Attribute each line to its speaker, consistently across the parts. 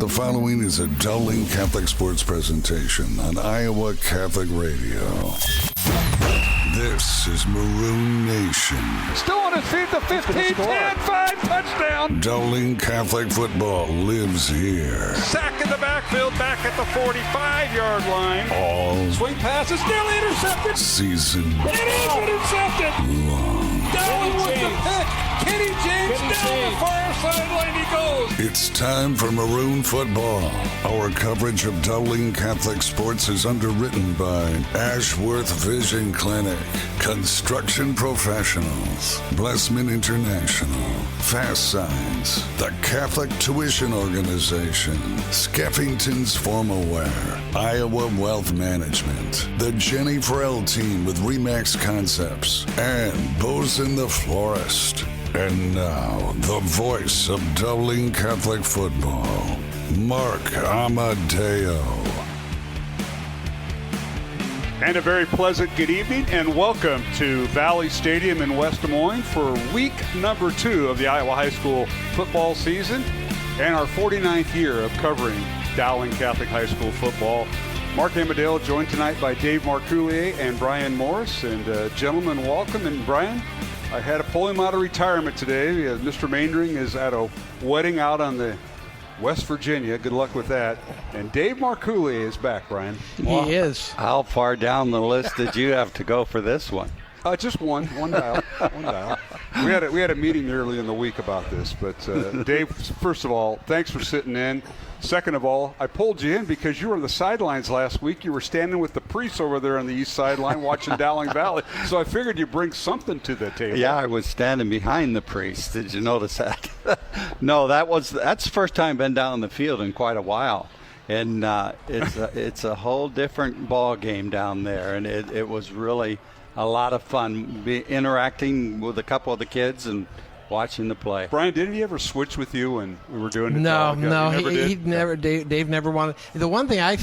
Speaker 1: The following is a Dowling Catholic Sports presentation on Iowa Catholic Radio. This is Maroon Nation.
Speaker 2: Still on his feet, the 15, 10, 5, touchdown.
Speaker 1: Dowling Catholic football lives here.
Speaker 2: Sack in the backfield, back at the 45-yard line.
Speaker 1: All
Speaker 2: Swing pass is nearly intercepted.
Speaker 1: season
Speaker 2: It is intercepted.
Speaker 1: long.
Speaker 2: Dowling with the pick. Kenny James down the far sideline he goes.
Speaker 1: It's time for Maroon Football. Our coverage of Dowling Catholic sports is underwritten by Ashworth Vision Clinic, Construction Professionals, Blessman International, Fast Signs, the Catholic Tuition Organization, Skeffington's Formal Wear, Iowa Wealth Management, the Jenny Farrell Team with Remax Concepts, and Bosun the Florist. And now, the voice of Dowling Catholic football, Mark Amadeo.
Speaker 2: And a very pleasant good evening, and welcome to Valley Stadium in West Des Moines for week number 2 of the Iowa High School football season and our 49th year of covering Dowling Catholic High School football. Mark Amadeo joined tonight by Dave Marcoulier and Brian Morris. And gentlemen, welcome. And Brian, I had to pull him out of retirement today. Mr. Maindring is at a wedding out on the West Virginia. Good luck with that. And Dave Marcoulier is back, Brian.
Speaker 3: He is.
Speaker 4: How far down the list did you have to go for this one?
Speaker 2: Just one dial. One dial. We had a meeting early in the week about this, but Dave, first of all, thanks for sitting in. Second of all, I pulled you in because you were on the sidelines last week. You were standing with the priests over there on the east sideline watching Dowling Valley, so I figured you'd bring something to the table.
Speaker 4: Yeah, I was standing behind the priest. Did you notice that? No, that's the first time I've been down the field in quite a while. And it's a whole different ball game down there, and it was really a lot of fun interacting with a couple of the kids and watching the play.
Speaker 2: Brian, didn't he ever switch with you when we were doing it?
Speaker 3: No,
Speaker 2: he
Speaker 3: never. Dave never wanted. The one thing I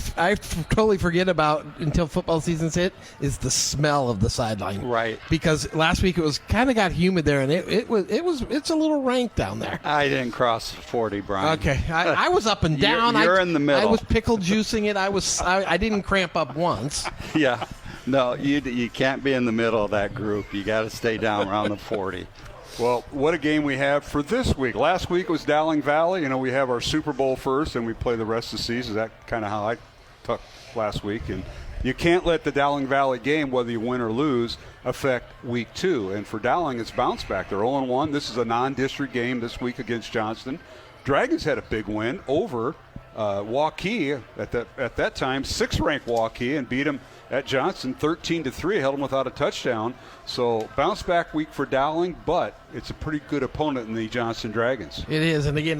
Speaker 3: totally forget about until football season's hit is the smell of the sideline.
Speaker 4: Right.
Speaker 3: Because last week it was kind of got humid there, and it's a little rank down there.
Speaker 4: I didn't cross 40, Brian.
Speaker 3: Okay, I was up and down.
Speaker 4: You're in the middle.
Speaker 3: I was pickle juicing it. I didn't cramp up once.
Speaker 4: Yeah. No, you can't be in the middle of that group. You got to stay down around the 40.
Speaker 2: Well, what a game we have for this week. Last week was Dowling Valley. You know, we have our Super Bowl first, and we play the rest of the season. That's kind of how I took last week. And you can't let the Dowling Valley game, whether you win or lose, affect week 2. And for Dowling, it's bounce back. They're 0-1. This is a non-district game this week against Johnston. Dragons had a big win over Waukee at that time, 6th-ranked Waukee, and beat them at Johnston 13-3, held them without a touchdown. So bounce back week for Dowling, but it's a pretty good opponent in the Johnston Dragons.
Speaker 3: It is, and again,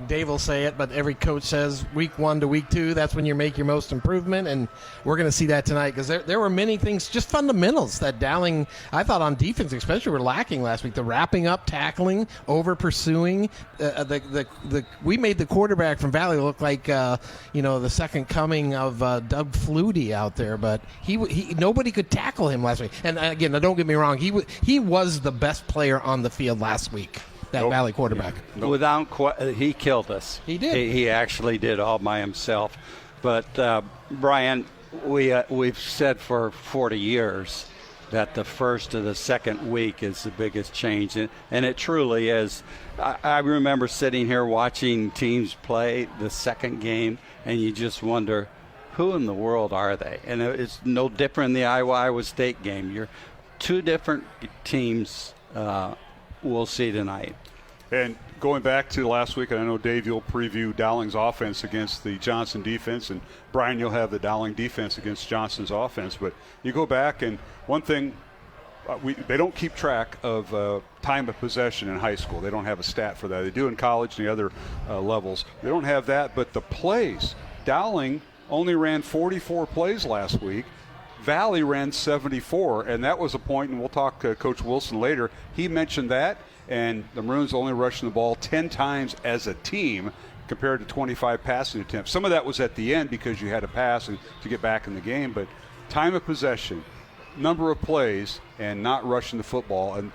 Speaker 3: Dave will say it, but every coach says week 1 to week 2, that's when you make your most improvement, and we're going to see that tonight because there were many things, just fundamentals that Dowling, I thought on defense especially, were lacking last week. The wrapping up, tackling, over pursuing. We made the quarterback from Valley look like the second coming of Doug Flutie out there, but he nobody could tackle him last week. And again, don't get me wrong, he was the best player on the field last week. That Valley quarterback.
Speaker 4: He killed us.
Speaker 3: He did.
Speaker 4: He actually did all by himself. But Brian, we've said for 40 years that the first or the second week is the biggest change, and it truly is. I remember sitting here watching teams play the second game, and you just wonder, who in the world are they? And it's no different in the Iowa State game. You're two different teams we'll see tonight.
Speaker 2: And going back to last week, and I know, Dave, you'll preview Dowling's offense against the Johnston defense, and Brian, you'll have the Dowling defense against Johnston's offense. But you go back, and one thing, they don't keep track of time of possession in high school. They don't have a stat for that. They do in college and the other levels. They don't have that, but the plays. Dowling only ran 44 plays last week. Valley ran 74, and that was a point, and we'll talk to Coach Wilson later. He mentioned that, and the Maroons only rushing the ball 10 times as a team compared to 25 passing attempts. Some of that was at the end because you had to pass and to get back in the game, but time of possession, number of plays, and not rushing the football. And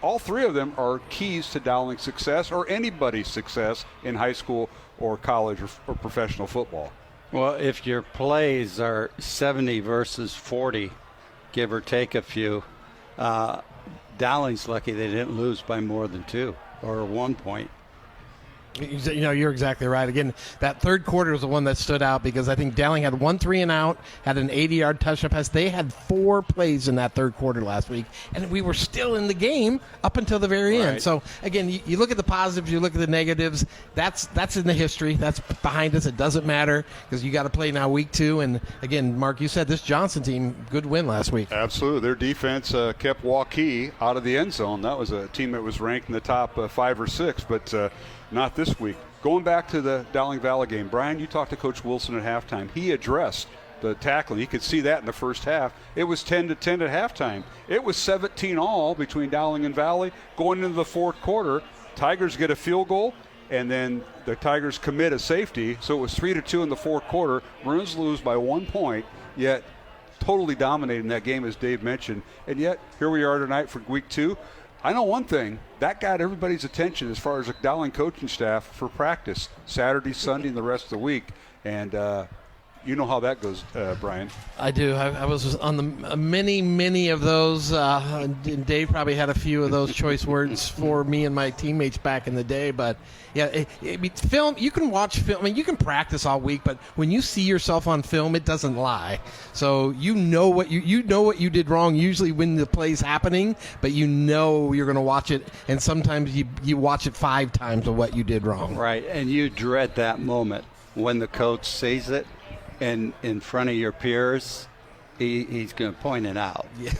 Speaker 2: all three of them are keys to Dowling's success or anybody's success in high school or college or professional football.
Speaker 4: Well, if your plays are 70 versus 40, give or take a few, Dowling's lucky they didn't lose by more than 2 or 1 point.
Speaker 3: You know, you're exactly right. Again, that third quarter was the one that stood out because I think Dowling had 1 3-and-out, had an 80-yard touchdown pass. They had 4 plays in that third quarter last week, and we were still in the game up until the very end. So, again, you look at the positives, you look at the negatives. That's in the history. That's behind us. It doesn't matter because you got to play now week 2. And, again, Mark, you said this Johnston team, good win last week.
Speaker 2: Absolutely. Their defense kept Waukee out of the end zone. That was a team that was ranked in the top 5 or 6, but not this week. Going back to the Dowling Valley game, Brian, you talked to Coach Wilson at halftime. He addressed the tackling. You could see that in the first half. It was 10-10 at halftime. It was 17-all between Dowling and Valley. Going into the fourth quarter, Tigers get a field goal, and then the Tigers commit a safety. So it was 3-2 in the fourth quarter. Maroons lose by 1 point, yet totally dominating that game, as Dave mentioned. And yet, here we are tonight for week 2. I know one thing, that got everybody's attention as far as the Dowling coaching staff for practice, Saturday, Sunday, and the rest of the week. And you know how that goes, Brian.
Speaker 3: I do. I was on the many of those. And Dave probably had a few of those choice words for me and my teammates back in the day. But yeah, film. You can watch film. I mean, you can practice all week, but when you see yourself on film, it doesn't lie. So you know what you know what you did wrong. Usually when the play's happening, but you know you're going to watch it, and sometimes you watch it 5 times of what you did wrong.
Speaker 4: Right, and you dread that moment when the coach sees it. And in front of your peers, he's going to point it out. Yeah.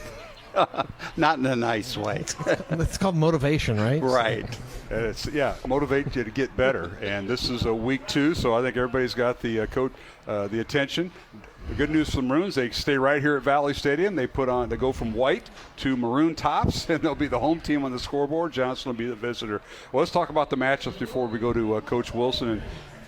Speaker 4: Not in a nice way.
Speaker 3: It's called motivation, right?
Speaker 4: Right.
Speaker 2: Motivate you to get better. And this is a week 2, so I think everybody's got the attention. The good news for the Maroons, they stay right here at Valley Stadium. They go from white to maroon tops, and they'll be the home team on the scoreboard. Johnston will be the visitor. Well, let's talk about the matchups before we go to Coach Wilson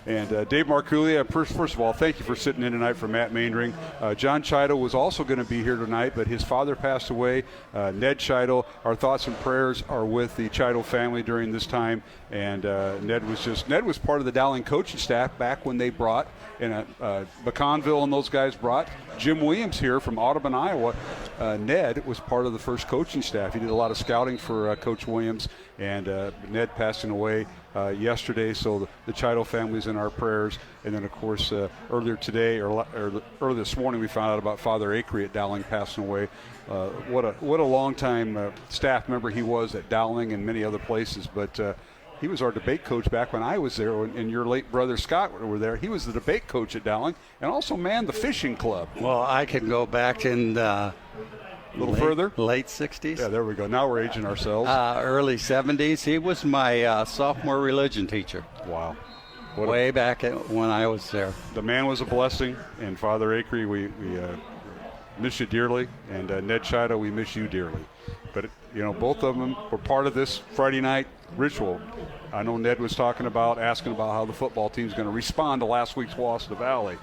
Speaker 2: and Dave Marculia. First of all, thank you for sitting in tonight for Matt Maindring. John Chido was also going to be here tonight, but his father passed away. Ned Chido, our thoughts and prayers are with the Chido family during this time. And Ned was part of the Dowling coaching staff back when they brought, McConville and those guys brought Jim Williams here from Audubon, Iowa. Ned was part of the first coaching staff. He did a lot of scouting for Coach Williams, and Ned passing away yesterday, so the Chido family's in our prayers. And then, of course, earlier today or early this morning, we found out about Father Akery at Dowling passing away. What a long-time staff member he was at Dowling and many other places. But he was our debate coach back when I was there, and your late brother Scott were there. He was the debate coach at Dowling and also manned the fishing club.
Speaker 4: Well, I can go back in
Speaker 2: further?
Speaker 4: Late 60s.
Speaker 2: Yeah, there we go. Now we're aging ourselves.
Speaker 4: Early 70s. He was my sophomore religion teacher.
Speaker 2: Wow.
Speaker 4: Way back when I was there.
Speaker 2: The man was a blessing, and Father Akery, we miss you dearly, and Ned Chido, we miss you dearly. But, both of them were part of this Friday night ritual. I know Ned was asking about how the football team's going to respond to last week's loss to the Valley.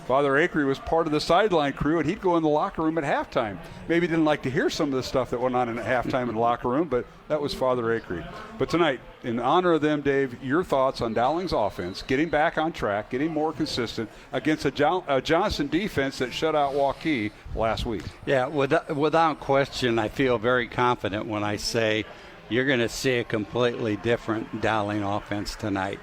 Speaker 2: Father Akery was part of the sideline crew, and he'd go in the locker room at halftime. Maybe didn't like to hear some of the stuff that went on in halftime in the locker room, but that was Father Akery. But tonight, in honor of them, Dave, your thoughts on Dowling's offense, getting back on track, getting more consistent against a Johnston defense that shut out Waukee last week. Yeah,
Speaker 4: without question, I feel very confident when I say you're going to see a completely different Dowling offense tonight.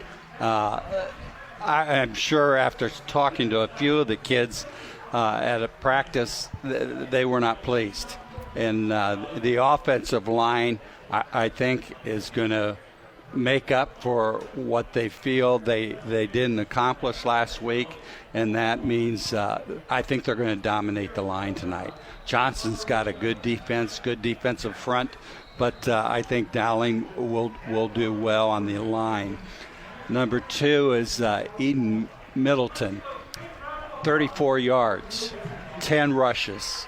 Speaker 4: I'm sure after talking to a few of the kids at a practice, they were not pleased. And the offensive line, I think, is going to make up for what they feel they didn't accomplish last week. And that means I think they're going to dominate the line tonight. Johnston's got a good defense, good defensive front, but I think Dowling will do well on the line. Number 2 is Eden Middleton, 34 yards, 10 rushes.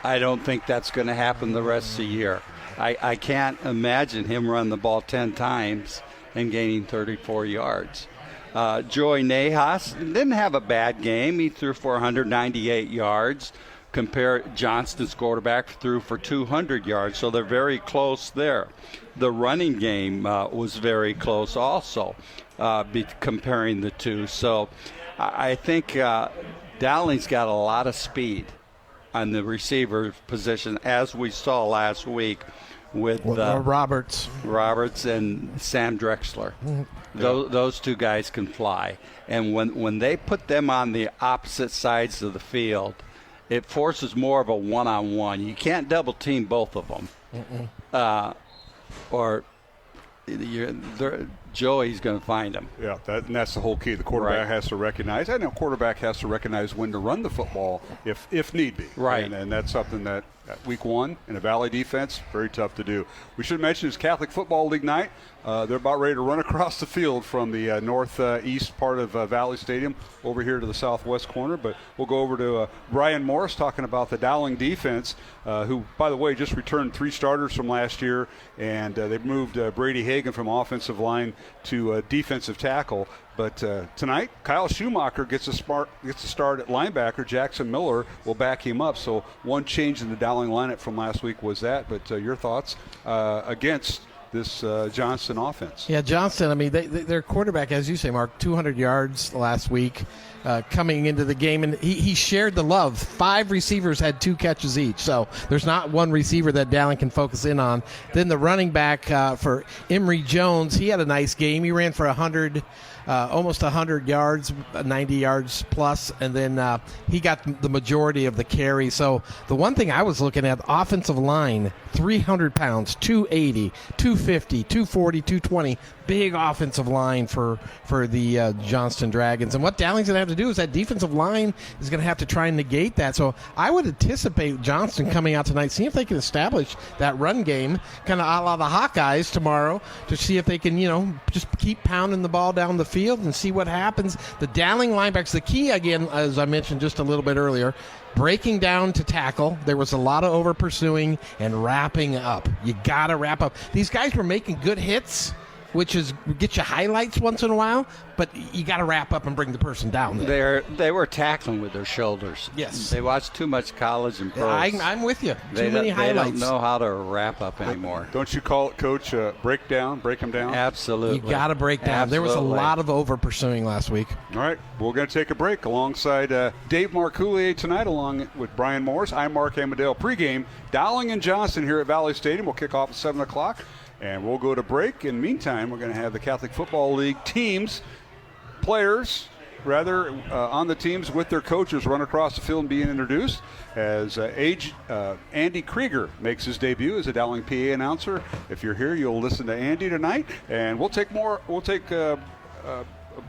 Speaker 4: I don't think that's going to happen the rest of the year. I can't imagine him run the ball 10 times and gaining 34 yards. Joey Nahas didn't have a bad game. He threw for 198 yards. Johnston's quarterback threw for 200 yards, so they're very close there. The running game was very close also. be comparing the two. So I think Dowling's got a lot of speed on the receiver position, as we saw last week with
Speaker 3: Roberts
Speaker 4: and Sam Drexler. Those two guys can fly. And when they put them on the opposite sides of the field, it forces more of a one-on-one. You can't double team both of them. Or Joey's going to find them.
Speaker 2: Yeah, that's the whole key. The quarterback has to recognize, and the quarterback has to recognize when to run the football if need be.
Speaker 4: Right.
Speaker 2: And that's something that week one in a Valley defense, very tough to do. We should mention it's Catholic Football League night. They're about ready to run across the field from the northeast part of Valley Stadium over here to the southwest corner. But we'll go over to Brian Morris talking about the Dowling defense, who, by the way, just returned 3 starters from last year, and they've moved Brady Hagan from offensive line to defensive tackle. But tonight, Kyle Schumacher gets a start at linebacker. Jackson Miller will back him up. So one change in the Dowling lineup from last week was that. But your thoughts against this Johnston offense?
Speaker 3: Yeah, Johnston, I mean, their quarterback, as you say, Mark, 200 yards last week coming into the game. And he shared the love. 5 receivers had 2 catches each. So there's not one receiver that Dowling can focus in on. Then the running back for Emory Jones, he had a nice game. He ran for almost 100 yards, 90 yards plus, and then he got the majority of the carry. So the one thing I was looking at, offensive line, 300 pounds, 280, 250, 240, 220, big offensive line for the Johnston Dragons. And what Dowling's going to have to do is that defensive line is going to have to try and negate that. So I would anticipate Johnston coming out tonight, seeing if they can establish that run game, kind of a la the Hawkeyes tomorrow, to see if they can, just keep pounding the ball down the field and see what happens. The Dowling linebackers, the key, again, as I mentioned just a little bit earlier, breaking down to tackle. There was a lot of over pursuing and wrapping up. You got to wrap up. These guys were making good hits, which is get you highlights once in a while, but you got to wrap up and bring the person down there.
Speaker 4: They were tackling with their shoulders.
Speaker 3: Yes.
Speaker 4: They watched too much college and pros.
Speaker 3: I'm with you. Too many highlights.
Speaker 4: They don't know how to wrap up anymore.
Speaker 2: Don't you call it, Coach, break them down?
Speaker 4: Absolutely.
Speaker 3: You got to break down.
Speaker 4: Absolutely.
Speaker 3: There was a lot of over pursuing last week.
Speaker 2: All right, we're going to take a break alongside Dave Marcoulier tonight, along with Brian Morris. I'm Mark Amadale. Pregame, Dowling and Johnston here at Valley Stadium. We'll kick off at 7 o'clock. And we'll go to break. In the meantime, we're going to have the Catholic Football League players, on the teams with their coaches run across the field and being introduced as Andy Krieger makes his debut as a Dowling PA announcer. If you're here, you'll listen to Andy tonight. And we'll take a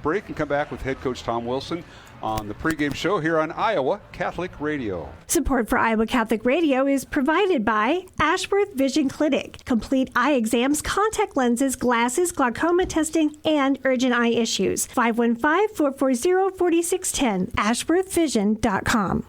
Speaker 2: break and come back with head coach Tom Wilson on the pregame show here on Iowa Catholic Radio.
Speaker 5: Support for Iowa Catholic Radio is provided by Ashworth Vision Clinic. Complete eye exams, contact lenses, glasses, glaucoma testing, and urgent eye issues. 515-440-4610. AshworthVision.com.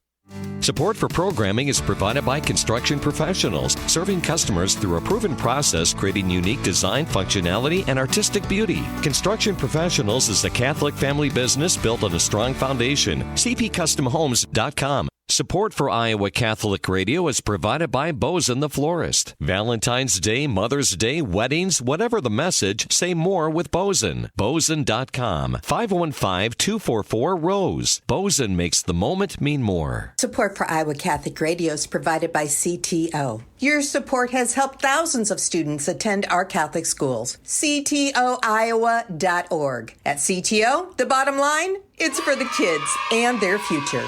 Speaker 6: Support for programming is provided by Construction Professionals, serving customers through a proven process, creating unique design, functionality, and artistic beauty. Construction Professionals is a Catholic family business built on a strong foundation. CPCustomHomes.com. Support for Iowa Catholic Radio is provided by Bozen the Florist. Valentine's Day, Mother's Day, weddings, whatever the message, say more with Bozen. Bozen.com. 515-244-ROSE. Bozen makes the moment mean more.
Speaker 7: Support for Iowa Catholic Radio is provided by CTO. Your support has helped thousands of students attend our Catholic schools. CTOIowa.org. At CTO, the bottom line, it's for the kids and their future.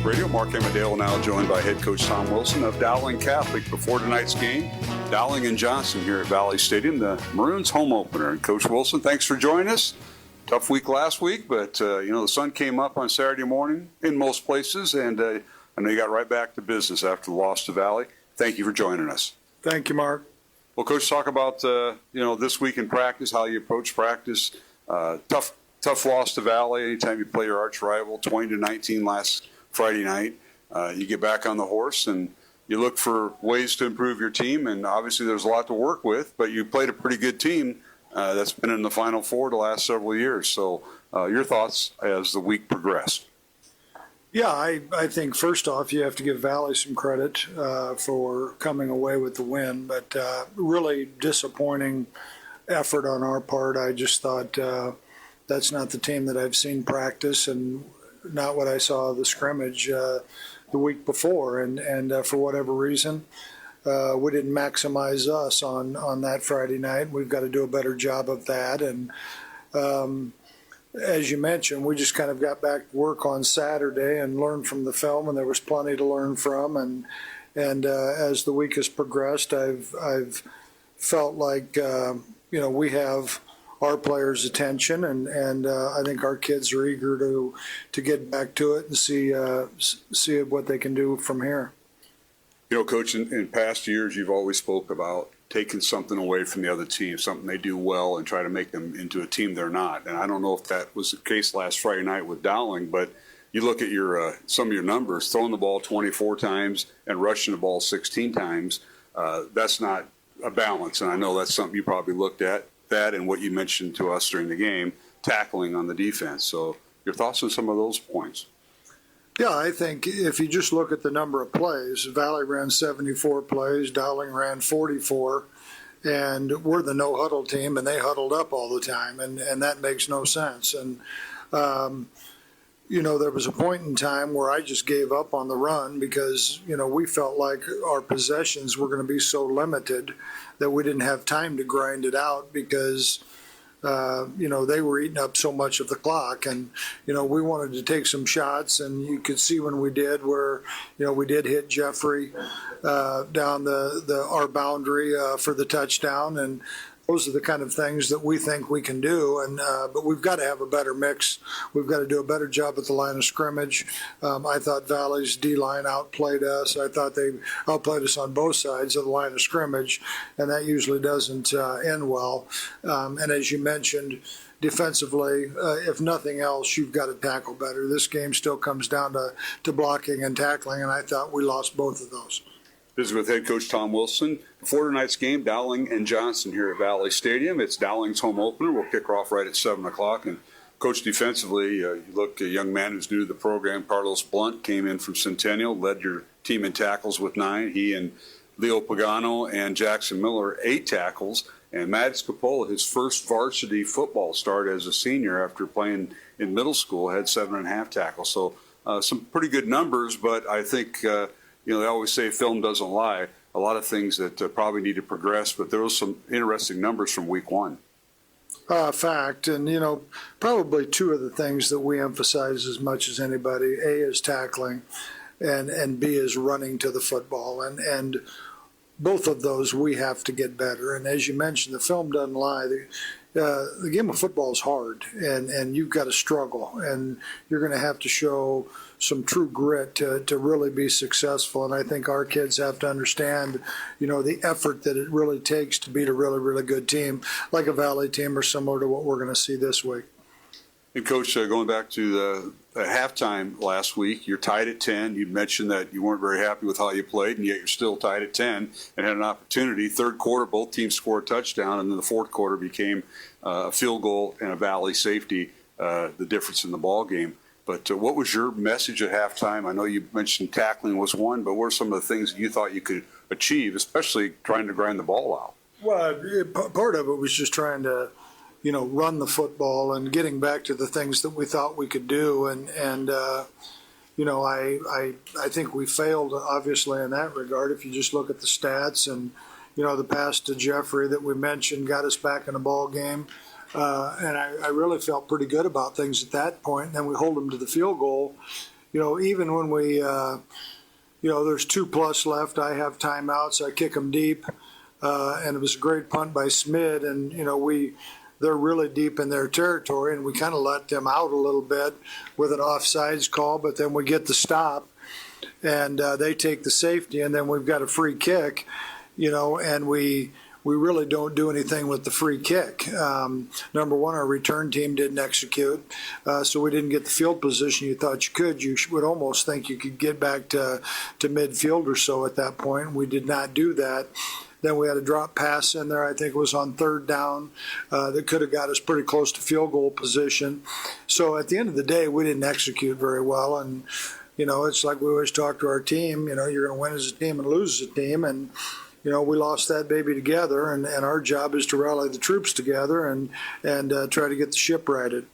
Speaker 2: Radio. Mark Amadale now joined by head coach Tom Wilson of Dowling Catholic. Before tonight's game, Dowling and Johnston here at Valley Stadium, the Maroons home opener. And Coach Wilson, thanks for joining us. Tough week last week, but the sun came up on Saturday morning in most places, and I know you got right back to business after the loss to Valley. Thank you for joining us.
Speaker 8: Thank you, Mark.
Speaker 2: Well, Coach, talk about this week in practice, how you approach practice. Tough loss to Valley. Anytime you play your arch rival, 20-19 last Friday night, you get back on the horse and you look for ways to improve your team, and obviously there's a lot to work with, but you played a pretty good team that's been in the Final Four the last several years. So your thoughts as the week progressed?
Speaker 8: Yeah, I think first off, you have to give Valley some credit for coming away with the win, but really disappointing effort on our part. I just thought that's not the team that I've seen practice and not what I saw of the scrimmage the week before. And for whatever reason, we didn't maximize us on that Friday night. We've got to do a better job of that. And as you mentioned, we just kind of got back to work on Saturday and learned from the film, and there was plenty to learn from. And as the week has progressed, I've felt like we have our players' attention, and I think our kids are eager to get back to it and see what they can do from here.
Speaker 2: Coach, in past years, you've always spoke about taking something away from the other team, something they do well, and try to make them into a team they're not. And I don't know if that was the case last Friday night with Dowling, but you look at your some of your numbers, throwing the ball 24 times and rushing the ball 16 times. That's not a balance, and I know that's something you probably looked at, that and what you mentioned to us during the game, tackling on the defense. So your thoughts on some of those points?
Speaker 8: Yeah, I think if you just look at the number of plays, Valley ran 74 plays, Dowling ran 44, and we're the no-huddle team, and they huddled up all the time, and that makes no sense. And, there was a point in time where I just gave up on the run because, we felt like our possessions were going to be so limited that we didn't have time to grind it out because they were eating up so much of the clock, and we wanted to take some shots, and you could see when we did where we did hit Jeffrey down our boundary for the touchdown, and those are the kind of things that we think we can do, and but we've got to have a better mix. We've got to do a better job at the line of scrimmage. I thought Valley's D-line outplayed us. I thought they outplayed us on both sides of the line of scrimmage, and that usually doesn't end well. And as you mentioned, defensively, if nothing else, you've got to tackle better. This game still comes down to blocking and tackling, and I thought we lost both of those.
Speaker 2: This is with head coach Tom Wilson. Before tonight's game, Dowling and Johnston here at Valley Stadium. It's Dowling's home opener. We'll kick off right at 7 o'clock. And, Coach, defensively, you look, a young man who's new to the program, Carlos Blunt, came in from Centennial, led your team in tackles with 9. He and Leo Pagano and Jackson Miller, 8 tackles. And Matt Scapola, his first varsity football start as a senior after playing in middle school, had 7.5 tackles. So some pretty good numbers, but I think they always say film doesn't lie. A lot of things that probably need to progress, but there was some interesting numbers from week 1.
Speaker 8: Fact, and probably 2 of the things that we emphasize as much as anybody: A is tackling, and B is running to the football, and both of those we have to get better. And as you mentioned, the film doesn't lie. The game of football is hard, and you've got to struggle, and you're going to have to show some true grit to really be successful. And I think our kids have to understand, the effort that it really takes to beat a really, really good team, like a Valley team or similar to what we're going to see this week.
Speaker 2: And, Coach, going back to the halftime last week, you're tied at 10. You mentioned that you weren't very happy with how you played, and yet you're still tied at 10 and had an opportunity. Third quarter, both teams scored a touchdown, and then the fourth quarter became a field goal and a Valley safety, the difference in the ball game. But what was your message at halftime? I know you mentioned tackling was one, but what are some of the things that you thought you could achieve, especially trying to grind the ball out? Well,
Speaker 8: part of it was just trying to run the football and getting back to the things that we thought we could do. And I think we failed, obviously, in that regard. If you just look at the stats and, the pass to Jeffrey that we mentioned got us back in the ball game. And I really felt pretty good about things at that point. And then we hold them to the field goal. Even when we, there's 2+ left, I have timeouts, I kick them deep. And it was a great punt by Smid. And, they're really deep in their territory, and we kind of let them out a little bit with an offsides call, but then we get the stop, and they take the safety, and then we've got a free kick, and we really don't do anything with the free kick. Number one, our return team didn't execute, so we didn't get the field position you thought you could. You would almost think you could get back to midfield or so at that point. We did not do that. Then we had a drop pass in there, I think it was on third down, that could have got us pretty close to field goal position. So at the end of the day, we didn't execute very well. And, it's like we always talk to our team, you're going to win as a team and lose as a team. And, we lost that baby together, and our job is to rally the troops together and try to get the ship righted.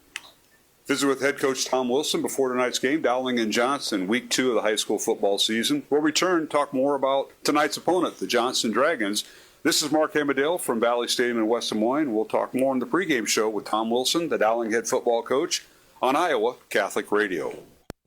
Speaker 2: Visit with head coach Tom Wilson before tonight's game, Dowling and Johnston, week 2 of the high school football season. We'll return, talk more about tonight's opponent, the Johnston Dragons. This is Mark Hamadale from Valley Stadium in West Des Moines. We'll talk more on the pregame show with Tom Wilson, the Dowling head football coach, on Iowa Catholic Radio.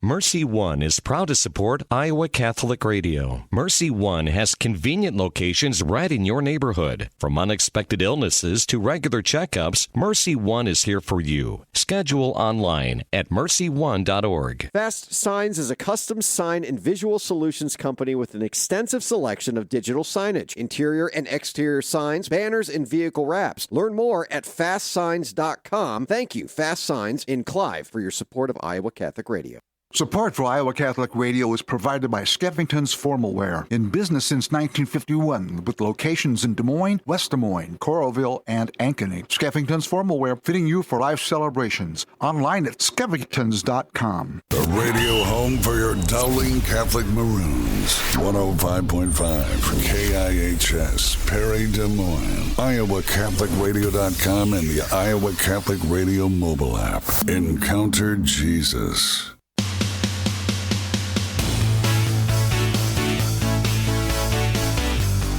Speaker 6: Mercy One is proud to support Iowa Catholic Radio. Mercy One has convenient locations right in your neighborhood. From unexpected illnesses to regular checkups, Mercy One is here for you. Schedule online at mercyone.org.
Speaker 9: Fast Signs is a custom sign and visual solutions company with an extensive selection of digital signage, interior and exterior signs, banners, and vehicle wraps. Learn more at fastsigns.com. Thank you, Fast Signs in Clive, for your support of Iowa Catholic Radio.
Speaker 10: Support for Iowa Catholic Radio is provided by Skeffington's Formal Wear, in business since 1951, with locations in Des Moines, West Des Moines, Coralville, and Ankeny. Skeffington's Formal Wear, fitting you for life celebrations. Online at skeffingtons.com.
Speaker 1: The radio home for your Dowling Catholic Maroons. 105.5 KIHS, Perry, Des Moines. IowaCatholicRadio.com and the Iowa Catholic Radio mobile app. Encounter Jesus.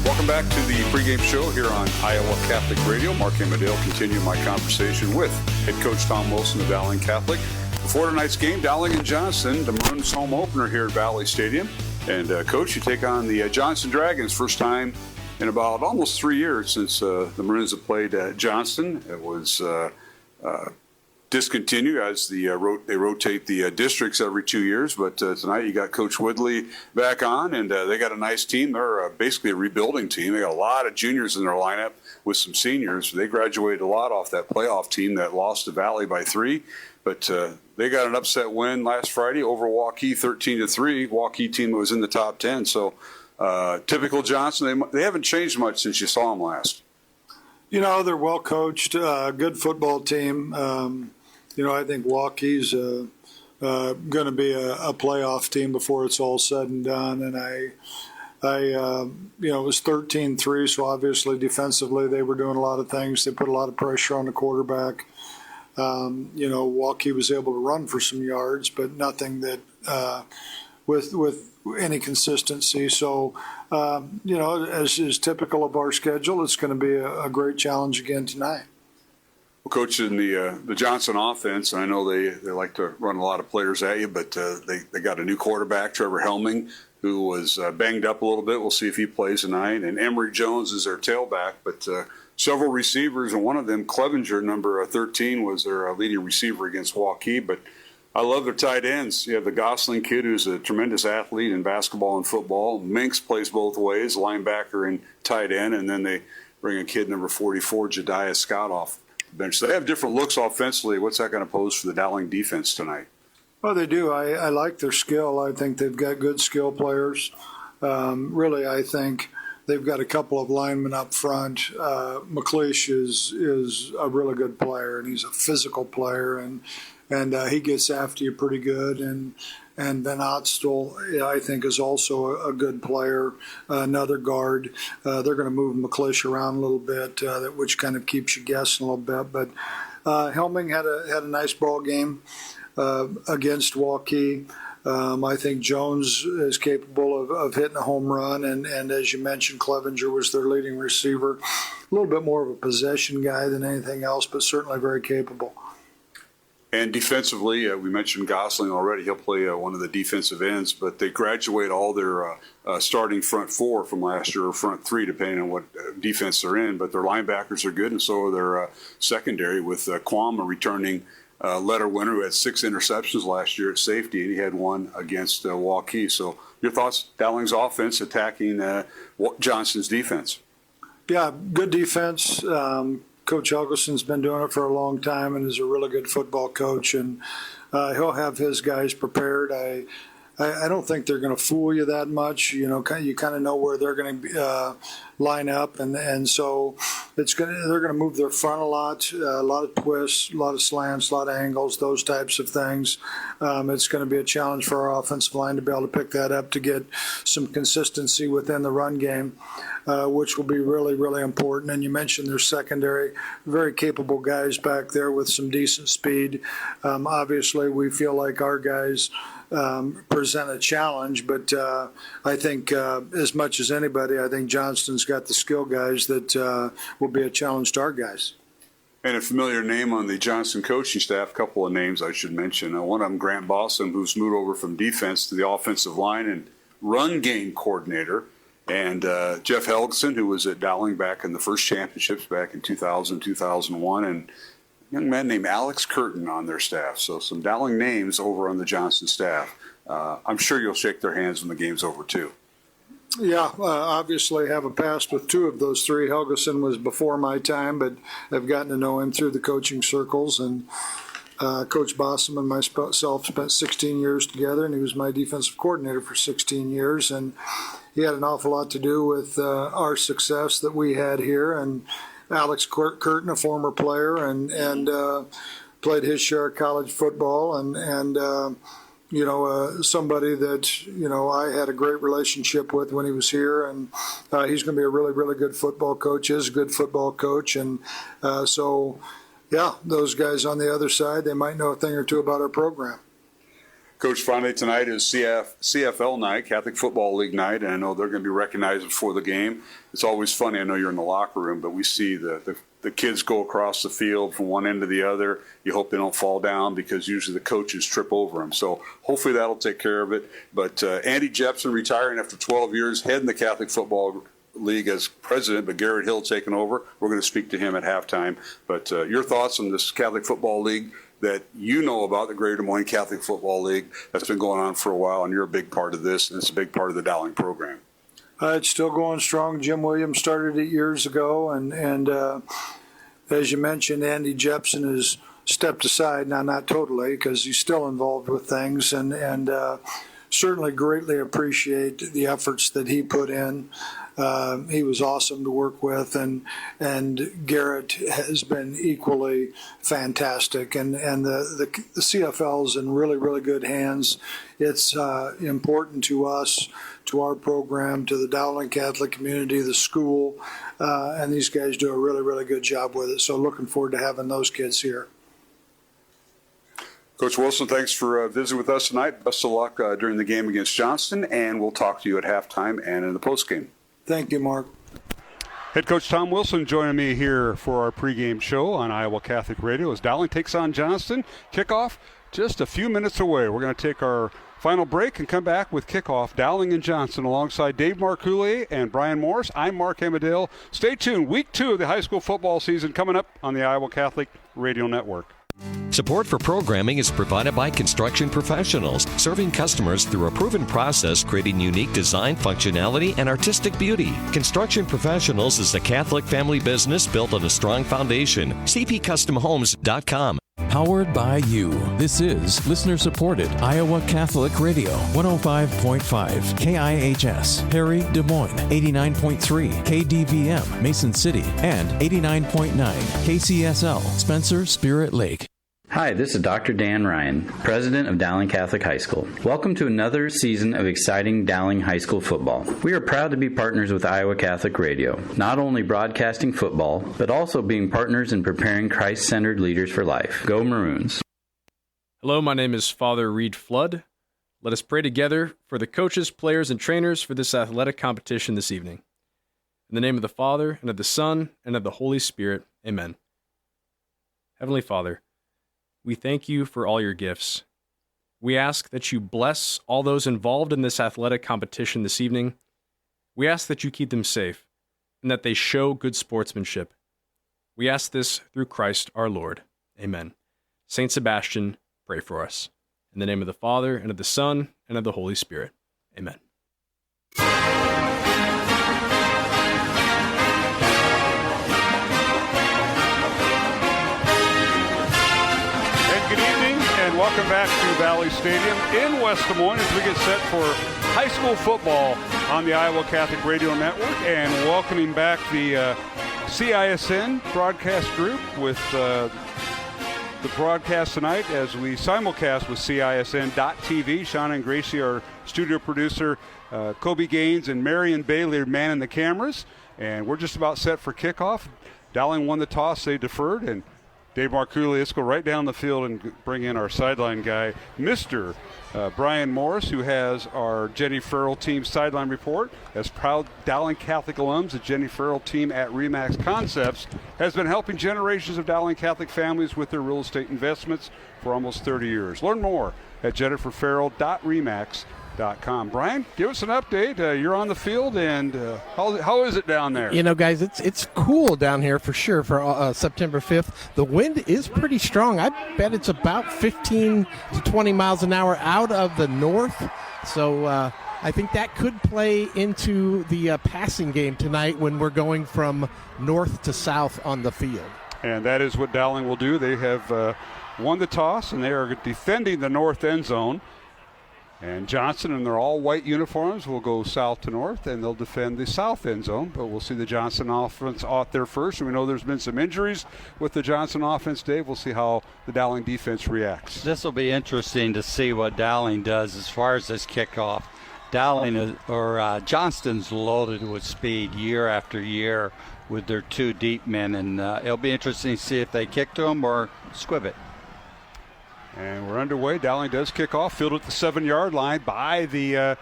Speaker 2: Welcome back to the pregame show here on Iowa Catholic Radio. Mark Hamadale continuing my conversation with head coach Tom Wilson of Dowling Catholic. Before tonight's game, Dowling and Johnston, the Maroons' home opener here at Valley Stadium. And, Coach, you take on the Johnston Dragons, first time in about almost 3 years since the Maroons have played Johnston. It was discontinued as they rotate the districts every 2 years. But tonight you got Coach Woodley back on, and they got a nice team. They're basically a rebuilding team. They got a lot of juniors in their lineup with some seniors. They graduated a lot off that playoff team that lost to Valley by 3. But they got an upset win last Friday over Waukee, 13-3. Waukee team was in the top 10. So typical Johnston. They haven't changed much since you saw them last.
Speaker 8: They're well coached, good football team. I think Waukee's going to be a playoff team before it's all said and done. And it was 13-3, so obviously defensively they were doing a lot of things. They put a lot of pressure on the quarterback. Waukee was able to run for some yards, but nothing that with any consistency. So, as is typical of our schedule, it's going to be a great challenge again tonight.
Speaker 2: Well, Coach, in the Johnston offense, I know they like to run a lot of players at you, but they got a new quarterback, Trevor Helming, who was banged up a little bit. We'll see if he plays tonight. And Emery Jones is their tailback, but several receivers, and one of them, Clevenger, number 13, was their leading receiver against Waukee. But I love their tight ends. You have the Gosling kid, who's a tremendous athlete in basketball and football. Minks plays both ways, linebacker and tight end. And then they bring a kid, number 44, Jediah Scott, off the bench. So they have different looks offensively. What's that going to pose for the Dowling defense tonight?
Speaker 8: Well, they do. I like their skill. I think they've got good skill players. Really, I think they've got a couple of linemen up front. McLeish is a really good player, and he's a physical player, and he gets after you pretty good. And Van Ottstel, I think, is also a good player, another guard. They're going to move McLeish around a little bit, which kind of keeps you guessing a little bit. But Helming had a nice ball game against Waukee. I think Jones is capable of hitting a home run, and as you mentioned, Clevenger was their leading receiver. A little bit more of a possession guy than anything else, but certainly very capable.
Speaker 2: And defensively, we mentioned Gosling already. He'll play one of the defensive ends, but they graduate all their starting front 4 from last year, or front 3, depending on what defense they're in. But their linebackers are good, and so are their secondary, with Kwame returning letter winner, who had 6 interceptions last year at safety, and he had 1 against Waukee. So your thoughts, Dowling's offense attacking Johnston's defense?
Speaker 8: Yeah, good defense. Coach Helgeson's been doing it for a long time and is a really good football coach, and he'll have his guys prepared. I don't think they're going to fool you that much. You kind of know where they're going to line up, and so they're going to move their front a lot of twists, a lot of slants, a lot of angles, those types of things. It's going to be a challenge for our offensive line to be able to pick that up to get some consistency within the run game, which will be really, really important. And you mentioned their secondary, very capable guys back there with some decent speed. Obviously, we feel like our guys present a challenge, but I think as much as anybody, I think Johnston's got the skill guys that will be a challenge to our guys.
Speaker 2: And a familiar name on the Johnston coaching staff, a couple of names I should mention. One of them, Grant Bossum, who's moved over from defense to the offensive line and run game coordinator. And Jeff Helgeson, who was at Dowling back in the first championships back in 2000, 2001. And a young man named Alex Curtin on their staff. So some Dowling names over on the Johnston staff. I'm sure you'll shake their hands when the game's over, too.
Speaker 8: Yeah, obviously have a past with two of those three. Helgeson was before my time, but I've gotten to know him through the coaching circles. And Coach Bossum and myself spent 16 years together, and he was my defensive coordinator for 16 years. And he had an awful lot to do with our success that we had here. And Alex Curtin, a former player, and played his share of college football, and somebody that, I had a great relationship with when he was here, and he's going to be a really, really good football coach, is a good football coach. And those guys on the other side, they might know a thing or two about our program.
Speaker 2: Coach, Friday tonight is CFL night, Catholic Football League night, and I know they're going to be recognized before the game. It's always funny, I know you're in the locker room, but we see the kids go across the field from one end to the other. You hope they don't fall down because usually the coaches trip over them. So hopefully that'll take care of it. But Andy Jepson retiring after 12 years, heading the Catholic Football League as president, but Garrett Hill taking over. We're going to speak to him at halftime. But your thoughts on this Catholic Football League that you know about, the Greater Des Moines Catholic Football League, that's been going on for a while, and you're a big part of this, and it's a big part of the Dowling program.
Speaker 8: It's still going strong. Jim Williams started it years ago, and as you mentioned, Andy Jepson has stepped aside, now not totally, because he's still involved with things, and certainly greatly appreciate the efforts that he put in. He was awesome to work with, and Garrett has been equally fantastic. And the CFL is in really, really good hands. It's important to us, to our program, to the Dowling Catholic community, the school, and these guys do a really, really good job with it. So looking forward to having those kids here.
Speaker 2: Coach Wilson, thanks for visiting with us tonight. Best of luck during the game against Johnston, and we'll talk to you at halftime and in the postgame.
Speaker 8: Thank you, Mark.
Speaker 2: Head coach Tom Wilson joining me here for our pregame show on Iowa Catholic Radio as Dowling takes on Johnston. Kickoff just a few minutes away. We're going to take our final break and come back with kickoff Dowling and Johnston alongside Dave Marcoullier and Brian Morris. I'm Mark Amadale. Stay tuned. Week 2 of the high school football season coming up on the Iowa Catholic Radio Network.
Speaker 6: Support for programming is provided by Construction Professionals, serving customers through a proven process, creating unique design, functionality, and artistic beauty. Construction Professionals is a Catholic family business built on a strong foundation. CPCustomHomes.com.
Speaker 11: Powered by you. This is listener-supported Iowa Catholic Radio, 105.5 KIHS, Perry, Des Moines, 89.3 KDVM, Mason City, and 89.9 KCSL, Spencer, Spirit Lake.
Speaker 12: Hi, this is Dr. Dan Ryan, president of Dowling Catholic High School. Welcome to another season of exciting Dowling High School football. We are proud to be partners with Iowa Catholic Radio, not only broadcasting football, but also being partners in preparing Christ-centered leaders for life. Go Maroons.
Speaker 13: Hello, my name is Father Reed Flood. Let us pray together for the coaches, players, and trainers for this athletic competition this evening. In the name of the Father, and of the Son, and of the Holy Spirit, amen. Heavenly Father, we thank you for all your gifts. We ask that you bless all those involved in this athletic competition this evening. We ask that you keep them safe and that they show good sportsmanship. We ask this through Christ our Lord. Amen. Saint Sebastian, pray for us. In the name of the Father, and of the Son, and of the Holy Spirit. Amen.
Speaker 2: and welcome back to Valley Stadium in West Des Moines as we get set for high school football on the Iowa Catholic Radio Network, and welcoming back the CISN broadcast group with the broadcast tonight as we simulcast with CISN.TV. Shauna and Gracie, our studio producer, Kobe Gaines and Marion Bailey are manning the cameras, and we're just about set for kickoff. Dowling won the toss, they deferred, and Dave Marcouli, let's go right down the field and bring in our sideline guy, Mr. Brian Morris, who has our Jenny Farrell team sideline report. As proud Dowling Catholic alums, the Jenny Farrell team at RE/MAX Concepts has been helping generations of Dowling Catholic families with their real estate investments for almost 30 years. Learn more at jenniferfarrell.remax.com. Brian, give us an update. You're on the field, and how is it down there?
Speaker 3: You know, guys, it's cool down here for sure for September 5th. The wind is pretty strong. I bet it's about 15 to 20 miles an hour out of the north. So I think that could play into the passing game tonight when we're going from north to south on the field.
Speaker 2: And that is what Dowling will do. They have won the toss, and they are defending the north end zone. And Johnston in their all-white uniforms will go south to north, and they'll defend the south end zone. But we'll see the Johnston offense out there first. And we know there's been some injuries with the Johnston offense, Dave. We'll see how the Dowling defense reacts.
Speaker 4: This will be interesting to see what Dowling does as far as this kickoff. Johnston's loaded with speed year after year with their two deep men, and it'll be interesting to see if they kick to them or squib it.
Speaker 2: And we're underway. Dowling does kick off, fielded at the 7-yard line by the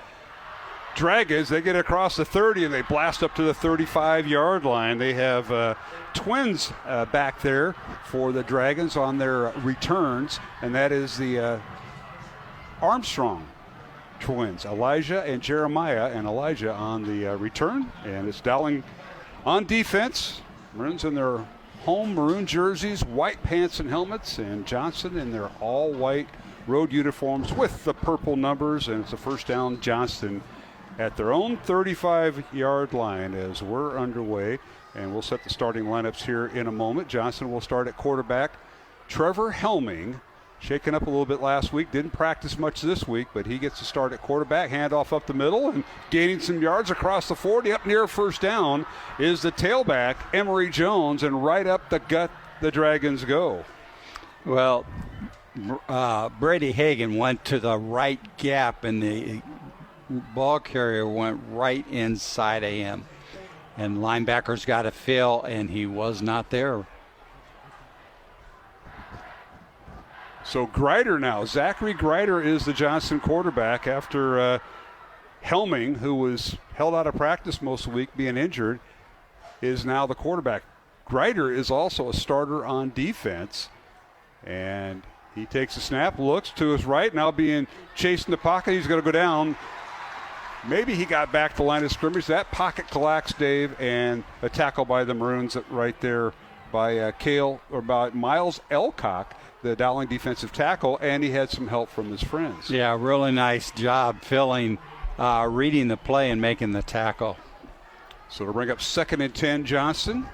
Speaker 2: Dragons. They get across the 30 and they blast up to the 35-yard line. They have twins back there for the Dragons on their returns, and that is the Armstrong twins, Elijah and Jeremiah, and Elijah on the return. And it's Dowling on defense. Maroons in their home maroon jerseys, white pants and helmets, and Johnston in their all-white road uniforms with the purple numbers, and it's a first down. Johnston at their own 35-yard line as we're underway, and we'll set the starting lineups here in a moment. Johnston will start at quarterback. Trevor Helming, shaken up a little bit last week, didn't practice much this week, but he gets to start at quarterback, handoff up the middle, and gaining some yards across the 40 up near first down is the tailback, Emory Jones, and right up the gut the Dragons go.
Speaker 4: Well, Brady Hagan went to the right gap, and the ball carrier went right inside of him, and linebackers got a fill, and he was not there.
Speaker 2: So Grider now. Zachary Grider is the Johnston quarterback after Helming, who was held out of practice most of the week being injured, is now the quarterback. Grider is also a starter on defense, and he takes a snap, looks to his right, now being chased in the pocket. He's going to go down. Maybe he got back to the line of scrimmage. That pocket collapsed, Dave, and a tackle by the Maroons right there by by Miles Elcock, the Dowling defensive tackle, and he had some help from his friends.
Speaker 4: Yeah, really nice job filling, reading the play and making the tackle.
Speaker 2: So to bring up 2nd and 10, Johnston.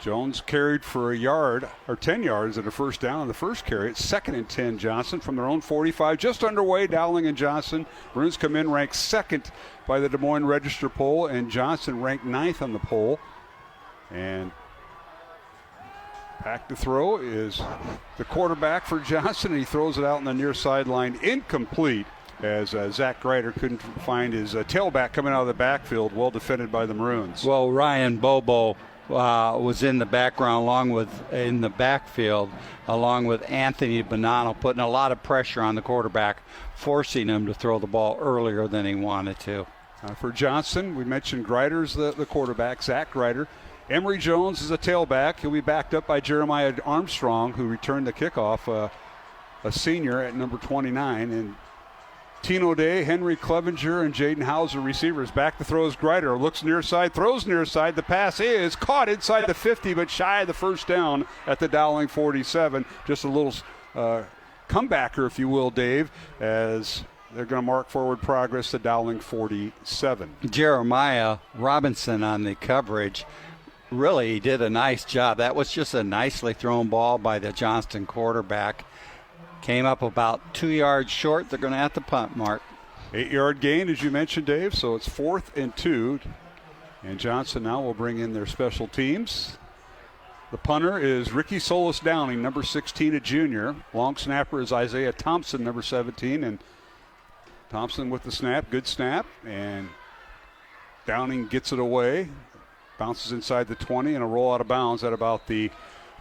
Speaker 2: Jones carried for 10 yards and a first down on the first carry. It's 2nd and 10, Johnston from their own 45. Just underway, Dowling and Johnston. Maroons come in ranked 2nd by the Des Moines Register poll, and Johnston ranked 9th on the poll. And back to throw is the quarterback for Johnston, and he throws it out on the near sideline, incomplete, as Zach Grider couldn't find his tailback coming out of the backfield, well defended by the Maroons.
Speaker 4: Well, Ryan Bobo was in the background in the backfield along with Anthony Bonanno, putting a lot of pressure on the quarterback, forcing him to throw the ball earlier than he wanted to.
Speaker 2: For Johnston, we mentioned Grider's the quarterback, Zach Grider. Emory Jones is a tailback. He'll be backed up by Jeremiah Armstrong, who returned the kickoff, a senior at number 29. And Tino Day, Henry Clevenger, and Jaden Hauser receivers. Back to throws Grider. Looks near side, throws near side. The pass is caught inside the 50, but shy of the first down at the Dowling 47. Just a little comebacker, if you will, Dave, as they're going to mark forward progress to Dowling 47.
Speaker 4: Jeremiah Robinson on the coverage. Really, he did a nice job. That was just a nicely thrown ball by the Johnston quarterback. came up about 2 yards short. They're going to have to punt, Mark.
Speaker 2: 8-yard gain, as you mentioned, Dave, so it's 4th and 2. And Johnston now will bring in their special teams. The punter is Ricky Solis Dowling, number 16, a junior. Long snapper is Isaiah Thompson, number 17. And Thompson with the snap, good snap. And Downing gets it away, bounces inside the 20, and a roll out of bounds at about the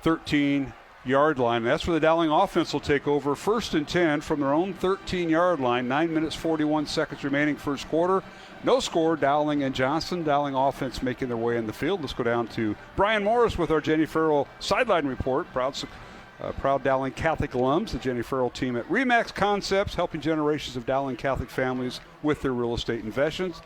Speaker 2: 13-yard line. That's where the Dowling offense will take over. 1st and 10 from their own 13-yard line. 9 minutes, 41 seconds remaining first quarter. No score, Dowling and Johnston. Dowling offense making their way in the field. Let's go down to Brian Morris with our Jenny Farrell sideline report. Proud Dowling Catholic alums, the Jenny Farrell team at Remax Concepts, helping generations of Dowling Catholic families with their real estate investments.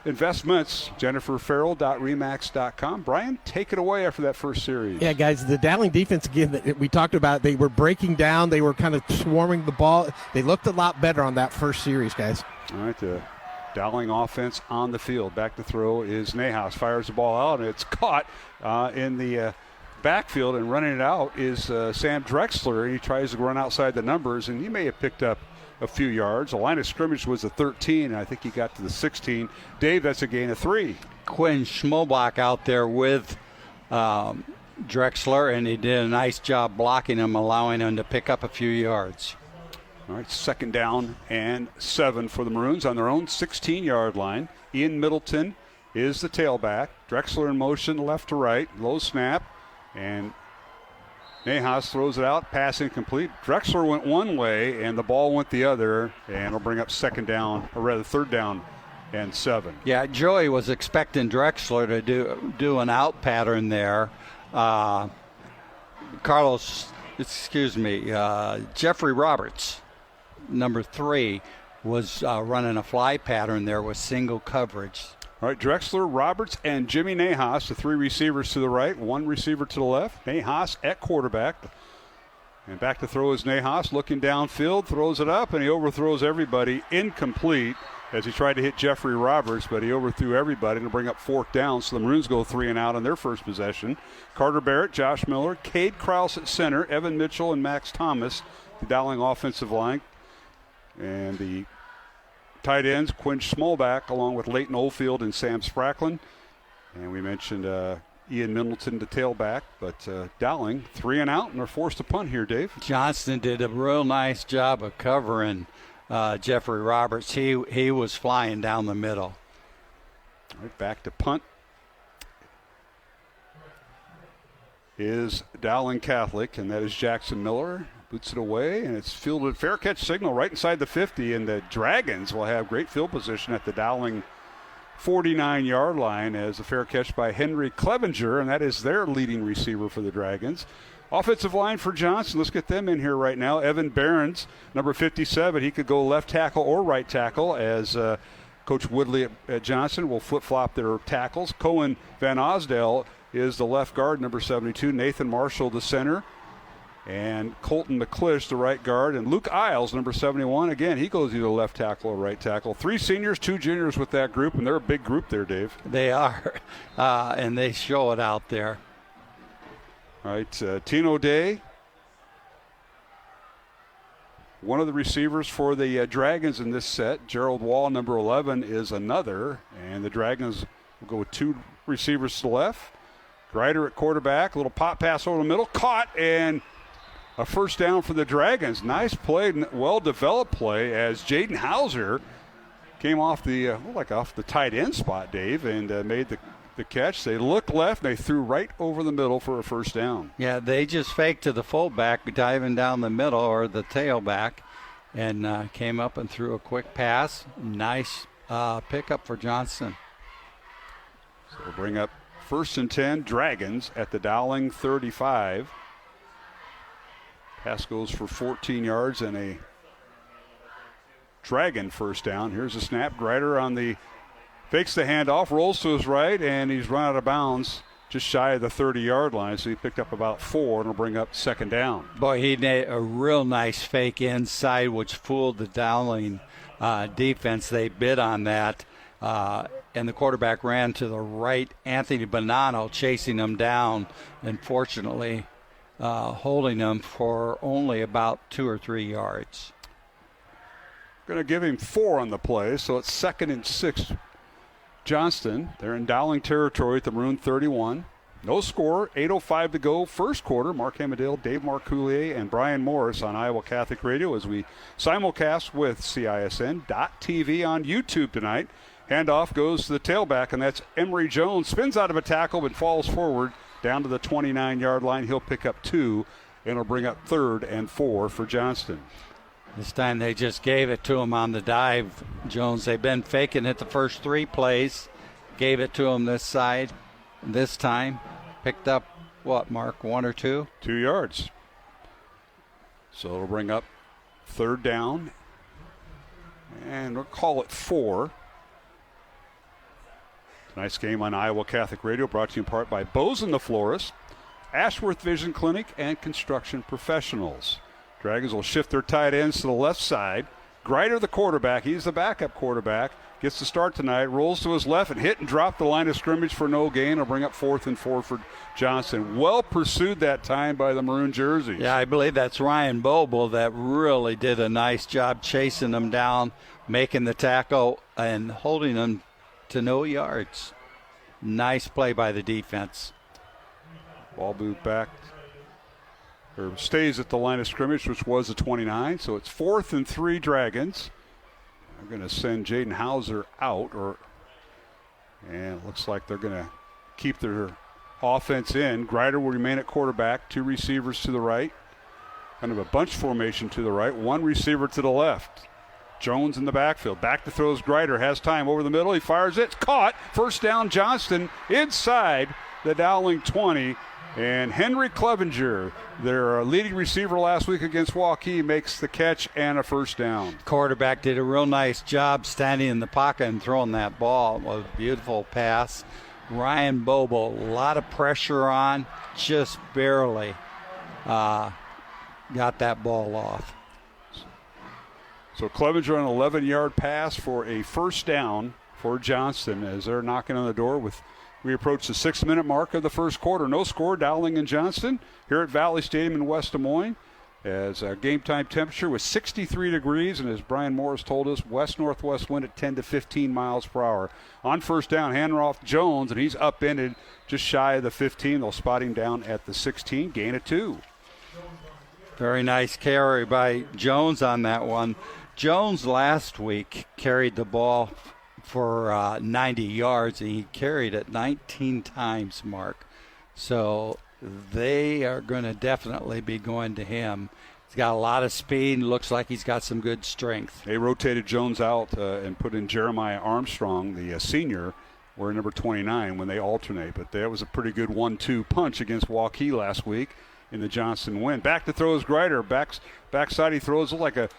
Speaker 2: JenniferFarrell.remax.com. Brian, take it away after that first series.
Speaker 3: Yeah, guys, the Dowling defense, again, we talked about, they were breaking down. They were kind of swarming the ball. They looked a lot better on that first series, guys.
Speaker 2: All right, the Dowling offense on the field. Back to throw is Nahas. Fires the ball out, and it's caught in the backfield, and running it out is Sam Drexler. He tries to run outside the numbers, and he may have picked up a few yards. The line of scrimmage was a 13, and I think he got to the 16. Dave, that's a gain of 3.
Speaker 4: Quinn Schmobach out there with Drexler, and he did a nice job blocking him, allowing him to pick up a few yards.
Speaker 2: All right, 2nd down and 7 for the Maroons on their own 16-yard line. Ian Middleton is the tailback. Drexler in motion left to right. Low snap, and Nahas throws it out, pass incomplete. Drexler went one way, and the ball went the other, and it'll bring up 3rd down and 7.
Speaker 4: Yeah, Joey was expecting Drexler to do an out pattern there. Jeffrey Roberts, number 3, was running a fly pattern there with single coverage.
Speaker 2: All right, Drexler, Roberts, and Jimmy Nahas, the 3 receivers to the right, 1 receiver to the left. Nahas at quarterback. And back to throw is Nahas, looking downfield, throws it up, and he overthrows everybody. Incomplete as he tried to hit Jeffrey Roberts, but he overthrew everybody to bring up 4th down. So the Maroons go 3 and out on their first possession. Carter Barrett, Josh Miller, Cade Krause at center, Evan Mitchell and Max Thomas, the Dowling offensive line. And the tight ends, Quinn Schmolbach, along with Leighton Oldfield and Sam Spracklin. And we mentioned Ian Middleton, the tailback. But Dowling, 3 and out, and they're forced to punt here, Dave.
Speaker 4: Johnston did a real nice job of covering Jeffrey Roberts. He was flying down the middle.
Speaker 2: All right, back to punt is Dowling Catholic, and that is Jackson Miller. Boots it away, and it's fielded. Fair catch signal right inside the 50, and the Dragons will have great field position at the Dowling 49-yard line as a fair catch by Henry Clevenger, and that is their leading receiver for the Dragons. Offensive line for Johnston, let's get them in here right now. Evan Behrens, number 57, he could go left tackle or right tackle as Coach Woodley at Johnston will flip-flop their tackles. Cohen Van Osdale is the left guard, number 72. Nathan Marshall, the center. And Colton McClish, the right guard. And Luke Isles, number 71. Again, he goes either left tackle or right tackle. 3 seniors, 2 juniors with that group, and they're a big group there, Dave.
Speaker 4: They are, and they show it out there.
Speaker 2: All right, Tino Day, one of the receivers for the Dragons in this set. Gerald Wall, number 11, is another. And the Dragons will go with 2 receivers to the left. Grider at quarterback, a little pop pass over the middle, caught, and a first down for the Dragons. Nice play, well-developed play as Jaden Hauser came off the off the tight end spot, Dave, and made the catch. They looked left, and they threw right over the middle for a first down.
Speaker 4: Yeah, they just faked to the fullback, diving down the middle or the tailback, and came up and threw a quick pass. Nice pickup for Johnston.
Speaker 2: So we'll bring up 1st and 10, Dragons at the Dowling 35. Pass goes for 14 yards and a Dragon first down. Here's a snap. Grider on the fakes the handoff, rolls to his right, and he's run out of bounds just shy of the 30-yard line. So he picked up about 4, and will bring up 2nd down.
Speaker 4: Boy, he made a real nice fake inside, which fooled the Dowling defense. They bid on that, and the quarterback ran to the right. Anthony Bonanno chasing him down, and fortunately holding him for only about 2 or 3 yards.
Speaker 2: Going to give him 4 on the play, so it's 2nd and 6. Johnston, they're in Dowling territory at the Maroon 31. No score, 8:05 to go, first quarter. Mark Hamadale, Dave Marcoulier, and Brian Morris on Iowa Catholic Radio as we simulcast with CISN.TV on YouTube tonight. Handoff goes to the tailback, and that's Emory Jones. Spins out of a tackle but falls forward down to the 29-yard line. He'll pick up 2, and it'll bring up 3rd and 4 for Johnston.
Speaker 4: This time they just gave it to him on the dive, Jones. They've been faking it the first 3 plays. Gave it to him this side. This time picked up, what, Mark, 1 or 2?
Speaker 2: 2 yards. So it'll bring up 3rd down. And we'll call it 4. Tonight's game on Iowa Catholic Radio brought to you in part by Bozen the Florist, Ashworth Vision Clinic, and Construction Professionals. Dragons will shift their tight ends to the left side. Greider, the quarterback, he's the backup quarterback, gets to start tonight, rolls to his left and hit and drop the line of scrimmage for no gain. Will bring up 4th and 4 for Johnston. Well pursued that time by the maroon jerseys.
Speaker 4: Yeah, I believe that's Ryan Boble that really did a nice job chasing them down, making the tackle, and holding them to no yards. Nice play by the defense.
Speaker 2: Ball moved back, or stays at the line of scrimmage, which was the 29. So it's 4th and 3 Dragons. They're going to send Jaden Hauser out, and it looks like they're going to keep their offense in. Greider will remain at quarterback, 2 receivers to the right. Kind of a bunch formation to the right, 1 receiver to the left. Jones in the backfield. Back to throws Greider. Has time over the middle. He fires it. It's caught. First down, Johnston inside the Dowling 20. And Henry Clevenger, their leading receiver last week against Waukee, makes the catch and a first down.
Speaker 4: Quarterback did a real nice job standing in the pocket and throwing that ball. It was a beautiful pass. Ryan Boble, a lot of pressure on, just barely got that ball off.
Speaker 2: So Clevenger on an 11-yard pass for a first down for Johnston as they're knocking on the door with we approach the 6-minute mark of the first quarter. No score, Dowling and Johnston here at Valley Stadium in West Des Moines. As game time temperature was 63 degrees, and as Brian Morris told us, west-northwest wind at 10 to 15 miles per hour. On first down, hand off Jones, and he's upended just shy of the 15. They'll spot him down at the 16, gain of 2.
Speaker 4: Very nice carry by Jones on that one. Jones last week carried the ball for 90 yards, and he carried it 19 times, Mark. So they are going to definitely be going to him. He's got a lot of speed and looks like he's got some good strength.
Speaker 2: They rotated Jones out and put in Jeremiah Armstrong, the senior, wearing number 29 when they alternate. But that was a pretty good 1-2 punch against Waukee last week in the Johnston win. Back to throws Greider. Backside he throws like a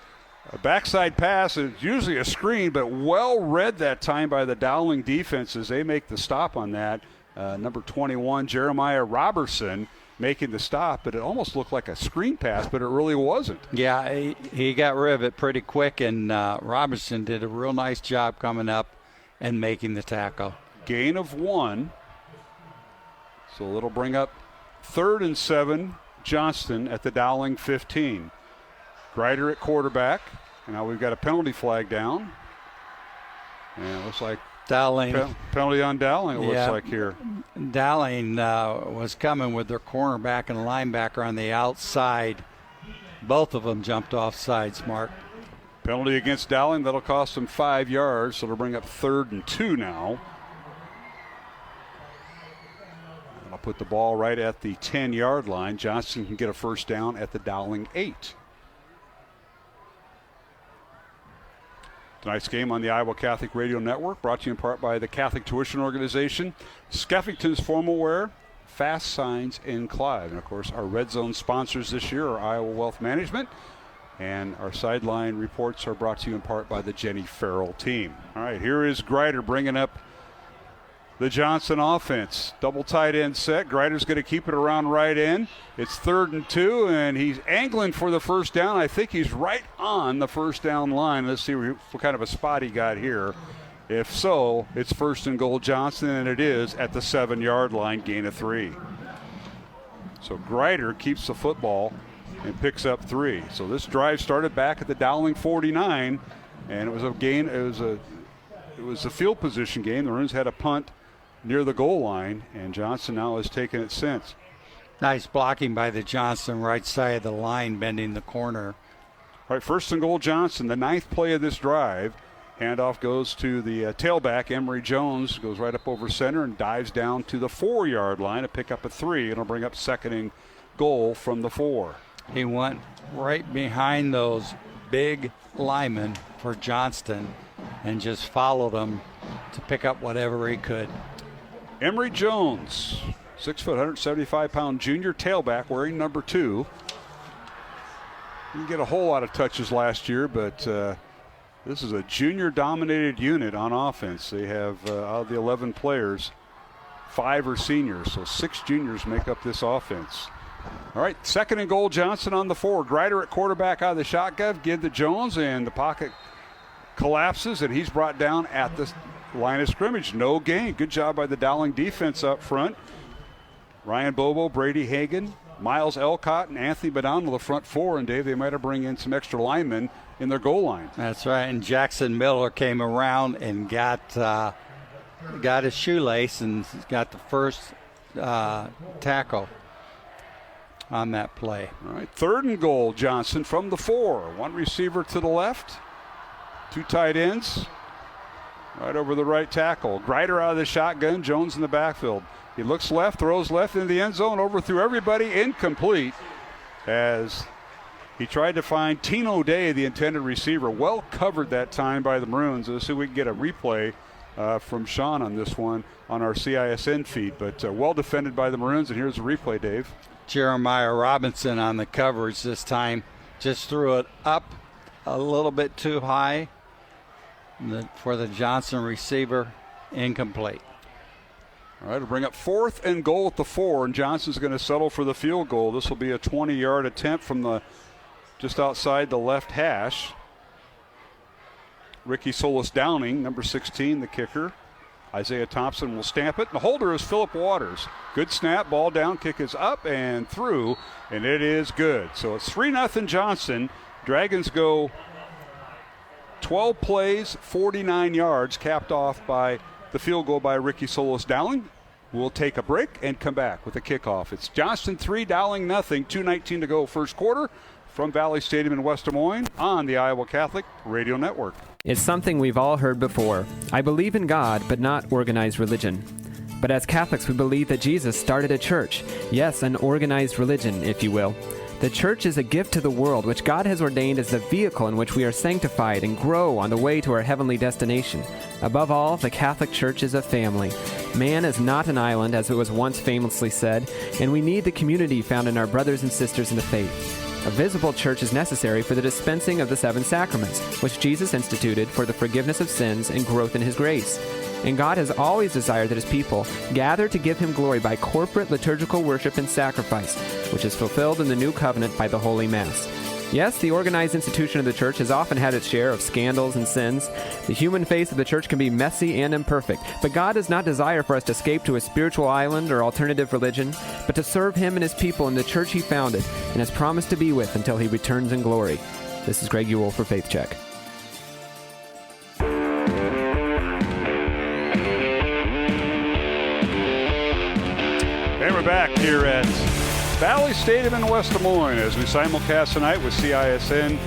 Speaker 2: backside pass. It's usually a screen, but well read that time by the Dowling defense as they make the stop on that. Number 21, Jeremiah Robertson, making the stop, but it almost looked like a screen pass, but it really wasn't.
Speaker 4: Yeah, he got rid of it pretty quick, and Robertson did a real nice job coming up and making the tackle.
Speaker 2: Gain of 1. So it'll bring up 3rd and 7, Johnston at the Dowling 15. Greider at quarterback. And now we've got a penalty flag down. And it looks like
Speaker 4: Dowling.
Speaker 2: Penalty on Dowling, it looks like here.
Speaker 4: Dowling was coming with their cornerback and linebacker on the outside. Both of them jumped off sides, Mark.
Speaker 2: Penalty against Dowling. That'll cost them 5 yards, so it'll bring up 3rd and 2 now. And I'll put the ball right at the 10-yard line. Johnston can get a first down at the Dowling 8. Tonight's game on the Iowa Catholic Radio Network, brought to you in part by the Catholic Tuition Organization, Skeffington's Formal Wear, Fast Signs in Clive. And, of course, our Red Zone sponsors this year are Iowa Wealth Management. And our sideline reports are brought to you in part by the Jenny Farrell team. All right, here is Greider bringing up the Johnston offense. Double tight end set. Greider's going to keep it around right end. It's 3rd and 2, and he's angling for the first down. I think he's right on the first down line. Let's see what kind of a spot he got here. If so, it's 1st and goal Johnston, and it is at the 7-yard line, gain of 3. So Grider keeps the football and picks up 3. So this drive started back at the Dowling 49, and it was a gain. It was a field position game. The Maroons had a punt near the goal line, and Johnston now has taken it since.
Speaker 4: Nice blocking by the Johnston right side of the line, bending the corner.
Speaker 2: All right, 1st and goal, Johnston. The 9th play of this drive. Handoff goes to the tailback. Emory Jones goes right up over center and dives down to the 4-yard line to pick up a 3. It'll bring up 2nd and goal from the 4.
Speaker 4: He went right behind those big linemen for Johnston and just followed them to pick up whatever he could.
Speaker 2: Emory Jones, 6 foot, 175-pound junior tailback wearing number 2. Didn't get a whole lot of touches last year, but this is a junior-dominated unit on offense. They have, out of the 11 players, 5 are seniors, so 6 juniors make up this offense. All right, 2nd and goal, Johnston on the 4. Grider at quarterback out of the shotgun, give to Jones, and the pocket collapses, and he's brought down at the line of scrimmage. No gain. Good job by the Dowling defense up front. Ryan Bobo, Brady Hagan, Miles Elcott, and Anthony Badano, the front 4, and Dave, they might have bring in some extra linemen in their goal line.
Speaker 4: That's right, and Jackson Miller came around and got his shoelace and got the first tackle on that play.
Speaker 2: All right, 3rd and goal, Johnston from the 4. 1 receiver to the left, 2 tight ends right over the right tackle. Grider out of the shotgun, Jones in the backfield. He looks left, throws left into the end zone, overthrew everybody, incomplete, as he tried to find Tino Day, the intended receiver. Well covered that time by the Maroons. Let's see if we can get a replay from Sean on this one on our CISN feed, but well defended by the Maroons, and here's the replay, Dave.
Speaker 4: Jeremiah Robinson on the coverage this time. Just threw it up a little bit too high for the Johnston receiver. Incomplete.
Speaker 2: All right, it'll bring up 4th and goal at the 4, and Johnston's going to settle for the field goal. This will be a 20-yard attempt from the just outside the left hash. Ricky Solis Downing, number 16, the kicker. Isaiah Thompson will stamp it. The holder is Philip Waters. Good snap, ball down, kick is up and through, and it is good. So it's 3-0 Johnston. Dragons go 12 plays, 49 yards, capped off by the field goal by Ricky Solis Dowling. We'll take a break and come back with a kickoff. It's Johnston 3, Dowling nothing. 2:19 to go first quarter from Valley Stadium in West Des Moines on the Iowa Catholic Radio Network.
Speaker 14: It's something we've all heard before. I believe in God, but not organized religion. But as Catholics, we believe that Jesus started a church. Yes, an organized religion, if you will. The church is a gift to the world, which God has ordained as the vehicle in which we are sanctified and grow on the way to our heavenly destination. Above all, the Catholic Church is a family. Man is not an island, as it was once famously said, and we need the community found in our brothers and sisters in the faith. A visible church is necessary for the dispensing of the 7 sacraments, which Jesus instituted for the forgiveness of sins and growth in His grace. And God has always desired that His people gather to give Him glory by corporate liturgical worship and sacrifice, which is fulfilled in the New Covenant by the Holy Mass. Yes, the organized institution of the church has often had its share of scandals and sins. The human face of the church can be messy and imperfect, but God does not desire for us to escape to a spiritual island or alternative religion, but to serve Him and His people in the church He founded and has promised to be with until He returns in glory. This is Greg Ewell for Faith Check.
Speaker 2: And we're back here at Valley Stadium in West Des Moines as we simulcast tonight with CISN.TV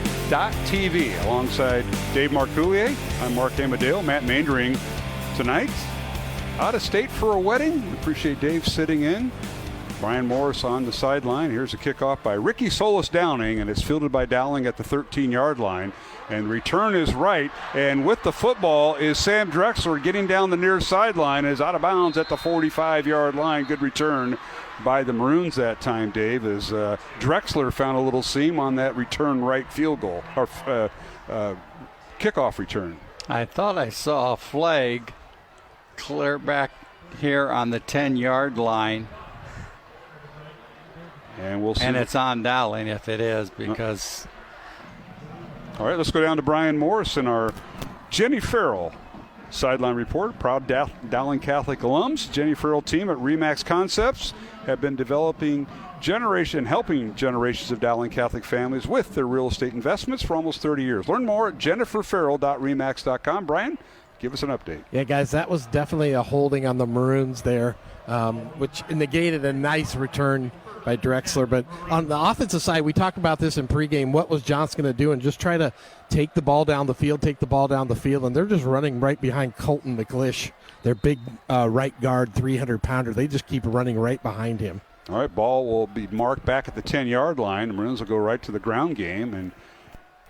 Speaker 2: alongside Dave Marcoulier. I'm Mark Amadeo. Matt Maindring tonight. Out of state for a wedding. We appreciate Dave sitting in. Brian Morris on the sideline. Here's a kickoff by Ricky Solis Downing, and it's fielded by Dowling at the 13-yard line. And return is right, and with the football is Sam Drexler getting down the near sideline, is out of bounds at the 45-yard line. Good return by the Maroons that time, Dave, as Drexler found a little seam on that return right field goal, or kickoff return.
Speaker 4: I thought I saw a flag clear back here on the 10-yard line.
Speaker 2: And we'll see.
Speaker 4: And it's on Dowling if it is, because...
Speaker 2: All right, let's go down to Brian Morrison, our Jenny Farrell Sideline report. Proud Dowling Catholic alums. Jenny Farrell team at Remax Concepts have been helping generations of Dowling Catholic families with their real estate investments for almost 30 years. Learn more at jenniferfarrell.remax.com. Brian, give us an update.
Speaker 3: Yeah, guys, that was definitely a holding on the Maroons there, which negated a nice return by Drexler. But on the offensive side, we talked about this in pregame. What was Johnston going to do? And just try to take the ball down the field, and they're just running right behind Colton McLish, their big right guard, 300-pounder. They just keep running right behind him.
Speaker 2: All right, ball will be marked back at the 10-yard line. The Maroons will go right to the ground game. And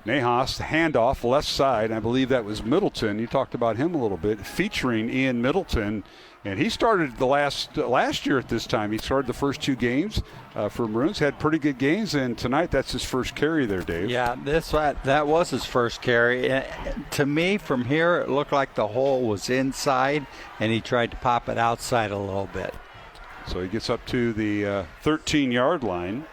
Speaker 2: Nahas, handoff, left side. I believe that was Middleton. You talked about him a little bit, featuring Ian Middleton. And he started the last year at this time. He started the first 2 games for Maroons, had pretty good games, and tonight that's his first carry there, Dave.
Speaker 4: Yeah, that was his first carry. To me, from here, it looked like the hole was inside, and he tried to pop it outside a little bit.
Speaker 2: So he gets up to the 13-yard line.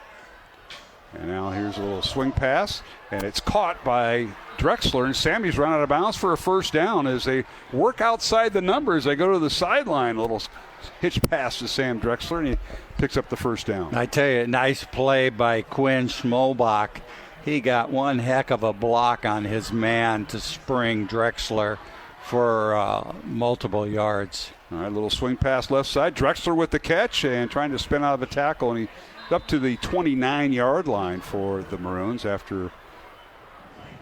Speaker 2: And now here's a little swing pass, and it's caught by Drexler, and Sammy's run out of bounds for a first down as they work outside the numbers. They go to the sideline, a little hitch pass to Sam Drexler, and he picks up the first down.
Speaker 4: I tell you, nice play by Quinn Schmolbach. He got one heck of a block on his man to spring Drexler for multiple yards.
Speaker 2: All right, little swing pass left side. Drexler with the catch and trying to spin out of a tackle, and he up to the 29-yard line for the Maroons after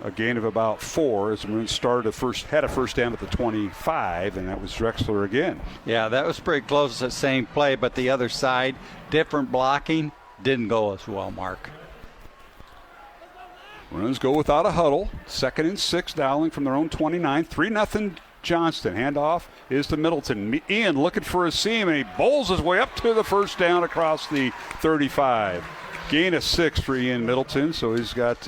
Speaker 2: a gain of about 4 as the Maroons had a first down at the 25, and that was Drexler again.
Speaker 4: Yeah, that was pretty close to the same play, but the other side, different blocking, didn't go as well, Mark.
Speaker 2: Maroons go without a huddle. 2nd and 6, Dowling from their own 29. 3-0 Johnston. Handoff is to Middleton. Ian looking for a seam, and he bowls his way up to the first down across the 35. Gain of 6 for Ian Middleton, so he's got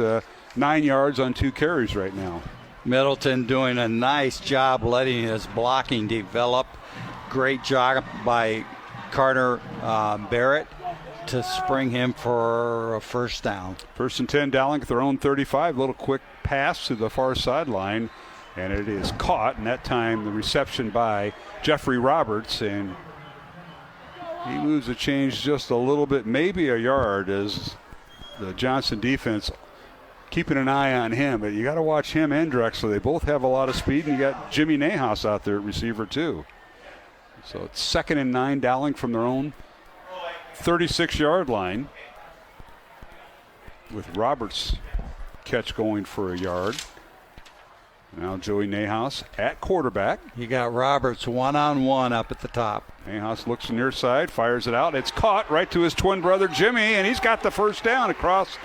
Speaker 2: 9 yards on 2 carries right now.
Speaker 4: Middleton doing a nice job letting his blocking develop. Great job by Carter Barrett to spring him for a first down.
Speaker 2: 1st and 10, Dowling at their own 35. Little quick pass to the far sideline. And it is caught, and that time the reception by Jeffrey Roberts, and he moves the change just a little bit, maybe a yard, as the Johnston defense keeping an eye on him. But you got to watch him and Drexler. They both have a lot of speed, and you got Jimmy Nahas out there at receiver too. So it's 2nd and 9, Dowling from their own 36-yard line with Roberts' catch going for a yard. Now Joey Nahas at quarterback.
Speaker 4: You got Roberts one-on-one up at the top.
Speaker 2: Nahas looks near side, fires it out. It's caught right to his twin brother Jimmy, and he's got the first down across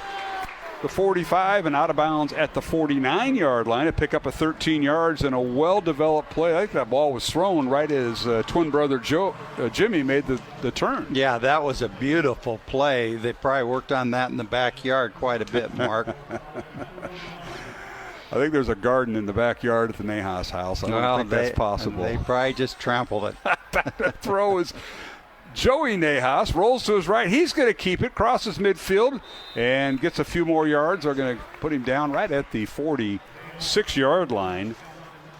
Speaker 2: the 45 and out of bounds at the 49-yard line to pick up a 13 yards and a well-developed play. I think that ball was thrown right as twin brother Jimmy made the turn.
Speaker 4: Yeah, that was a beautiful play. They probably worked on that in the backyard quite a bit, Mark.
Speaker 2: I think there's a garden in the backyard at the Nahas house. I don't think that's possible.
Speaker 4: They probably just trampled it.
Speaker 2: That throw is Joey Nahas, rolls to his right. He's going to keep it, crosses midfield, and gets a few more yards. They're going to put him down right at the 46-yard line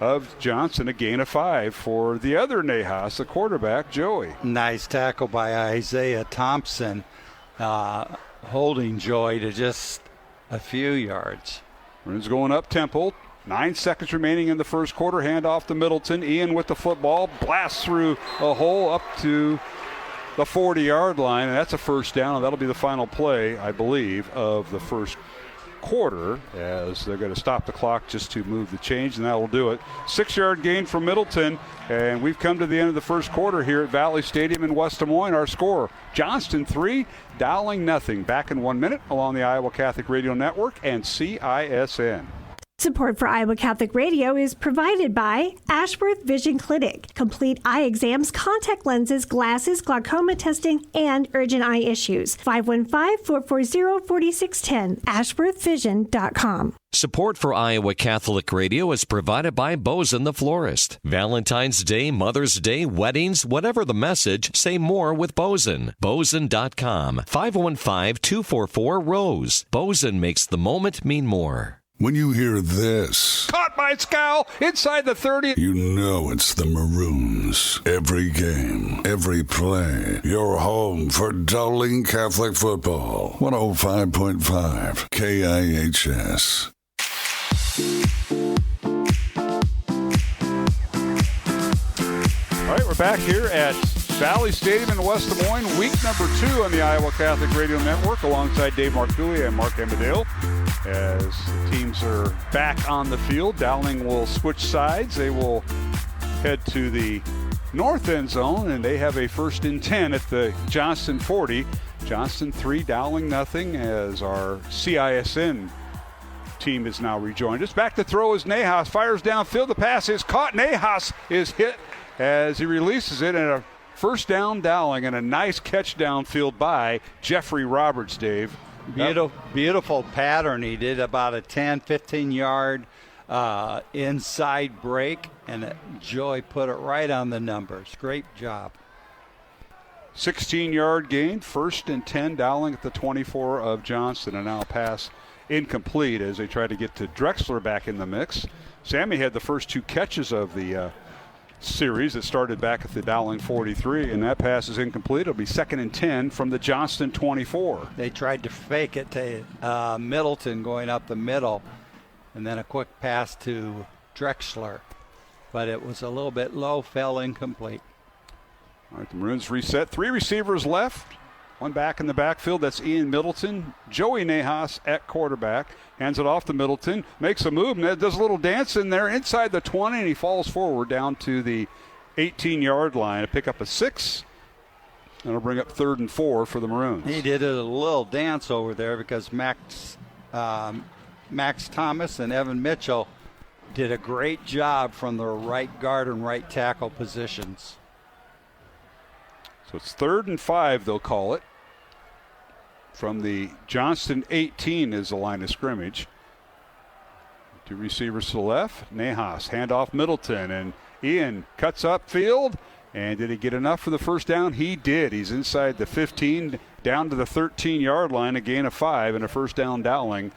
Speaker 2: of Johnston. A gain of 5 for the other Nahas, the quarterback, Joey.
Speaker 4: Nice tackle by Isaiah Thompson, holding Joey to just a few yards.
Speaker 2: Maroons going up tempo. 9 seconds remaining in the first quarter. Handoff to Middleton. Ian with the football. Blasts through a hole up to the 40-yard line. And that's a first down. And that'll be the final play, I believe, of the first quarter, as they're going to stop the clock just to move the change, and that will do it. 6-yard gain from Middleton, and we've come to the end of the first quarter here at Valley Stadium in West Des Moines. Our score, Johnston 3, Dowling nothing. Back in 1 minute along the Iowa Catholic Radio Network and CISN.
Speaker 5: Support for Iowa Catholic Radio is provided by Ashworth Vision Clinic. Complete eye exams, contact lenses, glasses, glaucoma testing, and urgent eye issues. 515-440-4610. AshworthVision.com.
Speaker 6: Support for Iowa Catholic Radio is provided by Bozen the Florist. Valentine's Day, Mother's Day, weddings, whatever the message, say more with Bozen. Bozen.com. 515-244-ROSE. Bozen makes the moment mean more.
Speaker 1: When you hear this,
Speaker 2: caught by Scow inside the 30.
Speaker 1: You know it's the Maroons. Every game, every play. Your home for Dowling Catholic Football. 105.5 KIHS.
Speaker 2: All right, we're back here at Valley Stadium in West Des Moines, week number 2 on the Iowa Catholic Radio Network, alongside Dave Marcouli and Mark Amadale. As the teams are back on the field, Dowling will switch sides. They will head to the north end zone, and they have a 1st and 10 at the Johnston 40. Johnston 3, Dowling nothing, as our CISN team is now rejoined us. Back to throw is Nahas, fires downfield. The pass is caught. Nahas is hit as he releases it, and a 1st down Dowling, and a nice catch downfield by Jeffrey Roberts, Dave.
Speaker 4: Beautiful pattern. He did about a 10, 15-yard inside break, and Joey put it right on the numbers. Great job.
Speaker 2: 16-yard gain, 1st and 10, Dowling at the 24 of Johnston, and now a pass incomplete as they try to get to Drexler back in the mix. Sammy had the first 2 catches of the series that started back at the Dowling 43, and that pass is incomplete. It'll be 2nd and 10 from the Johnston 24.
Speaker 4: They tried to fake it to Middleton going up the middle, and then a quick pass to Drexler, but it was a little bit low, fell incomplete.
Speaker 2: All right, the Maroons reset. 3 receivers left. 1 back in the backfield. That's Ian Middleton. Joey Nahas at quarterback. Hands it off to Middleton. Makes a move. And does a little dance in there inside the 20, and he falls forward down to the 18-yard line to pick up a 6. That'll bring up 3rd and 4 for the Maroons.
Speaker 4: He did a little dance over there because Max Thomas and Evan Mitchell did a great job from the right guard and right tackle positions.
Speaker 2: So it's 3rd and 5, they'll call it. From the Johnston 18 is the line of scrimmage. 2 receivers to the left. Nahas, handoff Middleton, and Ian cuts upfield. And did he get enough for the 1st down? He did. He's inside the 15 down to the 13-yard line, a gain of 5 and a 1st down Dowling.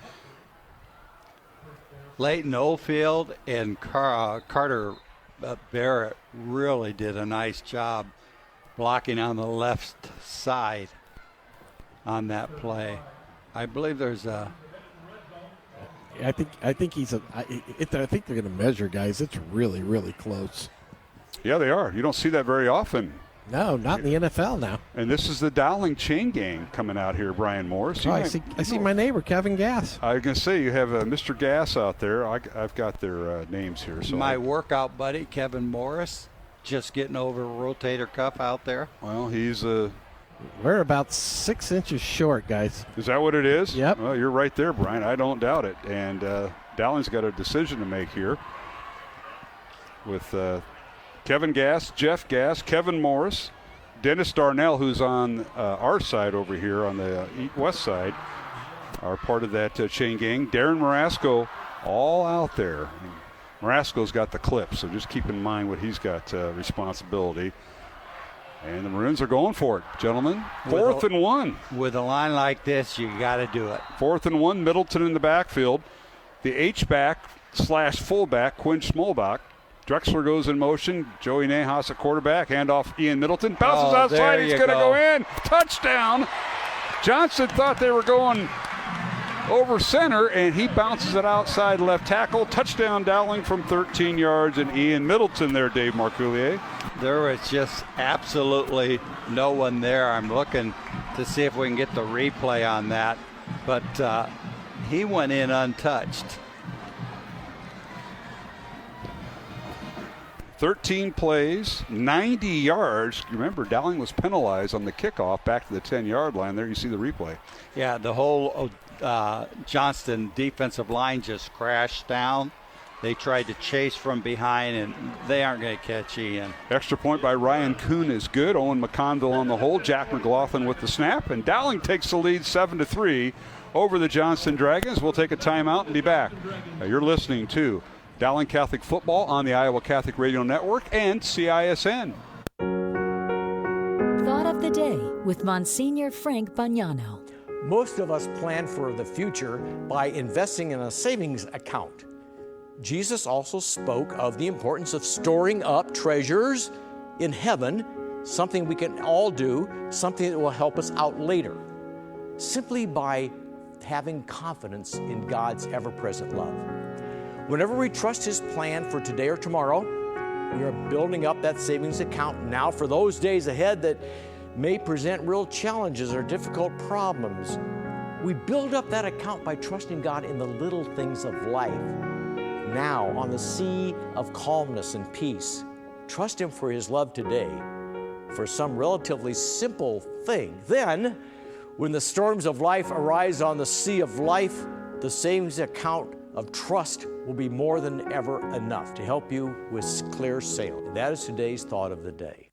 Speaker 4: Leighton Oldfield and Carter Barrett really did a nice job blocking on the left side on that play. I believe there's a.
Speaker 3: I think he's a. I think they're going to measure, guys. It's really, really close.
Speaker 2: Yeah, they are. You don't see that very often.
Speaker 3: No, not in the NFL now.
Speaker 2: And this is the Dowling chain gang coming out here, Brian Morris.
Speaker 3: I see my neighbor, Kevin Gass.
Speaker 2: I was going to say, you have Mr. Gass out there. I've got their names here. So
Speaker 4: my workout buddy, Kevin Morris, just getting over a rotator cuff out there.
Speaker 2: Well, he's
Speaker 3: we're about 6 inches short, guys.
Speaker 2: Is that what it is?
Speaker 3: Yep.
Speaker 2: Well, you're right there, Brian. I don't doubt it. And Dowling's got a decision to make here with Kevin Gass, Jeff Gass, Kevin Morris, Dennis Darnell, who's on our side over here on the west side, are part of that chain gang. Darren Marasco, all out there. Marasco's got the clip, so just keep in mind what he's got responsibility. And the Maroons are going for it, gentlemen. 4th and 1.
Speaker 4: With a line like this, you got to do it.
Speaker 2: 4th and 1, Middleton in the backfield. The H-back / fullback, Quinn Schmolbach. Drexler goes in motion. Joey Nahas at quarterback. Handoff Ian Middleton. Bounces outside. He's going to go in. Touchdown. Johnston thought they were going over center, and he bounces it outside left tackle. Touchdown Dowling from 13 yards, and Ian Middleton there, Dave Marcouli.
Speaker 4: There was just absolutely no one there. I'm looking to see if we can get the replay on that, but he went in untouched.
Speaker 2: 13 plays, 90 yards. Remember, Dowling was penalized on the kickoff back to the 10-yard line. There you see the replay.
Speaker 4: Yeah, the whole Johnston defensive line just crashed down. They tried to chase from behind, and they aren't going to catch Ian.
Speaker 2: Extra point by Ryan Kuhn is good. Owen McConville on the hold. Jack McLaughlin with the snap. And Dowling takes the lead 7-3 over the Johnston Dragons. We'll take a timeout and be back. You're listening to Dowling Catholic Football on the Iowa Catholic Radio Network and CISN.
Speaker 15: Thought of the day with Monsignor Frank Bagnano. Most of us plan for the future by investing in a savings account. Jesus also spoke of the importance of storing up treasures in heaven, something we can all do, something that will help us out later, simply by having confidence in God's ever-present love. Whenever we trust His plan for today or tomorrow, we are building up that savings account now for those days ahead that may present real challenges or difficult problems. We build up that account by trusting God in the little things of life. Now, on the sea of calmness and peace, trust Him for His love today, for some relatively simple thing. Then, when the storms of life arise on the sea of life, the savings account of trust will be more than ever enough to help you with clear sailing. And that is today's thought of the day.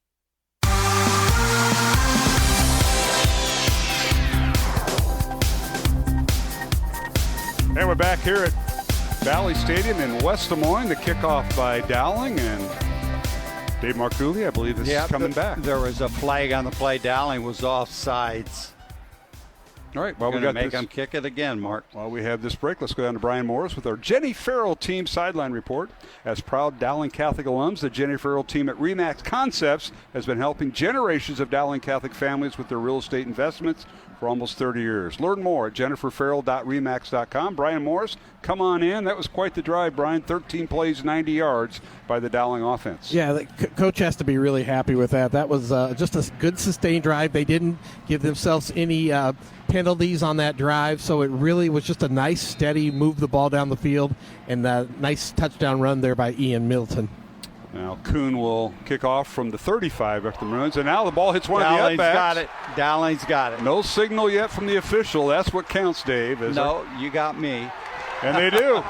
Speaker 2: And we're back here at Valley Stadium in West Des Moines. The kickoff by Dowling, and Dave Marcouli, I believe, is coming back.
Speaker 4: There was a flag on the play. Dowling was offsides.
Speaker 2: All right, well,
Speaker 4: we're going to make them kick it again, Mark.
Speaker 2: While we have this break, let's go down to Brian Morris with our Jenny Farrell team sideline report. As proud Dowling Catholic alums, the Jenny Farrell team at RE/MAX Concepts has been helping generations of Dowling Catholic families with their real estate investments for almost 30 years. Learn more at jenniferfarrell.remax.com. Brian Morris, come on in. That was quite the drive, Brian. 13 plays, 90 yards by the Dowling offense.
Speaker 3: Yeah, the coach has to be really happy with that. That was just a good sustained drive. They didn't give themselves any penalties on that drive, so it really was just a nice, steady move the ball down the field, and a nice touchdown run there by Ian Middleton.
Speaker 2: Now Kuhn will kick off from the 35 after the Maroons, and now the ball hits one of the
Speaker 4: Dowling's
Speaker 2: upbacks.
Speaker 4: got it. Dowling's got it.
Speaker 2: No signal yet from the official. That's what counts, Dave.
Speaker 4: No, you got me.
Speaker 2: And they do.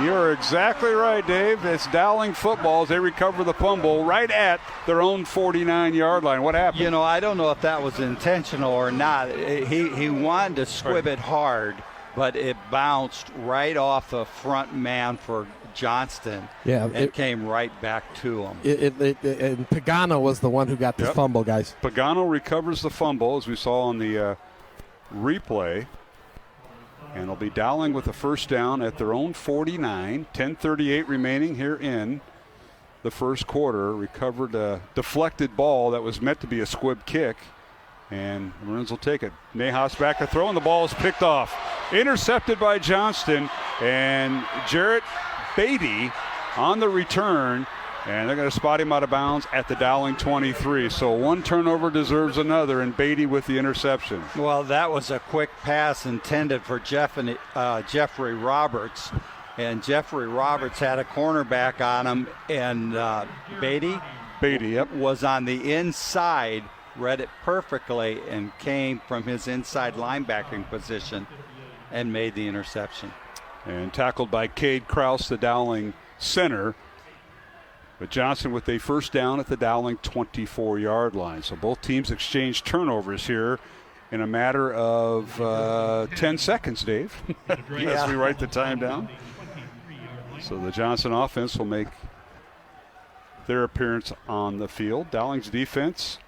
Speaker 2: You're exactly right, Dave. It's Dowling football as they recover the fumble right at their own 49-yard line. What happened?
Speaker 4: You know, I don't know if that was intentional or not. He wanted to squib it hard, but it bounced right off the front man for Johnston.
Speaker 3: Yeah,
Speaker 4: it came right back to him.
Speaker 3: And Pagano was the one who got the fumble, guys.
Speaker 2: Pagano recovers the fumble, as we saw on the replay. And it'll be Dowling with the first down at their own 49. 10:38 remaining here in the first quarter. Recovered a deflected ball that was meant to be a squib kick. And the Maroons will take it. Nahas back to throw, and the ball is picked off. Intercepted by Johnston. And Jarrett Beatty on the return. And they're going to spot him out of bounds at the Dowling 23. So one turnover deserves another, and Beatty with the interception.
Speaker 4: Well, that was a quick pass intended for Jeffrey Roberts. And Jeffrey Roberts had a cornerback on him, and Beatty was on the inside, read it perfectly, and came from his inside linebacking position and made the interception.
Speaker 2: And tackled by Cade Krause, the Dowling center. But Johnston with a first down at the Dowling 24-yard line. So both teams exchanged turnovers here in a matter of 10 seconds, Dave, as we write the time down. So the Johnston offense will make their appearance on the field. Dowling's defense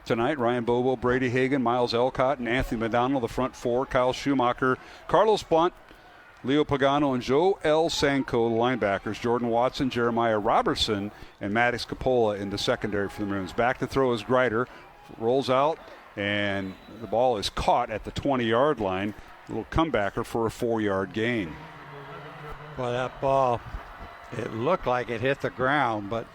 Speaker 2: tonight, Ryan Bobo, Brady Hagan, Miles Elcott, and Anthony McDonald, the front four. Kyle Schumacher, Carlos Blunt, Leo Pagano, and Joe L. Sanko, the linebackers. Jordan Watson, Jeremiah Robertson, and Maddox Capola in the secondary for the Maroons. Back to throw is Grider. Rolls out, and the ball is caught at the 20-yard line. A little comebacker for a 4-yard gain.
Speaker 4: Well, that ball, it looked like it hit the ground, but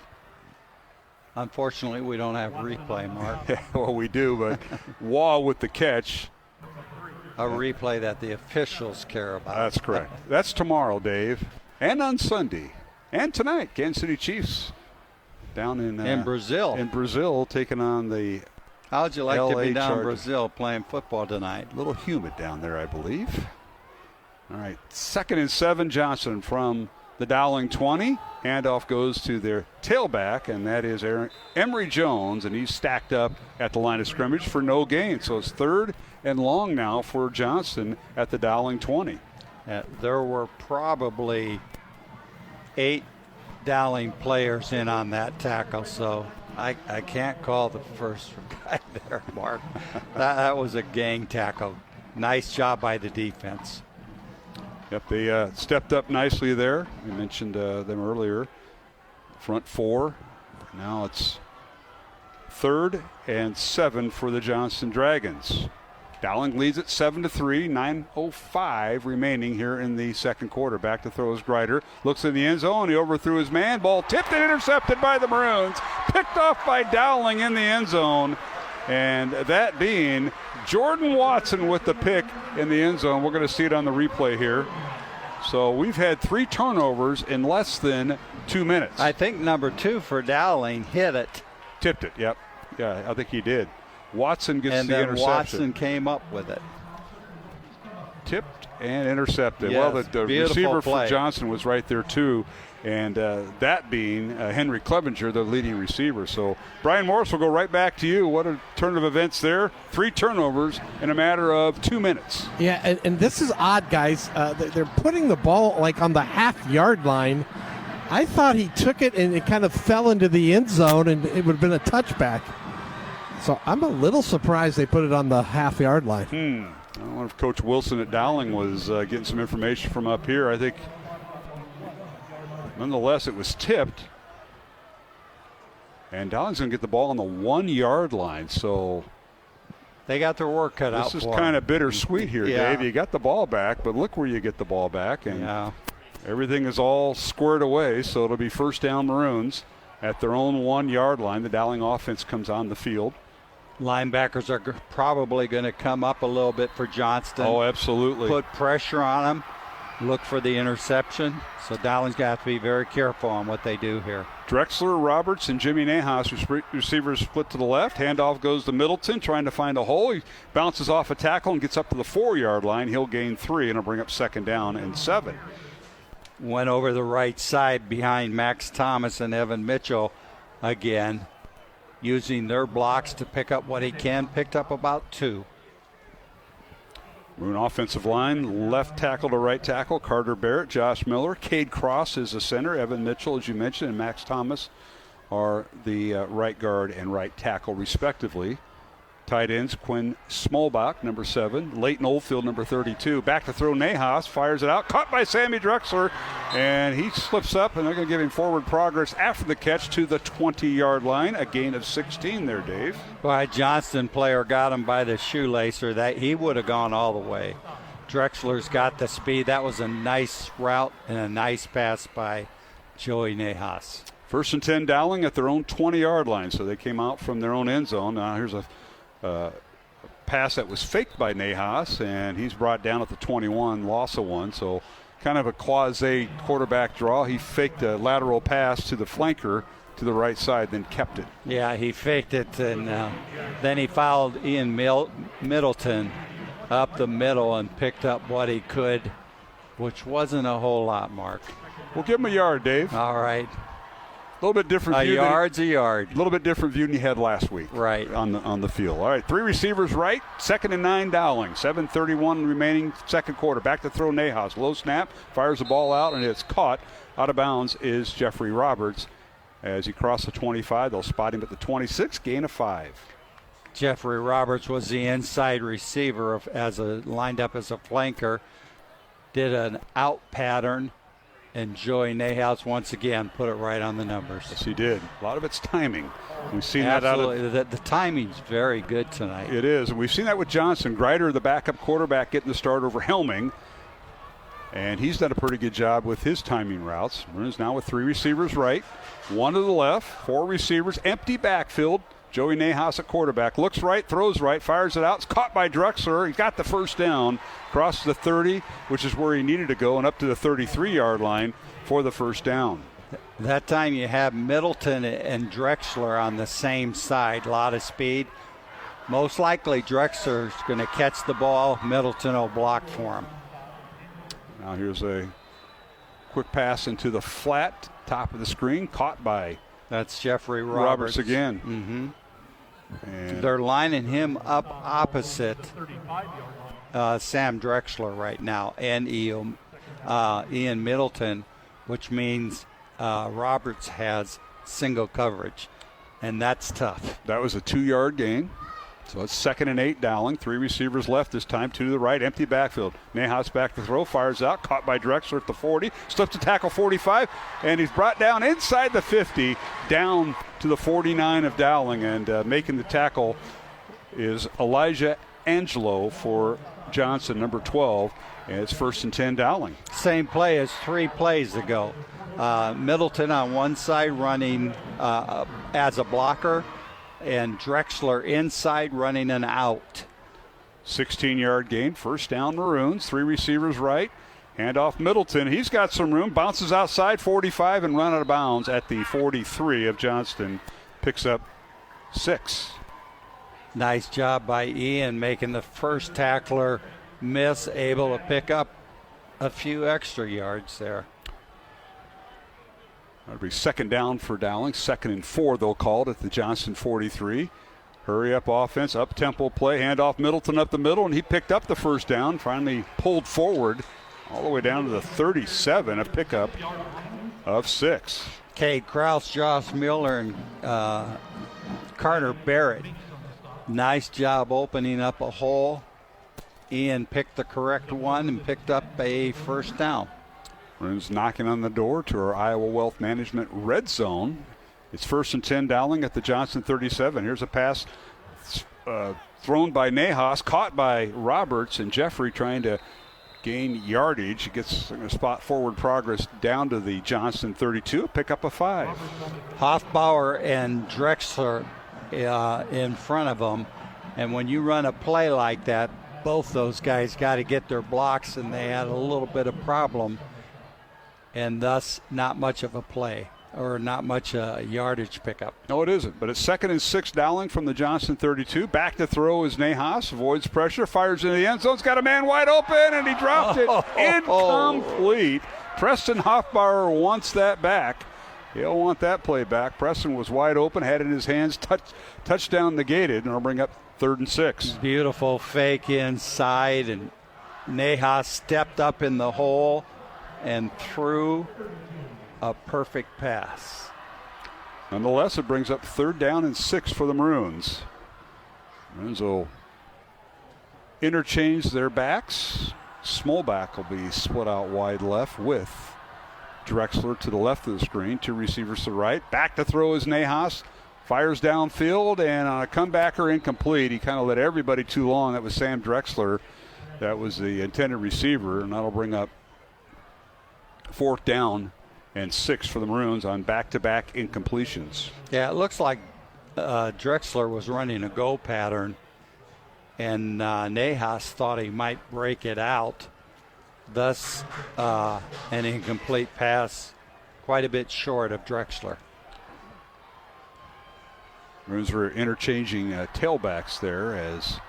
Speaker 4: unfortunately we don't have replay, Mark.
Speaker 2: Yeah, well, we do, but Waugh with the catch.
Speaker 4: A replay that the officials care about.
Speaker 2: That's correct. That's tomorrow, Dave, and on Sunday, and tonight. Kansas City Chiefs down in
Speaker 4: Brazil.
Speaker 2: In Brazil, taking on the
Speaker 4: How'd you like
Speaker 2: LA
Speaker 4: to be down in
Speaker 2: Chargers.
Speaker 4: Brazil playing football tonight?
Speaker 2: A little humid down there, I believe. All right, 2nd and 7, Johnson from the Dowling 20. Handoff goes to their tailback, and that is Emory Jones, and he's stacked up at the line of scrimmage for no gain. So it's 3rd and long now for Johnston at the Dowling 20.
Speaker 4: There were probably 8 Dowling players in on that tackle, so I can't call the first guy there, Mark. That was a gang tackle. Nice job by the defense.
Speaker 2: Yep, they stepped up nicely there. We mentioned them earlier. Front four. Now it's 3rd and 7 for the Johnston Dragons. Dowling leads it 7-3, 9:05 remaining here in the second quarter. Back to throw is Grider. Looks in the end zone. He overthrew his man. Ball tipped and intercepted by the Maroons. Picked off by Dowling in the end zone. And that being Jordan Watson with the pick in the end zone. We're going to see it on the replay here. So we've had 3 turnovers in less than 2 minutes.
Speaker 4: I think number 2 for Dowling hit it.
Speaker 2: Tipped it, yep. Yeah, I think he did. Watson gets
Speaker 4: and
Speaker 2: the
Speaker 4: then
Speaker 2: interception.
Speaker 4: Watson came up with it.
Speaker 2: Tipped and intercepted.
Speaker 4: Yes,
Speaker 2: well, the receiver
Speaker 4: play.
Speaker 2: for Johnston was right there, too. And that being Henry Clevenger, the leading receiver. So, Brian Morris, will go right back to you. What a turn of events there. 3 turnovers in a matter of 2 minutes.
Speaker 3: Yeah, and this is odd, guys. They're putting the ball like on the half-yard line. I thought he took it and it kind of fell into the end zone, and it would have been a touchback. So I'm a little surprised they put it on the half-yard line.
Speaker 2: I don't know if Coach Wilson at Dowling was getting some information from up here. I think, nonetheless, it was tipped. And Dowling's going to get the ball on the 1-yard line. So
Speaker 4: they got their work cut out for them.
Speaker 2: This is kind of bittersweet here,
Speaker 4: Yeah.
Speaker 2: Dave. You got the ball back, but look where you get the ball back. And
Speaker 4: Yeah.
Speaker 2: everything is all squared away, so it'll be first down Maroons at their own 1-yard line. The Dowling offense comes on the field.
Speaker 4: Linebackers are probably going to come up a little bit for Johnston.
Speaker 2: Oh, absolutely.
Speaker 4: Put pressure on them. Look for the interception. So Dowling's got to be very careful on what they do here.
Speaker 2: Drexler, Roberts, and Jimmy Nahas, receivers split to the left. Handoff goes to Middleton, trying to find a hole. He bounces off a tackle and gets up to the 4-yard line. He'll gain 3, and it'll bring up 2nd down and 7.
Speaker 4: Went over the right side behind Max Thomas and Evan Mitchell again, using their blocks to pick up what he can. Picked up about 2.
Speaker 2: Maroon offensive line, left tackle to right tackle, Carter Barrett, Josh Miller, Cade Cross is the center, Evan Mitchell, as you mentioned, and Max Thomas are the right guard and right tackle, respectively. Tight ends, Quinn Smolbach, number 7. Leighton Oldfield, number 32. Back to throw, Nahas fires it out. Caught by Sammy Drexler, and he slips up, and they're going to give him forward progress after the catch to the 20-yard line. A gain of 16 there, Dave.
Speaker 4: Well, a Johnston player got him by the shoelacer. That he would have gone all the way. Drexler's got the speed. That was a nice route and a nice pass by Joey Nahas.
Speaker 2: 1st and 10 Dowling at their own 20-yard line, so they came out from their own end zone. Now here's a pass that was faked by Nahas, and he's brought down at the 21, loss of 1. So kind of a quasi quarterback draw. He faked a lateral pass to the flanker to the right side, then kept it.
Speaker 4: Yeah, he faked it, and then he fouled Ian Middleton up the middle and picked up what he could, which wasn't a whole lot, Mark.
Speaker 2: We'll give him a yard, Dave.
Speaker 4: All right.
Speaker 2: A little bit different view.
Speaker 4: A yard's a yard.
Speaker 2: A little bit different view than you had last week.
Speaker 4: Right.
Speaker 2: On the field. All right, 3 receivers right. 2nd and 9 Dowling. 7:31 remaining second quarter. Back to throw Nahas. Low snap. Fires the ball out, and it's caught. Out of bounds is Jeffrey Roberts. As he crossed the 25, they'll spot him at the 26. Gain of 5.
Speaker 4: Jeffrey Roberts was the inside receiver lined up as a flanker. Did an out pattern. And Joey Nahas once again put it right on the numbers.
Speaker 2: Yes, he did. A lot of it's timing. We've seen
Speaker 4: Absolutely.
Speaker 2: that out of
Speaker 4: the timing's very good tonight.
Speaker 2: It is. And we've seen that with Johnson. Grider, the backup quarterback, getting the start over Helming. And he's done a pretty good job with his timing routes. Maroons now with 3 receivers right, 1 to the left, 4 receivers, empty backfield. Joey Nahas at quarterback. Looks right, throws right, fires it out. It's caught by Drexler. He got the first down. Crosses the 30, which is where he needed to go, and up to the 33-yard line for the first down.
Speaker 4: That time you have Middleton and Drexler on the same side. A lot of speed. Most likely Drexler's going to catch the ball. Middleton will block for him.
Speaker 2: Now here's a quick pass into the flat top of the screen. Caught by
Speaker 4: That's Jeffrey Roberts
Speaker 2: again.
Speaker 4: Mm-hmm. And they're lining him up opposite Sam Drexler right now and Ian Middleton, which means Roberts has single coverage. and that's tough.
Speaker 2: That was a 2-yard gain. So it's 2nd and 8, Dowling. 3 receivers left this time, 2 to the right, empty backfield. Nahas back to throw, fires out, caught by Drexler at the 40, slips to tackle 45, and he's brought down inside the 50, down to the 49 of Dowling, and making the tackle is Elijah Angelo for Johnston, number 12, and it's 1st and 10, Dowling.
Speaker 4: Same play as 3 plays ago. Middleton on one side running as a blocker, and Drexler inside running an out.
Speaker 2: 16-yard gain, 1st down Maroons, 3 receivers right, hand off Middleton. He's got some room, bounces outside 45 and run out of bounds at the 43 of Johnston. Picks up 6.
Speaker 4: Nice job by Ian making the first tackler miss, able to pick up a few extra yards there.
Speaker 2: That'll be 2nd down for Dowling. 2nd and 4 they'll call it at the Johnston 43. Hurry up offense, up-tempo play, handoff Middleton up the middle, and he picked up the 1st down, finally pulled forward all the way down to the 37, a pickup of 6.
Speaker 4: Cade Krause, Josh Miller, and Carter Barrett. Nice job opening up a hole. Ian picked the correct one and picked up a 1st down.
Speaker 2: Maroons knocking on the door to our Iowa Wealth Management red zone. It's 1st and 10, Dowling at the Johnston 37. Here's a pass thrown by Nahas, caught by Roberts, and Jeffrey trying to gain yardage. He gets a spot forward progress down to the Johnston 32, pick up a 5.
Speaker 4: Hoffbauer and Drexler in front of them, and when you run a play like that, both those guys got to get their blocks, and they had a little bit of problem, and thus not much of a play or not much yardage pickup.
Speaker 2: No, it isn't, but it's 2nd and 6, Dowling from the Johnston 32. Back to throw is Nahas, avoids pressure, fires into the end zone. He's got a man wide open, and he dropped it. Incomplete. Preston Hoffbauer wants that back. He'll want that play back. Preston was wide open, had it in his hands, touchdown negated, and it'll bring up 3rd and 6.
Speaker 4: Beautiful fake inside, and Nahas stepped up in the hole and threw a perfect pass.
Speaker 2: Nonetheless, it brings up 3rd down and 6 for the Maroons. Maroons will interchange their backs. Smallback will be split out wide left with Drexler to the left of the screen, 2 receivers to the right. Back to throw is Nahas. Fires downfield, and on a comebacker, incomplete. He kind of let everybody too long. That was Sam Drexler. That was the intended receiver, and that'll bring up 4th down and 6 for the Maroons on back-to-back incompletions.
Speaker 4: Yeah, it looks like Drexler was running a go pattern, and Nahas thought he might break it out. Thus, an incomplete pass, quite a bit short of Drexler.
Speaker 2: Maroons were interchanging tailbacks there as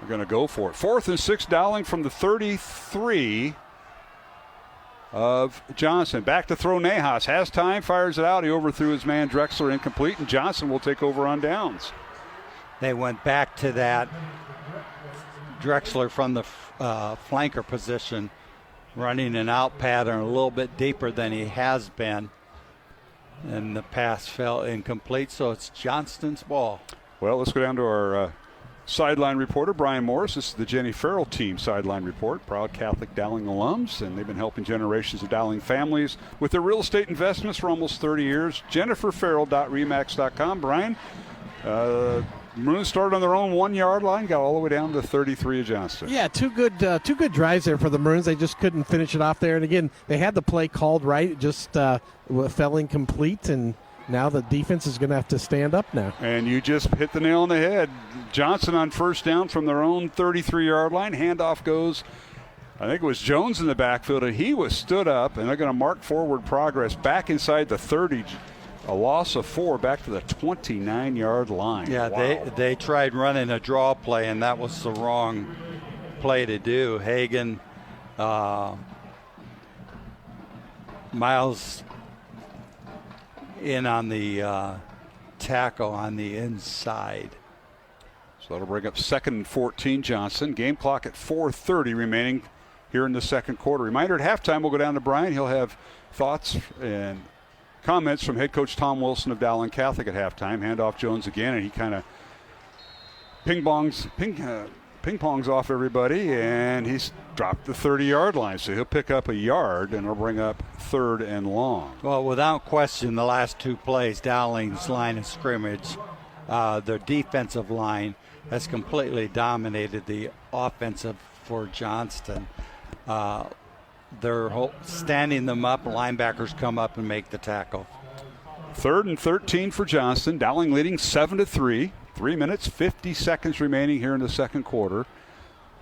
Speaker 2: we're going to go for it. 4th and 6, Dowling from the 33 of Johnston. Back to throw Nahas. Has time, fires it out. He overthrew his man Drexler, incomplete, and Johnston will take over on downs.
Speaker 4: They went back to that Drexler from the flanker position, running an out pattern a little bit deeper than he has been. And the pass fell incomplete, so it's Johnston's ball.
Speaker 2: Well, let's go down to our sideline reporter, Brian Morris. This is the Jenny Farrell team sideline report. Proud Catholic Dowling alums, and they've been helping generations of Dowling families with their real estate investments for almost 30 years. JenniferFarrell.remax.com. Brian, Maroons started on their own 1-yard line, got all the way down to 33 of Johnston.
Speaker 3: Yeah, two good drives there for the Maroons. They just couldn't finish it off there. And again, they had the play called right. It just fell incomplete, and now the defense is going to have to stand up now.
Speaker 2: And you just hit the nail on the head. Johnston on 1st down from their own 33-yard line. Handoff goes, I think it was Jones in the backfield, and he was stood up, and they're going to mark forward progress back inside the 30. A loss of 4 back to the 29-yard line.
Speaker 4: Yeah,
Speaker 2: wow.
Speaker 4: they tried running a draw play, and that was the wrong play to do. Hagan, Miles in on the tackle on the inside.
Speaker 2: So that'll bring up 2nd and 14, Johnston. Game clock at 4:30 remaining here in the second quarter. Reminder at halftime, we'll go down to Brian. He'll have thoughts and comments from head coach Tom Wilson of Dowling Catholic at halftime. Handoff Jones again, and he kind of ping-pongs off everybody, and he's dropped the 30-yard line. So he'll pick up a yard, and it'll bring up 3rd and long.
Speaker 4: Well, without question, the last 2 plays, Dowling's line of scrimmage, their defensive line has completely dominated the offensive for Johnston. They're standing them up, linebackers come up and make the tackle.
Speaker 2: 3rd and 13 for Johnston. Dowling leading 7-3. 3 minutes, 50 seconds remaining here in the second quarter.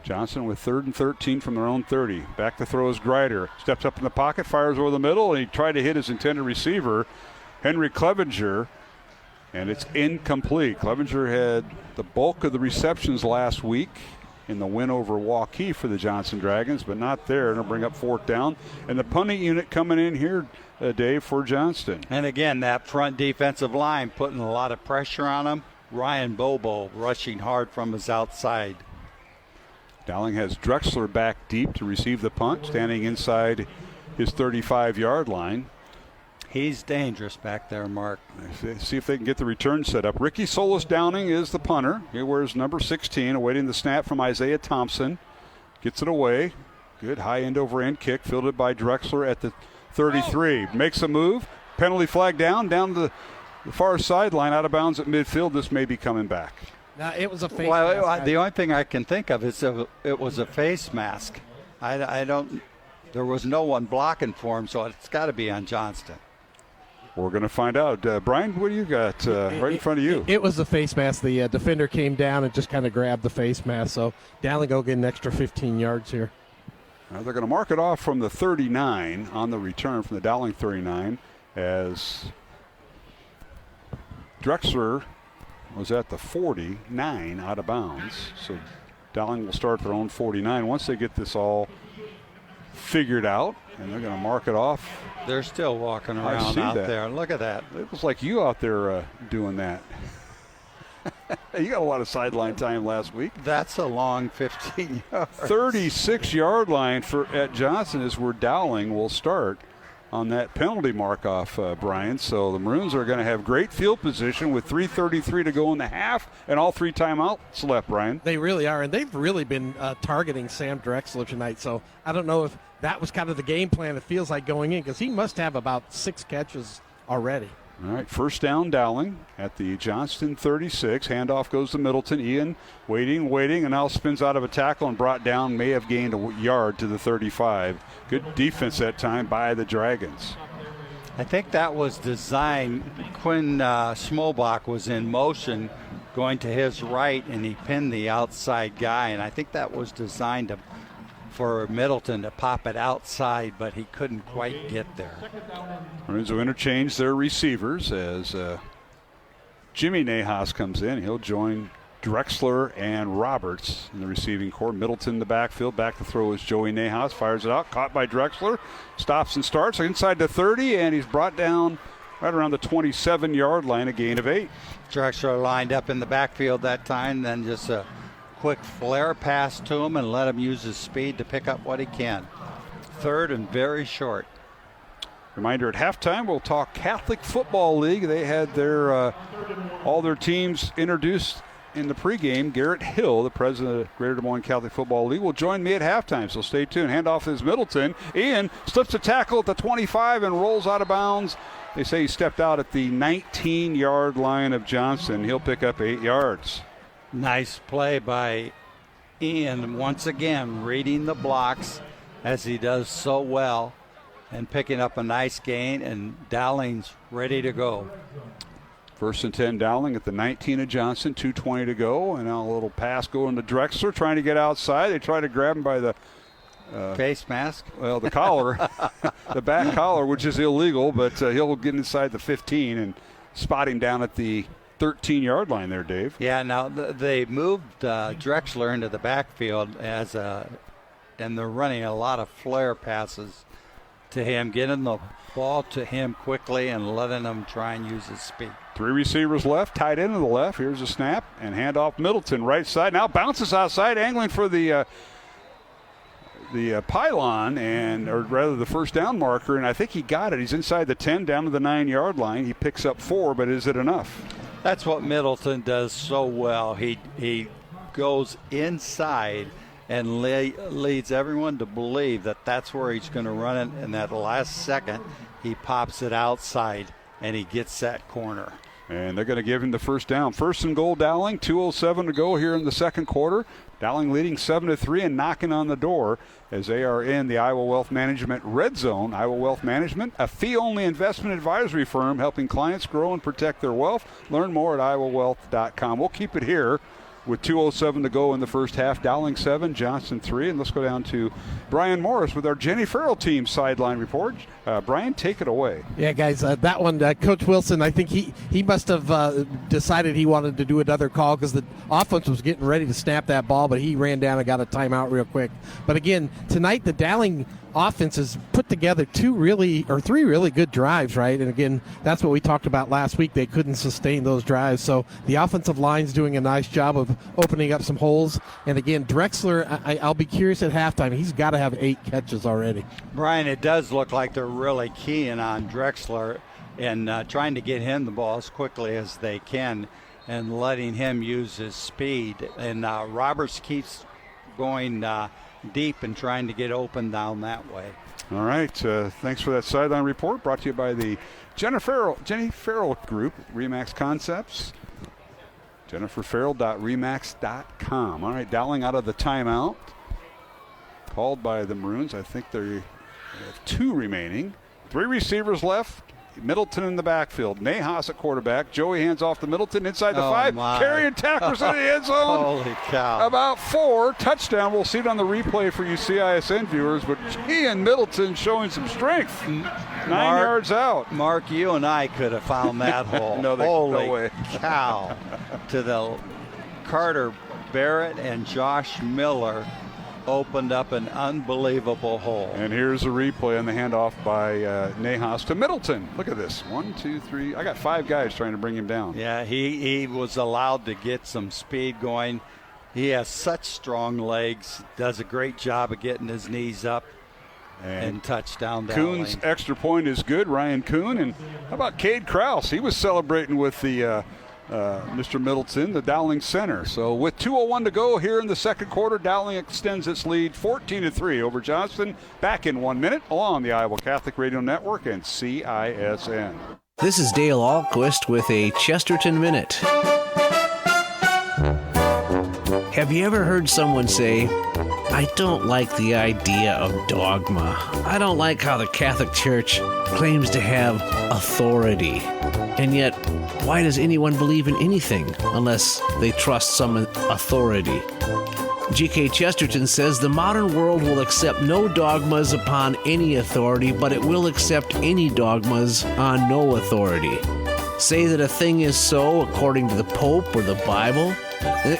Speaker 2: Johnston with 3rd and 13 from their own 30. Back to throw is Grider. Steps up in the pocket, fires over the middle, and he tried to hit his intended receiver, Henry Clevenger, and it's incomplete. Clevenger had the bulk of the receptions last week in the win over Waukee for the Johnston Dragons, but not there. And it'll bring up 4th down. And the punting unit coming in here, Dave, for Johnston.
Speaker 4: And again, that front defensive line putting a lot of pressure on them. Ryan Bobo rushing hard from his outside.
Speaker 2: Dowling has Drexler back deep to receive the punt, standing inside his 35-yard line.
Speaker 4: He's dangerous back there, Mark.
Speaker 2: See if they can get the return set up. Ricky Solis Downing is the punter. He wears number 16, awaiting the snap from Isaiah Thompson. Gets it away. Good high end over end kick, fielded by Drexler at the 33. Makes a move. Penalty flag down the far sideline, out of bounds at midfield. This may be coming back.
Speaker 3: No, it was a face mask.
Speaker 4: The only thing I can think of is it was a face mask. There was no one blocking for him, so it's got to be on Johnston.
Speaker 2: We're going to find out. Brian, what do you got right in front of you?
Speaker 3: It was the face mask. The defender came down and just kind of grabbed the face mask. So Dowling go get an extra 15 yards here.
Speaker 2: They're going to mark it off from the 39 on the return from the Dowling 39 as Drexler was at the 49 out of bounds. So Dowling will start their own 49 once they get this all figured out, and they're going to mark it off.
Speaker 4: They're still walking around out there. Look at that.
Speaker 2: It was like you out there doing that. You got a lot of sideline time last week.
Speaker 4: That's a long 15 yards.
Speaker 2: 36-yard line at Johnston is where Dowling will start on that penalty mark-off, Brian. So the Maroons are going to have great field position with 3:33 to go in the half and all 3 timeouts left, Brian.
Speaker 3: They really are, and they've really been targeting Sam Drexler tonight. So I don't know if that was kind of the game plan, it feels like, going in, because he must have about 6 catches already.
Speaker 2: All right, first down Dowling at the Johnston 36. Handoff goes to Middleton. Ian waiting, and now spins out of a tackle and brought down. May have gained a yard to the 35. Good defense that time by the Dragons.
Speaker 4: I think that was designed. Quinn Schmolbach was in motion going to his right, and he pinned the outside guy. And I think that was designed for Middleton to pop it outside, but he couldn't quite get there.
Speaker 2: Maroons will interchange their receivers as Jimmy Nahas comes in. He'll join Drexler and Roberts in the receiving corps. Middleton in the backfield. Back to throw is Joey Nahas. Fires it out. Caught by Drexler. Stops and starts inside the 30, and he's brought down right around the 27-yard line, a gain of 8.
Speaker 4: Drexler lined up in the backfield that time, then just a quick flare pass to him and let him use his speed to pick up what he can. 3rd and very short.
Speaker 2: Reminder, at halftime, we'll talk Catholic Football League. They had their all their teams introduced in the pregame. Garrett Hill, the president of Greater Des Moines Catholic Football League, will join me at halftime, so stay tuned. Handoff is Middleton. Ian slips a tackle at the 25 and rolls out of bounds. They say he stepped out at the 19-yard line of Johnston. He'll pick up 8 yards.
Speaker 4: Nice play by Ian, once again reading the blocks as he does so well and picking up a nice gain, and Dowling's ready to go.
Speaker 2: 1st and 10 Dowling at the 19 of Johnston, 2:20 to go, and now a little pass going to Drexler trying to get outside. They try to grab him by the
Speaker 4: face mask.
Speaker 2: Well, the collar, the back collar, which is illegal, but he'll get inside the 15 and spot him down at the 13-yard line there, Dave.
Speaker 4: Yeah, now they moved Drexler into the backfield and they're running a lot of flare passes to him, getting the ball to him quickly and letting him try and use his speed.
Speaker 2: 3 receivers left, tight end to the left. Here's a snap and handoff Middleton right side. Now bounces outside, angling for the the pylon, or rather the first down marker, and I think he got it. He's inside the 10 down to the 9-yard line. He picks up 4, but is it enough?
Speaker 4: That's what Middleton does so well. He goes inside and leads everyone to believe that that's where he's going to run it. And that last second, he pops it outside, and he gets that corner.
Speaker 2: And they're going to give him the first down. First and goal, Dowling. 2:07 to go here in the second quarter. Dowling leading 7-3 and knocking on the door as they are in the Iowa Wealth Management Red Zone. Iowa Wealth Management, a fee-only investment advisory firm helping clients grow and protect their wealth. Learn more at iowawealth.com. We'll keep it here with 2:07 to go in the first half. Dowling 7, Johnston 3. And let's go down to Brian Morris with our Jenny Farrell team sideline report. Brian, take it away.
Speaker 3: Yeah, guys, that one, Coach Wilson, I think he must have decided he wanted to do another call because the offense was getting ready to snap that ball, but he ran down and got a timeout real quick. But again, tonight the Dowling offense has put together three really good drives, right? And again, that's what we talked about last week. They couldn't sustain those drives. So the offensive line's doing a nice job of opening up some holes. And again, Drexler, I'll be curious at halftime. He's got to have 8 catches already.
Speaker 4: Brian, it does look like they're really keying on Drexler and trying to get him the ball as quickly as they can and letting him use his speed. And Roberts keeps going deep and trying to get open down that way.
Speaker 2: All right. Thanks for that sideline report. Brought to you by the Jenny Farrell Group, Remax Concepts. JenniferFarrell.remax.com. All right. Dowling out of the timeout. Called by the Maroons. I think they have 2 remaining. 3 receivers left. Middleton in the backfield. Nahas at quarterback. Joey hands off to Middleton inside the 5. Carrying tacklers in the end zone.
Speaker 4: Holy cow.
Speaker 2: About 4. Touchdown. We'll see it on the replay for you CISN viewers. But he and Middleton showing some strength. 9 yards out.
Speaker 4: Mark, you and I could have found that hole.
Speaker 2: No way.
Speaker 4: Cow. To the Carter Barrett and Josh Miller opened up an unbelievable hole.
Speaker 2: And here's a replay on the handoff by Nahas to Middleton. Look at this. 1, 2, 3. I got 5 guys trying to bring him down.
Speaker 4: Yeah, he was allowed to get some speed going. He has such strong legs. Does a great job of getting his knees up and touchdown.
Speaker 2: Kuhn's extra point is good, Ryan Kuhn. And how about Cade Krause? He was celebrating with the Mr. Middleton, the Dowling center. So with 2:01 to go here in the second quarter, Dowling extends its lead 14-3 over Johnston. Back in 1 minute along the Iowa Catholic Radio Network and CISN.
Speaker 16: This is Dale Ahlquist with a Chesterton Minute. Have you ever heard someone say, "I don't like the idea of dogma. I don't like how the Catholic Church claims to have authority. And yet, why does anyone believe in anything unless they trust some authority?" G.K. Chesterton says the modern world will accept no dogmas upon any authority, but it will accept any dogmas on no authority. Say that a thing is so according to the Pope or the Bible,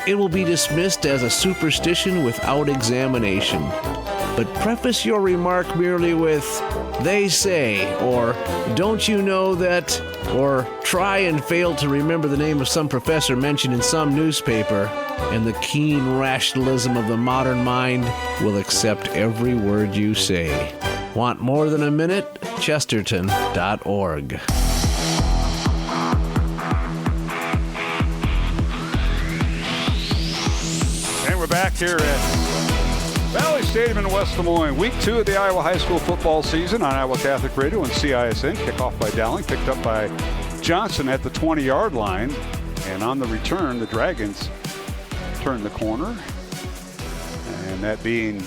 Speaker 16: it will be dismissed as a superstition without examination. But preface your remark merely with, "They say," or "Don't you know that," or try and fail to remember the name of some professor mentioned in some newspaper, and the keen rationalism of the modern mind will accept every word you say. Want more than a minute? Chesterton.org.
Speaker 2: And we're back here at Valley Stadium in West Des Moines. Week 2 of the Iowa high school football season on Iowa Catholic Radio and CISN. Kickoff by Dowling, picked up by Johnston at the 20-yard line. And on the return, the Dragons turn the corner. And that being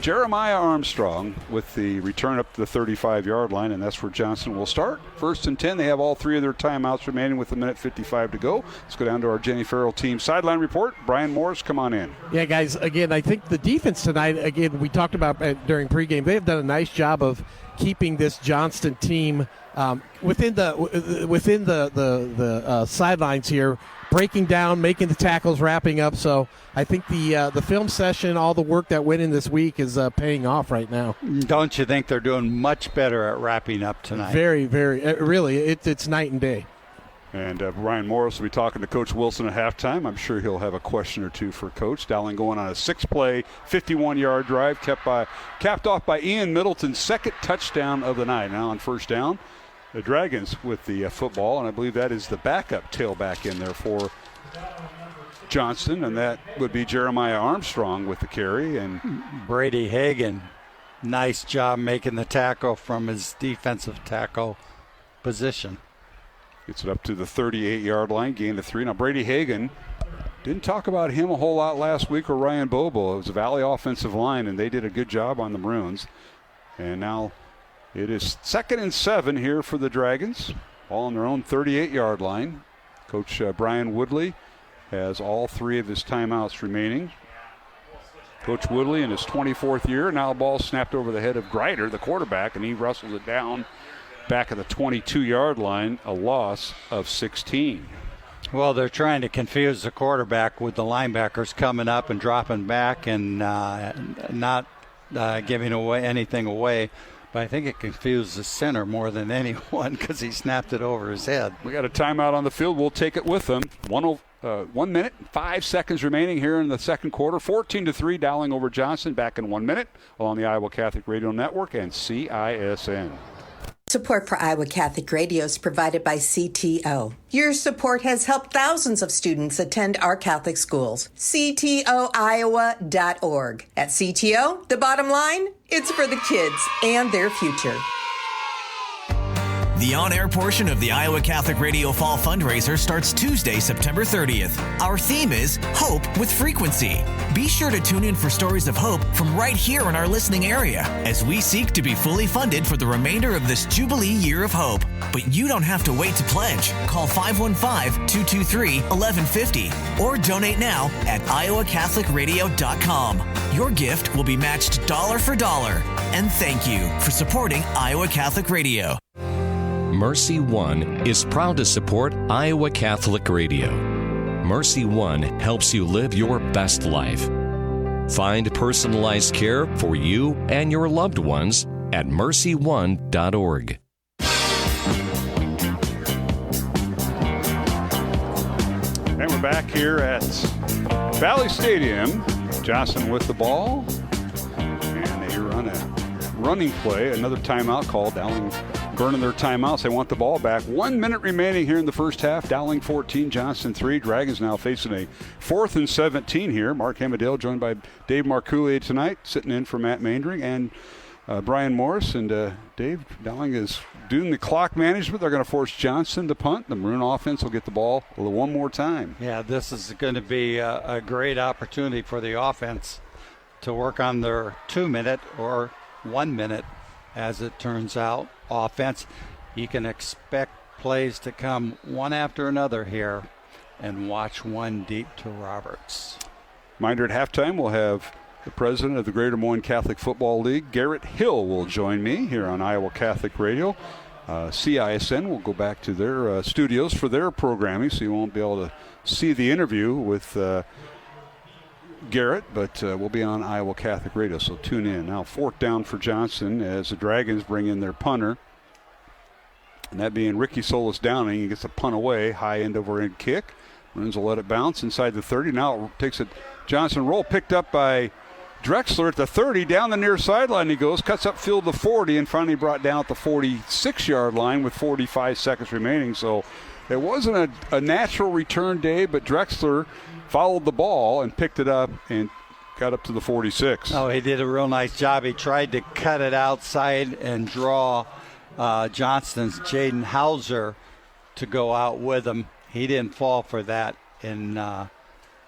Speaker 2: Jeremiah Armstrong with the return up to the 35-yard line, and that's where Johnston will start. 1st and 10. They have all 3 of their timeouts remaining with 1:55 to go. Let's go down to our Jenny Farrell team sideline report. Brian Morris, come on in.
Speaker 3: Yeah, guys, again, I think the defense tonight, again, we talked about during pregame, they have done a nice job of keeping this Johnston team within the sidelines here, breaking down, making the tackles, wrapping up. So I think the film session, all the work that went in this week is paying off right now.
Speaker 4: Don't you think they're doing much better at wrapping up tonight?
Speaker 3: Very, very. Really, it's night and day.
Speaker 2: And Brian Morris will be talking to Coach Wilson at halftime. I'm sure he'll have a question or two for Coach. Dowling going on a 6-play, 51-yard drive, capped off by Ian Middleton's second touchdown of the night. Now on first down, the Dragons with the football, and I believe that is the backup tailback in there for Johnston, and that would be Jeremiah Armstrong with the carry. And
Speaker 4: Brady Hagan, nice job making the tackle from his defensive tackle position.
Speaker 2: Gets it up to the 38-yard line, gain of 3. Now, Brady Hagan, didn't talk about him a whole lot last week or Ryan Bobo. It was a Valley offensive line, and they did a good job on the Maroons. And now it is 2nd and 7 here for the Dragons, all on their own 38-yard line. Coach Brian Woodley has all 3 of his timeouts remaining. Coach Woodley in his 24th year. Now a ball snapped over the head of Grider, the quarterback, and he wrestled it down back at the 22-yard line, a loss of 16.
Speaker 4: Well, they're trying to confuse the quarterback with the linebackers coming up and dropping back and not giving anything away. But I think it confused the center more than anyone because he snapped it over his head.
Speaker 2: We got a timeout on the field. We'll take it with them. 1 minute, 5 seconds remaining here in the second quarter. 14-3, Dowling over Johnston. Back in 1 minute on the Iowa Catholic Radio Network and CISN.
Speaker 7: Support for Iowa Catholic Radio is provided by CTO. Your support has helped thousands of students attend our Catholic schools. CTOIowa.org. At CTO, the bottom line, it's for the kids and their future.
Speaker 17: The on-air portion of the Iowa Catholic Radio Fall Fundraiser starts Tuesday, September 30th. Our theme is Hope with Frequency. Be sure to tune in for stories of hope from right here in our listening area as we seek to be fully funded for the remainder of this Jubilee Year of Hope. But you don't have to wait to pledge. Call 515-223-1150 or donate now at iowacatholicradio.com. Your gift will be matched dollar for dollar. And thank you for supporting Iowa Catholic Radio.
Speaker 6: Mercy One is proud to support Iowa Catholic Radio. Mercy One helps you live your best life. Find personalized care for you and your loved ones at mercyone.org.
Speaker 2: And we're back here at Valley Stadium. Johnston with the ball. And they run a running play. Another timeout called. Dowling burning their timeouts. They want the ball back. 1 minute remaining here in the first half. Dowling 14, Johnston 3. Dragons now facing a 4th and 17 here. Mark Hamadale joined by Dave Marcoullier tonight, sitting in for Matt Maindring and Brian Morris. And Dave, Dowling is doing the clock management. They're going to force Johnston to punt. The Maroon offense will get the ball one more time.
Speaker 4: Yeah, this is going to be a great opportunity for the offense to work on their 2-minute or 1 minute, as it turns out, offense. You can expect plays to come one after another here, and watch one deep to Roberts.
Speaker 2: Reminder at halftime, we'll have the president of the Greater Des Moines Catholic Football League, Garrett Hill, will join me here on Iowa Catholic Radio. CISN will go back to their studios for their programming, so you won't be able to see the interview with Garrett, but we'll be on Iowa Catholic Radio, so tune in. Now 4th down for Johnston as the Dragons bring in their punter, and that being Ricky Solis Downing. He gets a punt away, high end over end kick. Maroons will let it bounce inside the 30. Now it takes a Johnston roll, picked up by Drexler at the 30, down the near sideline he goes, cuts up field the 40, and finally brought down at the 46-yard line with 45 seconds remaining. So it wasn't a natural return day, but Drexler followed the ball and picked it up and got up to the 46.
Speaker 4: Oh, he did a real nice job. He tried to cut it outside and draw Johnston's Jaden Hauser to go out with him. He didn't fall for that, and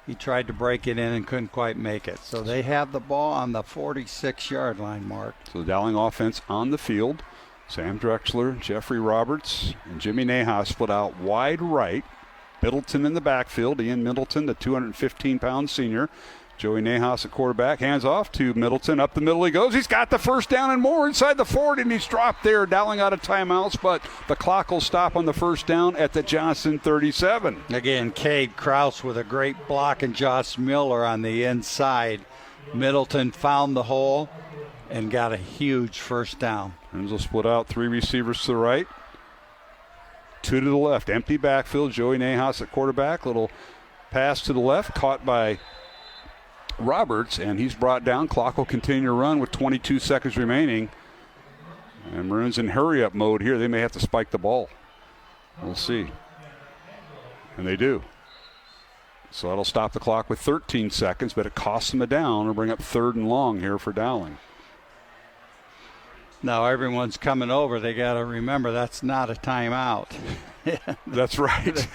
Speaker 4: he tried to break it in and couldn't quite make it. So they have the ball on the 46-yard line, Mark.
Speaker 2: So the Dowling offense on the field. Sam Drexler, Jeffrey Roberts, and Jimmy Nahas split out wide right. Middleton in the backfield. Ian Middleton, the 215-pound senior. Joey Nahas at quarterback. Hands off to Middleton. Up the middle he goes. He's got the first down and more inside the 40, and he's dropped there. Dowling out of timeouts, but the clock will stop on the first down at the Johnston 37.
Speaker 4: Again, Cade Krause with a great block, and Josh Miller on the inside. Middleton found the hole and got a huge first down.
Speaker 2: Maroons will split out 3 receivers to the right. two to the left. Empty backfield. Joey Nahas at quarterback. Little pass to the left, caught by Roberts, and he's brought down. Clock will continue to run with 22 seconds remaining. And Maroons in hurry-up mode here. They may have to spike the ball. We'll see. And they do. So that'll stop the clock with 13 seconds, but it costs them a down. It'll bring up 3rd and long here for Dowling.
Speaker 4: Now everyone's coming over. They got to remember that's not a timeout.
Speaker 2: That's right.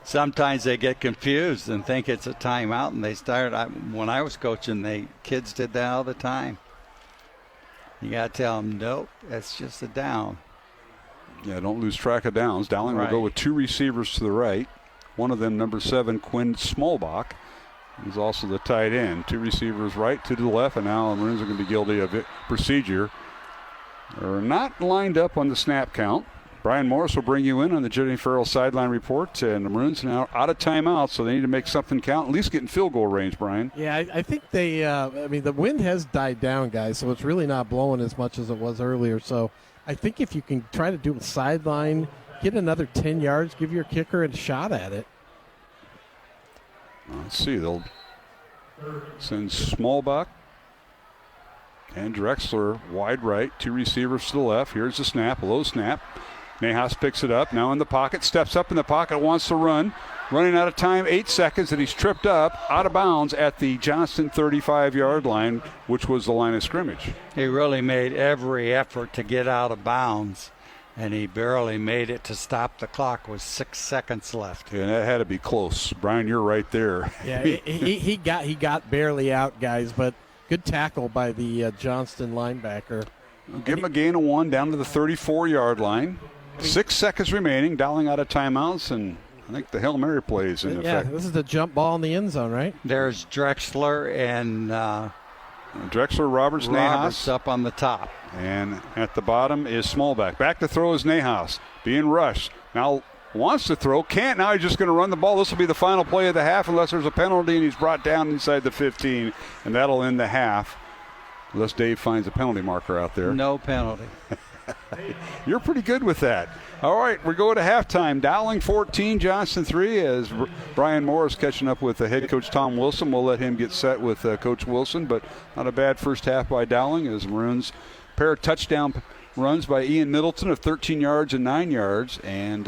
Speaker 4: Sometimes they get confused and think it's a timeout, and they start. When I was coaching, kids did that all the time. You got to tell them, nope, that's just a down.
Speaker 2: Yeah, don't lose track of downs. Dowling will go with 2 receivers to the right. One of them, number 7, Quinn Smallbach. He's also the tight end. 2 receivers right, 2 to the left, and now the Maroons are going to be guilty of procedure. They're not lined up on the snap count. Brian Morris will bring you in on the Jenny Farrell sideline report, and the Maroons are now out of timeout, so they need to make something count, at least get in field goal range, Brian.
Speaker 3: Yeah, I think they, the wind has died down, guys, so it's really not blowing as much as it was earlier. So I think if you can try to do a sideline, get another 10 yards, give your kicker a shot at it.
Speaker 2: Let's see, they'll send Smallbach and Drexler wide right, 2 receivers to the left. Here's the snap, low snap. Nahas picks it up, now in the pocket, steps up in the pocket, wants to run. Running out of time, 8 seconds, and he's tripped up out of bounds at the Johnston 35-yard line, which was the line of scrimmage.
Speaker 4: He really made every effort to get out of bounds, and he barely made it to stop the clock with 6 seconds left.
Speaker 2: Yeah, that had to be close. Brian, you're right there.
Speaker 3: Yeah, he got barely out, guys, but good tackle by the Johnston linebacker.
Speaker 2: Give him a gain of 1 down to the 34-yard line. 6 seconds remaining. Dowling out of timeouts, and I think the Hail Mary plays in effect.
Speaker 3: Yeah, this is the jump ball in the end zone, right?
Speaker 4: There's Drexler and
Speaker 2: Drexler, Roberts, Nahas
Speaker 4: up on the top.
Speaker 2: And at the bottom is Smallback. Back to throw is Nahas. Being rushed. Now wants to throw. Can't. Now he's just going to run the ball. This will be the final play of the half unless there's a penalty, and he's brought down inside the 15. And that'll end the half. Unless Dave finds a penalty marker out there.
Speaker 4: No penalty.
Speaker 2: You're pretty good with that. All right, we're going to halftime. Dowling 14, Johnston 3, as Brian Morris catching up with head coach Tom Wilson. We'll let him get set with Coach Wilson, but not a bad first half by Dowling as Maroons pair of touchdown runs by Ian Middleton of 13 yards and 9 yards, and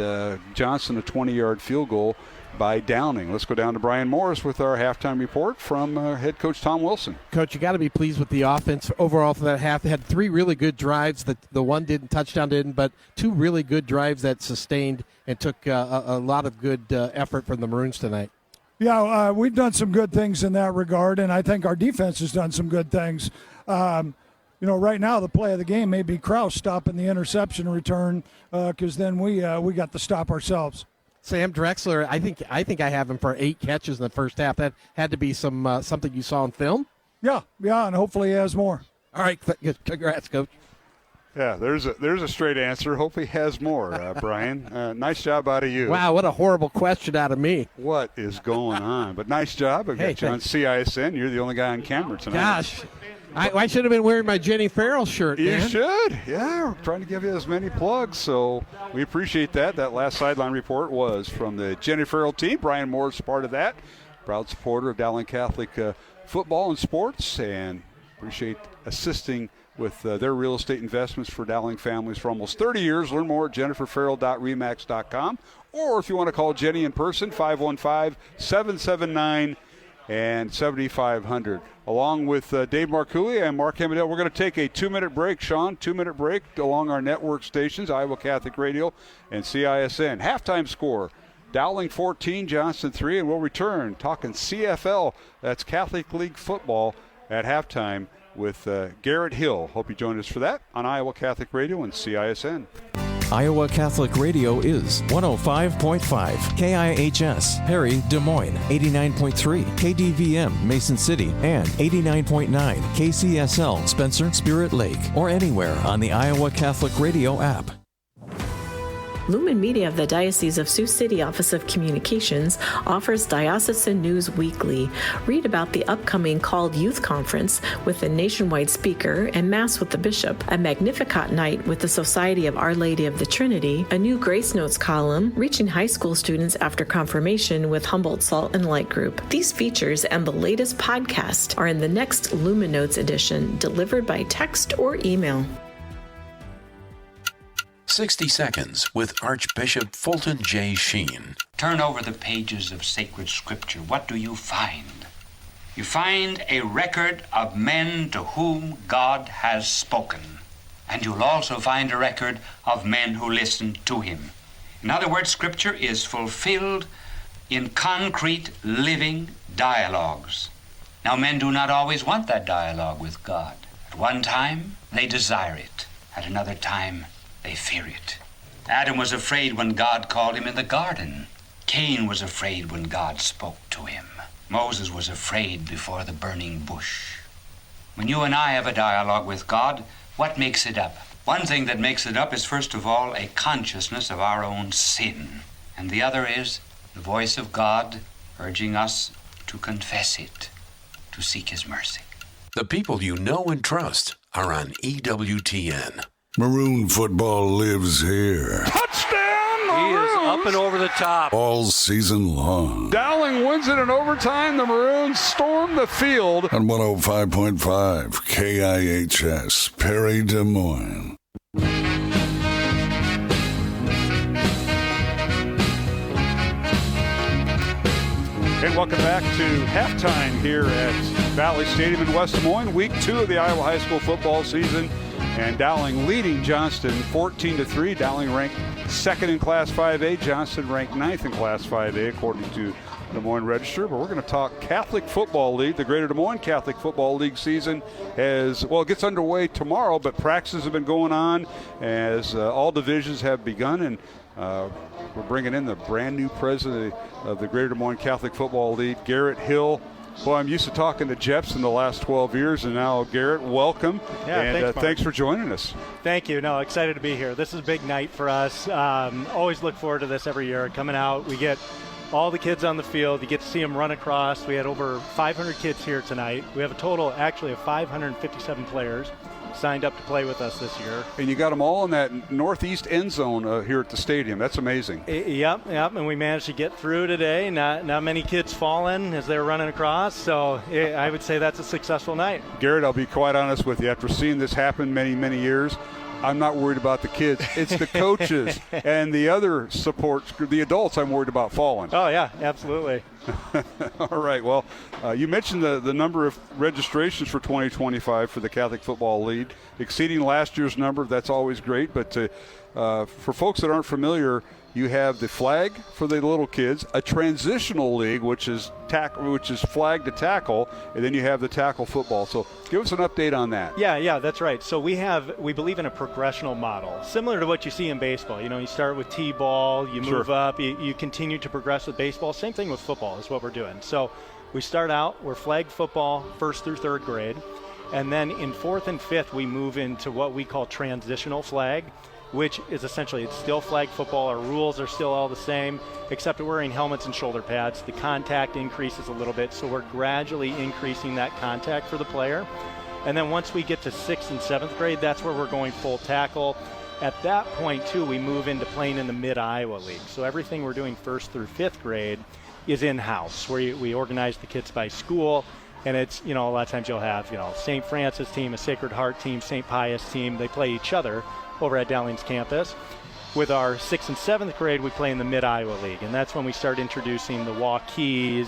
Speaker 2: Johnston a 20-yard field goal by Downing. Let's go down to Brian Morris with our halftime report from head coach Tom Wilson.
Speaker 3: Coach, you got to be pleased with the offense overall for that half. They had 3 really good drives. The one touchdown didn't, but 2 really good drives that sustained and took a lot of good effort from the Maroons tonight.
Speaker 8: Yeah, we've done some good things in that regard, and I think our defense has done some good things. Right now the play of the game may be Kraus stopping the interception return because then we got to stop ourselves.
Speaker 3: Sam Drexler, I think I have him for 8 catches in the first half. That had to be something you saw in film.
Speaker 8: Yeah, and hopefully he has more.
Speaker 3: All right, congrats, Coach.
Speaker 2: Yeah, there's a straight answer. Hope he has more, Brian. Nice job out of you.
Speaker 3: Wow, what a horrible question out of me.
Speaker 2: What is going on? But nice job. I've got you on CISN. You're the only guy on camera tonight.
Speaker 3: Gosh. I should have been wearing my Jenny Farrell shirt, man.
Speaker 2: You should. Yeah, we're trying to give you as many plugs, so we appreciate that. That last sideline report was from the Jenny Farrell team. Brian Moore's part of that. Proud supporter of Dowling Catholic football and sports, and appreciate assisting with their real estate investments for Dowling families for almost 30 years. Learn more at jenniferfarrell.remax.com, or if you want to call Jenny in person, 515-779 and 7500. Along with Dave Marcouli and Mark Hemmedale, we're going to take a 2-minute break, Sean. 2-minute break along our network stations, Iowa Catholic Radio and CISN. Halftime score, Dowling 14, Johnston 3, and we'll return talking CFL. That's Catholic League football at halftime with Garrett Hill. Hope you join us for that on Iowa Catholic Radio and CISN.
Speaker 11: Iowa Catholic Radio is 105.5 KIHS, Perry, Des Moines, 89.3 KDVM, Mason City, and 89.9 KCSL, Spencer, Spirit Lake, or anywhere on the Iowa Catholic Radio app.
Speaker 18: Lumen Media of the Diocese of Sioux City Office of Communications offers Diocesan News Weekly. Read about the upcoming Called Youth Conference with a nationwide speaker and Mass with the Bishop, a Magnificat night with the Society of Our Lady of the Trinity, a new Grace Notes column, reaching high school students after confirmation with Humboldt Salt and Light Group. These features and the latest podcast are in the next Lumen Notes edition, delivered by text or email.
Speaker 19: 60 Seconds with Archbishop Fulton J. Sheen.
Speaker 20: Turn over the pages of sacred scripture. What do you find? You find a record of men to whom God has spoken. And you'll also find a record of men who listened to him. In other words, scripture is fulfilled in concrete, living dialogues. Now, men do not always want that dialogue with God. At one time, they desire it. At another time, they fear it. Adam was afraid when God called him in the garden. Cain was afraid when God spoke to him. Moses was afraid before the burning bush. When you and I have a dialogue with God, what makes it up? One thing that makes it up is, first of all, a consciousness of our own sin. And the other is the voice of God urging us to confess it, to seek his mercy.
Speaker 19: The people you know and trust are on EWTN.
Speaker 1: Maroon football lives here.
Speaker 2: Touchdown,
Speaker 4: He is up and over the top.
Speaker 1: All season long.
Speaker 2: Dowling wins it in overtime. The Maroons storm the field.
Speaker 1: On 105.5 KIHS, Perry, Des Moines.
Speaker 2: And welcome back to halftime here at Valley Stadium in West Des Moines, week 2 of the Iowa high school football season. And Dowling leading Johnston 14-3. Dowling ranked 2nd in Class 5A. Johnston ranked 9th in Class 5A, according to Des Moines Register. But we're going to talk Catholic Football League. The Greater Des Moines Catholic Football League season it gets underway tomorrow, but practices have been going on as all divisions have begun. And we're bringing in the brand new president of the Greater Des Moines Catholic Football League, Garrett Hill. Boy, I'm used to talking to Jeps in the last 12 years, and now Garrett, welcome.
Speaker 21: Yeah,
Speaker 2: and thanks for joining us.
Speaker 21: Thank you. No, excited to be here. This is a big night for us. Always look forward to this every year. Coming out, we get all the kids on the field. You get to see them run across. We had over 500 kids here tonight. We have a total, actually, of 557 players signed up to play with us this year.
Speaker 2: And you got them all in that northeast end zone here at the stadium. That's amazing.
Speaker 21: Yep, and we managed to get through today. Not many kids falling as they were running across, so I would say that's a successful night.
Speaker 2: Garrett, I'll be quite honest with you. After seeing this happen many, many years, I'm not worried about the kids. It's the coaches and the other supports, the adults I'm worried about falling.
Speaker 21: Oh, yeah, absolutely.
Speaker 2: All right. Well, you mentioned the number of registrations for 2025 for the Catholic Football League, exceeding last year's number. That's always great. But for folks that aren't familiar, you have the flag for the little kids, a transitional league, which is flag to tackle, and then you have the tackle football. So give us an update on that.
Speaker 21: Yeah, that's right. So we believe in a progressional model, similar to what you see in baseball. You start with T-ball, you move up, you continue to progress with baseball. Same thing with football is what we're doing. So we start out, we're flag football 1st through 3rd grade, and then in 4th and 5th we move into what we call transitional flag, which is essentially, it's still flag football. Our rules are still all the same, except we're wearing helmets and shoulder pads. The contact increases a little bit, so we're gradually increasing that contact for the player. And then once we get to 6th and 7th grade, that's where we're going full tackle. At that point, too, we move into playing in the Mid-Iowa League. So everything we're doing 1st through 5th grade is in-house, where we organize the kids by school. And it's, a lot of times you'll have, St. Francis team, a Sacred Heart team, St. Pius team. They play each other over at Dowling's campus. With our 6th and 7th grade, we play in the Mid-Iowa League, and that's when we start introducing the Waukees,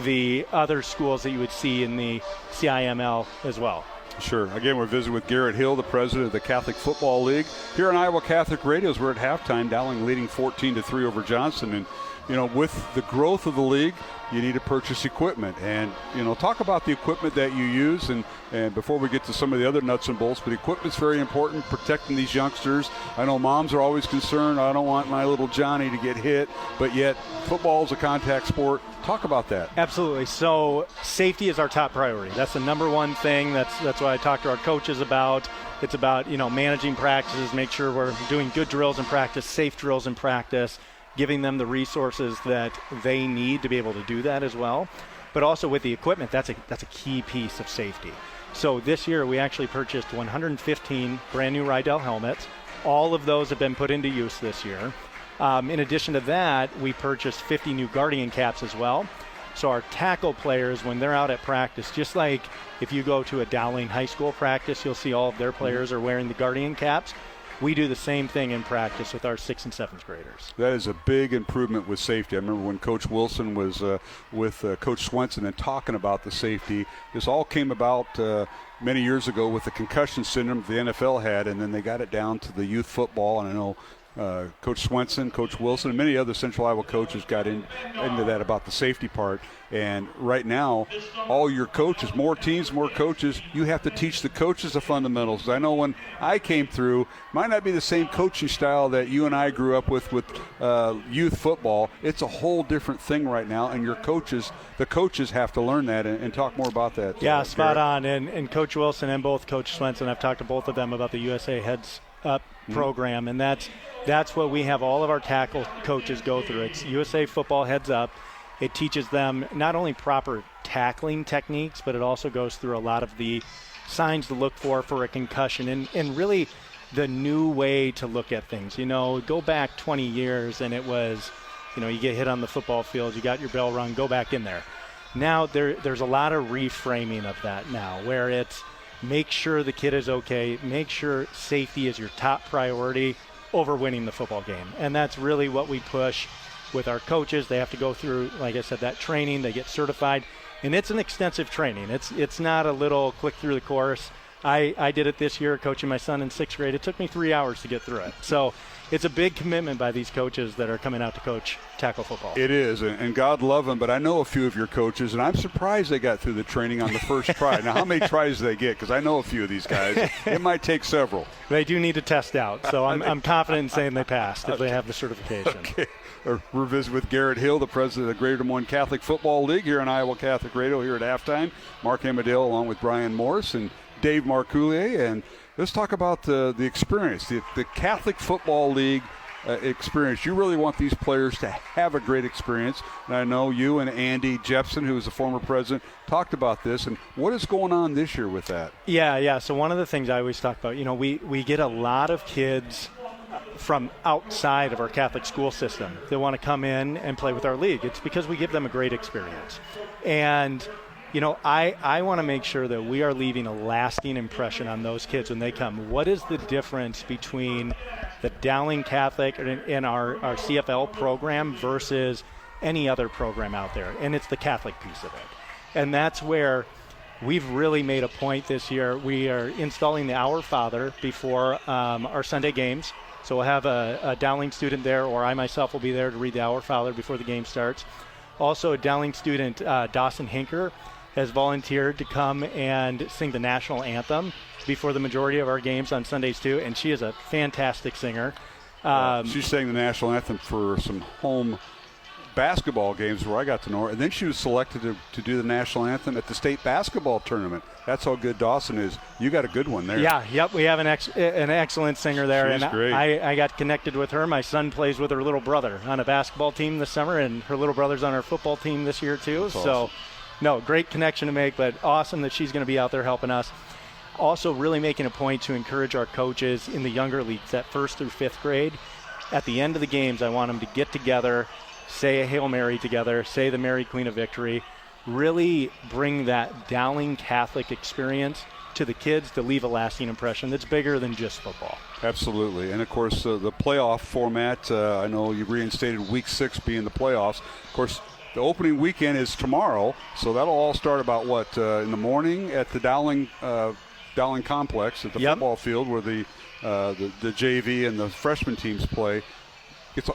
Speaker 21: the other schools that you would see in the CIML as well.
Speaker 2: Sure. Again, we're visiting with Garrett Hill, the president of the Catholic Football League. Here on Iowa Catholic Radio, we're at halftime. Dowling leading 14-3 over Johnston. And with the growth of the league, you need to purchase equipment. And, talk about the equipment that you use. And before we get to some of the other nuts and bolts, but equipment's very important, protecting these youngsters. I know moms are always concerned, I don't want my little Johnny to get hit, but yet football is a contact sport. Talk about that.
Speaker 21: Absolutely. So safety is our top priority. That's the number one thing. That's what I talk to our coaches about. It's about, managing practices, make sure we're doing good drills in practice, safe drills in practice, giving them the resources that they need to be able to do that as well. But also with the equipment, that's a key piece of safety. So this year we actually purchased 115 brand new Riedel helmets. All of those have been put into use this year. In addition to that, we purchased 50 new Guardian caps as well. So our tackle players, when they're out at practice, just like if you go to a Dowling high school practice, you'll see all of their players are wearing the Guardian caps. We do the same thing in practice with our 6th and 7th graders.
Speaker 2: That is a big improvement with safety. I remember when Coach Wilson was with Coach Joensen and talking about the safety. This all came about many years ago with the concussion syndrome the NFL had, and then they got it down to the youth football. And I know Coach Joensen, Coach Wilson, and many other Central Iowa coaches got into that about the safety part. And right now, all your coaches, more teams, more coaches, you have to teach the coaches the fundamentals. I know when I came through, might not be the same coaching style that you and I grew up with youth football. It's a whole different thing right now, and the coaches have to learn that and talk more about that.
Speaker 21: Yeah, spot on. And Coach Wilson and both Coach Joensen, I've talked to both of them about the USA Heads Up program, and that's what we have all of our tackle coaches go through. It's USA Football Heads Up. It teaches them not only proper tackling techniques, but it also goes through a lot of the signs to look for a concussion and really the new way to look at things. Go back 20 years and it was, you get hit on the football field, you got your bell rung, go back in there. Now there's a lot of reframing of that now, where it's make sure the kid is okay, make sure safety is your top priority over winning the football game. And that's really what we push with our coaches. They have to go through, like I said, that training. They get certified, and it's an extensive training. It's not a little click through the course. I did it this year coaching my son in 6th grade. It took me 3 hours to get through it. So it's a big commitment by these coaches that are coming out to coach tackle football.
Speaker 2: It is, and God love them, but I know a few of your coaches, and I'm surprised they got through the training on the first try. Now, how many tries do they get? Because I know a few of these guys. It might take several.
Speaker 21: They do need to test out, so I'm confident in saying they passed if they have the certification.
Speaker 2: Okay. We're visiting with Garrett Hill, the president of the Greater Des Moines Catholic Football League here on Iowa Catholic Radio here at halftime. Mark Amadale along with Brian Morris and Dave Marcoullier, and let's talk about the experience, the Catholic Football League experience. You really want these players to have a great experience, and I know you and Andy Jepson, who is the former president, talked about this, and what is going on this year with that?
Speaker 21: Yeah. So one of the things I always talk about, we get a lot of kids from outside of our Catholic school system that want to come in and play with our league. It's because we give them a great experience. And I want to make sure that we are leaving a lasting impression on those kids when they come. What is the difference between the Dowling Catholic and our CFL program versus any other program out there? And it's the Catholic piece of it. And that's where we've really made a point this year. We are installing the Our Father before our Sunday games. So we'll have a Dowling student there, or I myself will be there to read the Our Father before the game starts. Also, a Dowling student, Dawson Hinker, has volunteered to come and sing the national anthem before the majority of our games on Sundays too, and she is a fantastic singer.
Speaker 2: She sang the national anthem for some home basketball games where I got to know her, and then she was selected to do the national anthem at the state basketball tournament. That's how good Dawson is. You got a good one there.
Speaker 21: Yep. We have an excellent singer there.
Speaker 2: She's
Speaker 21: and
Speaker 2: great.
Speaker 21: I got connected with her. My son plays with her little brother on a basketball team this summer, and her little brother's on our football team this year too.
Speaker 2: That's
Speaker 21: so
Speaker 2: awesome.
Speaker 21: No, great connection to make, but awesome that she's going to be out there helping us. Also really making a point to encourage our coaches in the younger leagues, that 1st through 5th grade. At the end of the games, I want them to get together, say a Hail Mary together, say the Mary Queen of Victory, really bring that Dowling Catholic experience to the kids to leave a lasting impression that's bigger than just football.
Speaker 2: Absolutely. And, of course, the playoff format, I know you reinstated Week 6 being the playoffs. Of course, the opening weekend is tomorrow, so that'll all start about, in the morning at the Dowling complex at the football field where the JV and the freshman teams play.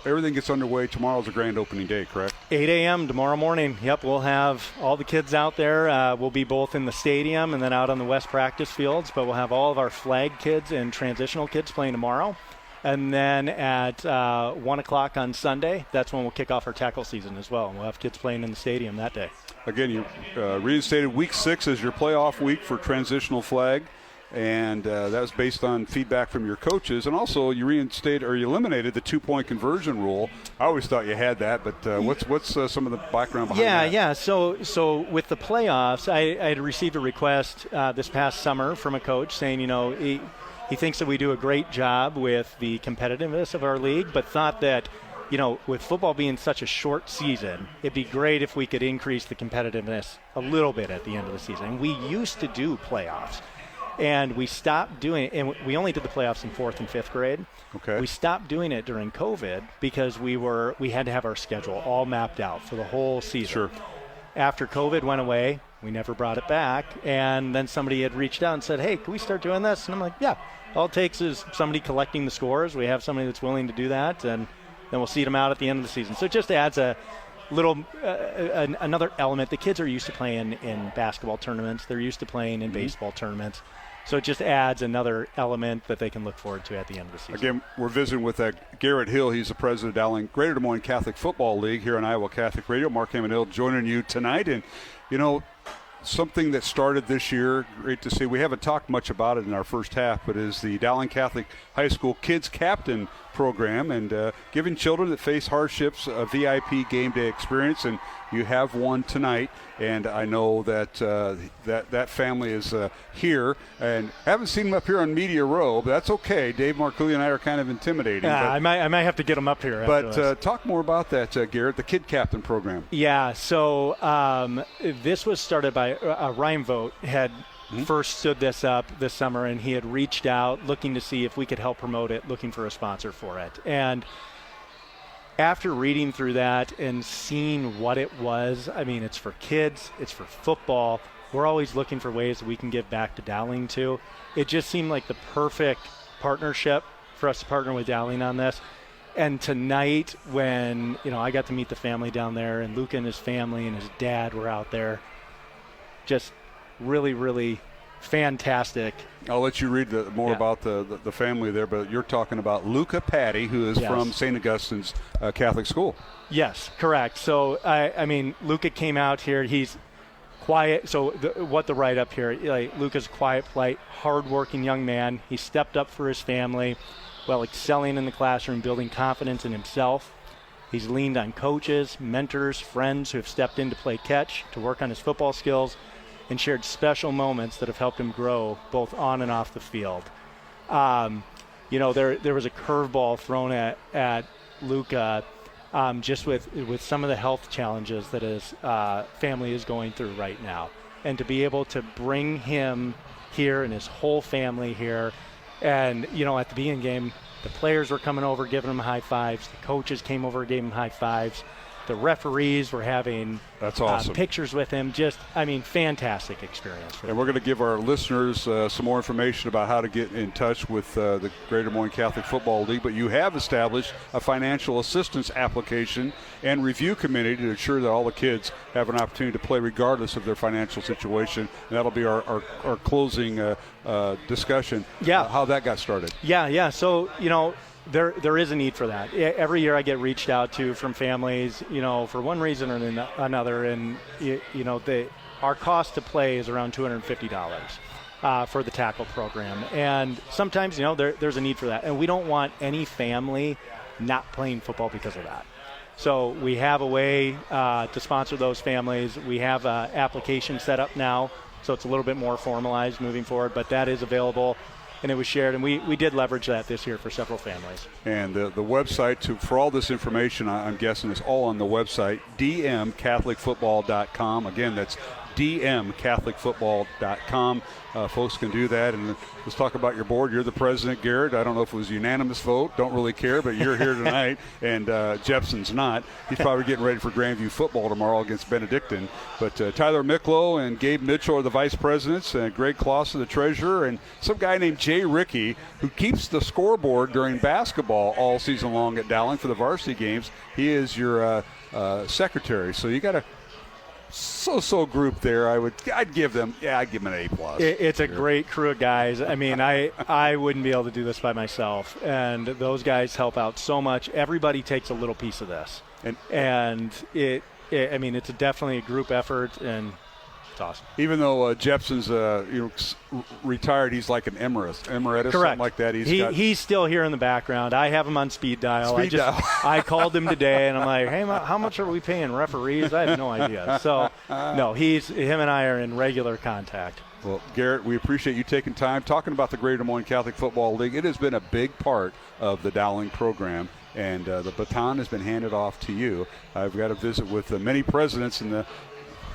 Speaker 2: everything gets underway. Tomorrow's a grand opening day, correct?
Speaker 21: 8 a.m. tomorrow morning. Yep, we'll have all the kids out there. We'll be both in the stadium and then out on the West practice fields, but we'll have all of our flag kids and transitional kids playing tomorrow. And then at 1 o'clock on Sunday, that's when we'll kick off our tackle season as well. We'll have kids playing in the stadium that day.
Speaker 2: Again, you reinstated Week 6 as your playoff week for transitional flag. And that was based on feedback from your coaches. And also, you eliminated the 2-point conversion rule. I always thought you had that, but what's some of the background behind that?
Speaker 21: Yeah. So with the playoffs, I had received a request this past summer from a coach saying, he thinks that we do a great job with the competitiveness of our league, but thought that, with football being such a short season, it'd be great if we could increase the competitiveness a little bit at the end of the season. We used to do playoffs. And we stopped doing it, and we only did the playoffs in 4th and 5th grade.
Speaker 2: Okay.
Speaker 21: We stopped doing it during COVID because we had to have our schedule all mapped out for the whole season.
Speaker 2: Sure.
Speaker 21: After COVID went away, we never brought it back, and then somebody had reached out and said, hey, can we start doing this? And I'm like, yeah. All it takes is somebody collecting the scores. We have somebody that's willing to do that, and then we'll seed them out at the end of the season. So it just adds a little another element. The kids are used to playing in basketball tournaments. They're used to playing in baseball tournaments. So it just adds another element that they can look forward to at the end of the season.
Speaker 2: Again, we're visiting with Garrett Hill. He's the president of Dowling Greater Des Moines Catholic Football League here on Iowa Catholic Radio. Mark Hamill joining you tonight. And, something that started this year, great to see. We haven't talked much about it in our first half, but is the Dowling Catholic High School Kids Captain program, and giving children that face hardships a VIP game day experience. And you have one tonight, and I know that that family is here, and haven't seen them up here on Media Row, but that's okay. Dave Marcouli and I are kind of intimidating.
Speaker 21: I might have to get them up here.
Speaker 2: But talk more about that, Garrett, the Kid Captain program.
Speaker 21: Yeah, so this was started by Ryan Vogt had first stood this up this summer, and he had reached out looking to see if we could help promote it, looking for a sponsor for it. And after reading through that and seeing what it was, it's for kids, it's for football. We're always looking for ways that we can give back to Dowling too. It just seemed like the perfect partnership for us to partner with Dowling on this. And tonight, when I got to meet the family down there, and Luca and his family and his dad were out there, just really, really fantastic.
Speaker 2: I'll let you read more about the family there, but you're talking about Luca Patty, who is from St. Augustine's Catholic School.
Speaker 21: Yes, correct. So, Luca came out here. He's quiet. So what the write-up here, Luca's quiet, polite, hardworking young man. He stepped up for his family while excelling in the classroom, building confidence in himself. He's leaned on coaches, mentors, friends who have stepped in to play catch, to work on his football skills, and shared special moments that have helped him grow both on and off the field. There was a curveball thrown at Luca just with some of the health challenges that his family is going through right now. And to be able to bring him here and his whole family here, and, at the beginning game, the players were coming over, giving him high fives. The coaches came over, gave him high fives. The referees were having pictures with him. Just, fantastic experience.
Speaker 2: And we're going to give our listeners some more information about how to get in touch with the Greater Des Moines Catholic Football League. But you have established a financial assistance application and review committee to ensure that all the kids have an opportunity to play regardless of their financial situation. And that'll be our closing discussion.
Speaker 21: Yeah.
Speaker 2: How that got started.
Speaker 21: Yeah. So, There is a need for that. Every year I get reached out to from families, for one reason or another, and our cost to play is around $250 for the tackle program, and sometimes there's a need for that, and we don't want any family not playing football because of that. So we have a way to sponsor those families. We have an application set up now, so it's a little bit more formalized moving forward, but that is available. And it was shared, and we did leverage that this year for several families.
Speaker 2: And the website for all this information, I'm guessing, is all on the website, dmcatholicfootball.com. Again, that's dmcatholicfootball.com. Folks can do that. And let's talk about your board. You're the president, Garrett. I don't know if it was a unanimous vote. Don't really care, but you're here tonight. And Jepson's not. He's probably getting ready for Grandview football tomorrow against Benedictine. But Tyler Miklo and Gabe Mitchell are the vice presidents, and Greg Clausen, the treasurer, and some guy named Jay Rickey, who keeps the scoreboard during basketball all season long at Dowling for the varsity games. He is your secretary. So you got a so group there. I'd give them an A+.
Speaker 21: It's a great crew of guys. I mean, I wouldn't be able to do this by myself, and those guys help out so much. Everybody takes a little piece of this, and it's definitely a group effort, and it's awesome.
Speaker 2: Even though Jepson's retired, he's like an emeritus,
Speaker 21: correct,
Speaker 2: something like that.
Speaker 21: He's still here in the background. I have him on speed dial. I called him today, and I'm like, hey, how much are we paying referees? I have no idea. So, no, him and I are in regular contact.
Speaker 2: Well, Garrett, we appreciate you taking time talking about the Greater Des Moines Catholic Football League. It has been a big part of the Dowling program, and the baton has been handed off to you. I've got to visit with many presidents in the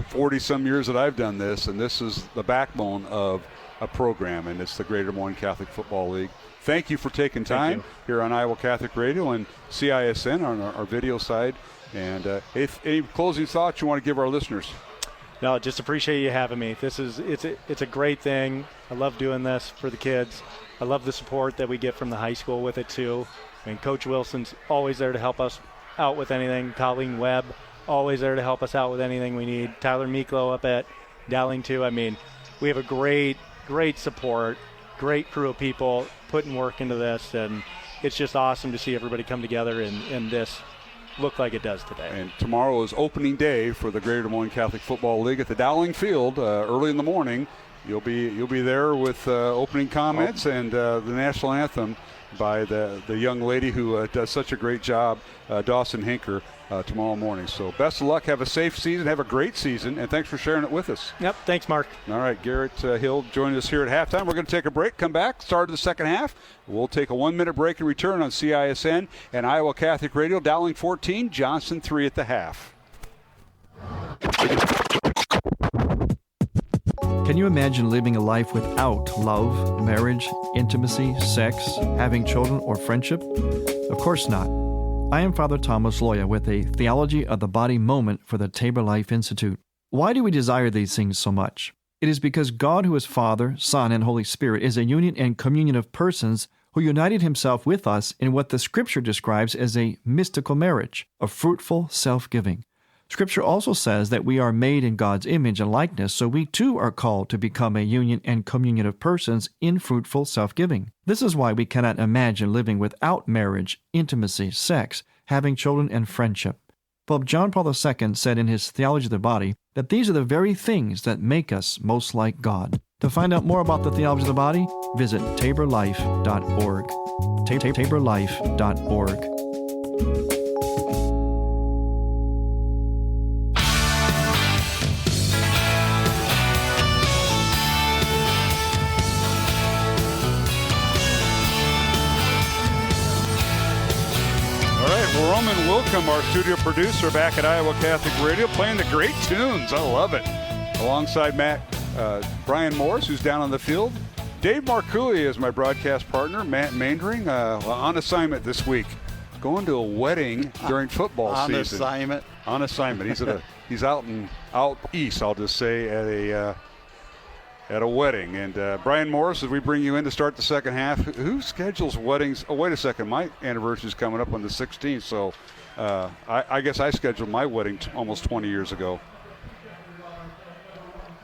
Speaker 2: 40-some years that I've done this, and this is the backbone of a program, and it's the Greater Des Moines Catholic Football League. Thank you for taking time here on Iowa Catholic Radio and CISN on our video side. And if any closing thoughts you want to give our listeners?
Speaker 21: No, just appreciate you having me. It's a great thing. I love doing this for the kids. I love the support that we get from the high school with it too. I mean, Coach Wilson's always there to help us out with anything. Colleen Webb, always there to help us out with anything we need. Tyler Miklo up at Dowling too. I mean, we have a great support, great crew of people putting work into this, and it's just awesome to see everybody come together and this look like it does today.
Speaker 2: And tomorrow is opening day for the Greater Des Moines Catholic Football League at the Dowling Field early in the morning. You'll be there with opening comments and the national anthem by the young lady who does such a great job, Dawson Hinker, tomorrow morning. So best of luck. Have a safe season. Have a great season. And thanks for sharing it with us.
Speaker 21: Yep. Thanks, Mark.
Speaker 2: All right. Garrett Hill joined us here at halftime. We're going to take a break, come back, start of the second half. We'll take a 1-minute break and return on CISN and Iowa Catholic Radio. Dowling 14, Johnston 3 at the half.
Speaker 9: Can you imagine living a life without love, marriage, intimacy, sex, having children, or friendship? Of course not. I am Father Thomas Loya with a Theology of the Body moment for the Tabor Life Institute. Why do we desire these things so much? It is because God, who is Father, Son, and Holy Spirit, is a union and communion of persons who united himself with us in what the Scripture describes as a mystical marriage, of fruitful self-giving. Scripture also says that we are made in God's image and likeness, so we too are called to become a union and communion of persons in fruitful self-giving. This is why we cannot imagine living without marriage, intimacy, sex, having children, and friendship. Pope John Paul II said in his Theology of the Body that these are the very things that make us most like God. To find out more about the Theology of the Body, visit taborlife.org. taborlife.org.
Speaker 2: Roman Wilkham, our studio producer, back at Iowa Catholic Radio, playing the great tunes. I love it. Alongside Brian Morris, who's down on the field. Dave Marcouli is my broadcast partner. Matt Mandering on assignment this week, going to a wedding during football season. On assignment. He's out east, I'll just say, at a wedding. And Brian Morris, as we bring you in to start the second half, who schedules weddings? Oh, wait a second. My anniversary is coming up on the 16th, so I guess I scheduled my wedding almost 20 years ago.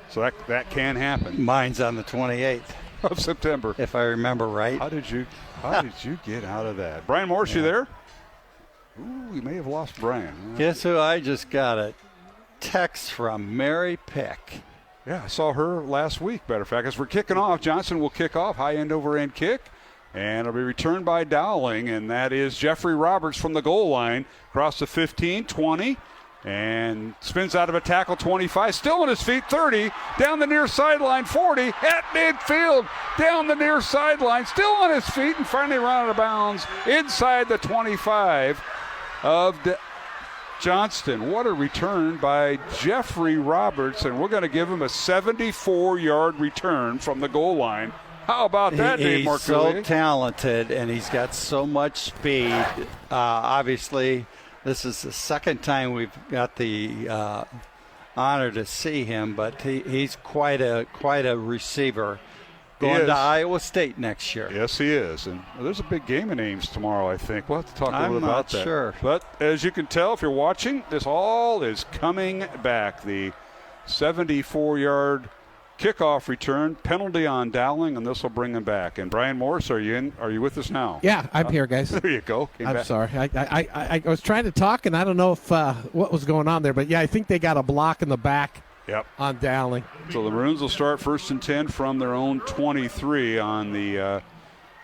Speaker 2: So that can happen.
Speaker 4: Mine's on the 28th
Speaker 2: of September,
Speaker 4: if I remember right.
Speaker 2: How did you get out of that? Brian Morris, you there? Ooh, we may have lost Brian.
Speaker 4: Guess who I just got a text from? Mary Peck.
Speaker 2: Yeah, I saw her last week, matter of fact. As we're kicking off, Johnston will kick off, high end over end kick, and it'll be returned by Dowling, and that is Jeffrey Roberts from the goal line, across the 15, 20, and spins out of a tackle, 25, still on his feet, 30, down the near sideline, 40, at midfield, down the near sideline, still on his feet, and finally run out of bounds inside the 25 of Johnston. What a return by Jeffrey Roberts, and we're going to give him a 74-yard return from the goal line. How about that, Dave Mark?
Speaker 4: He's so talented, and he's got so much speed. Obviously, this is the second time we've got the honor to see him, but he's quite a receiver. Going to Iowa State next year.
Speaker 2: Yes, he is. And there's a big game in Ames tomorrow, I think. We'll have to talk a little about that.
Speaker 4: I'm not sure.
Speaker 2: But as you can tell, if you're watching, this all is coming back. The 74-yard kickoff return, penalty on Dowling, and this will bring him back. And Brian Morris, are you with us now?
Speaker 3: Yeah, I'm here, guys.
Speaker 2: There you go.
Speaker 3: I'm sorry. I was trying to talk, and I don't know if what was going on there. But, yeah, I think they got a block in the back.
Speaker 2: Yep.
Speaker 3: On Dowling.
Speaker 2: So the Maroons will start 1st and 10 from their own 23 on the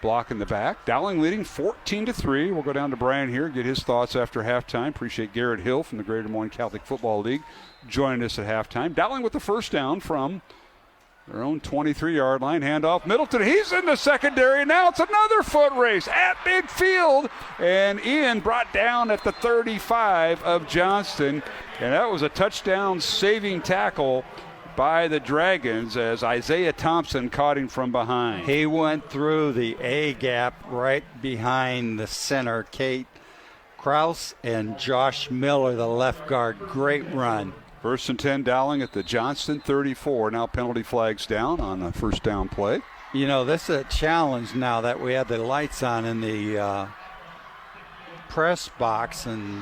Speaker 2: block in the back. Dowling leading 14-3. We'll go down to Brian here, get his thoughts after halftime. Appreciate Garrett Hill from the Greater Des Moines Catholic Football League joining us at halftime. Dowling with the first down from their own 23-yard line. Handoff Middleton. He's in the secondary. Now it's another foot race at midfield. And Ian brought down at the 35 of Johnston. And that was a touchdown-saving tackle by the Dragons as Isaiah Thompson caught him from behind.
Speaker 4: He went through the A gap right behind the center, Kate Krause and Josh Miller, the left guard. Great run.
Speaker 2: 1st and 10, Dowling at the Johnston 34. Now penalty flags down on a first down play.
Speaker 4: You know, this is a challenge now that we have the lights on in the press box and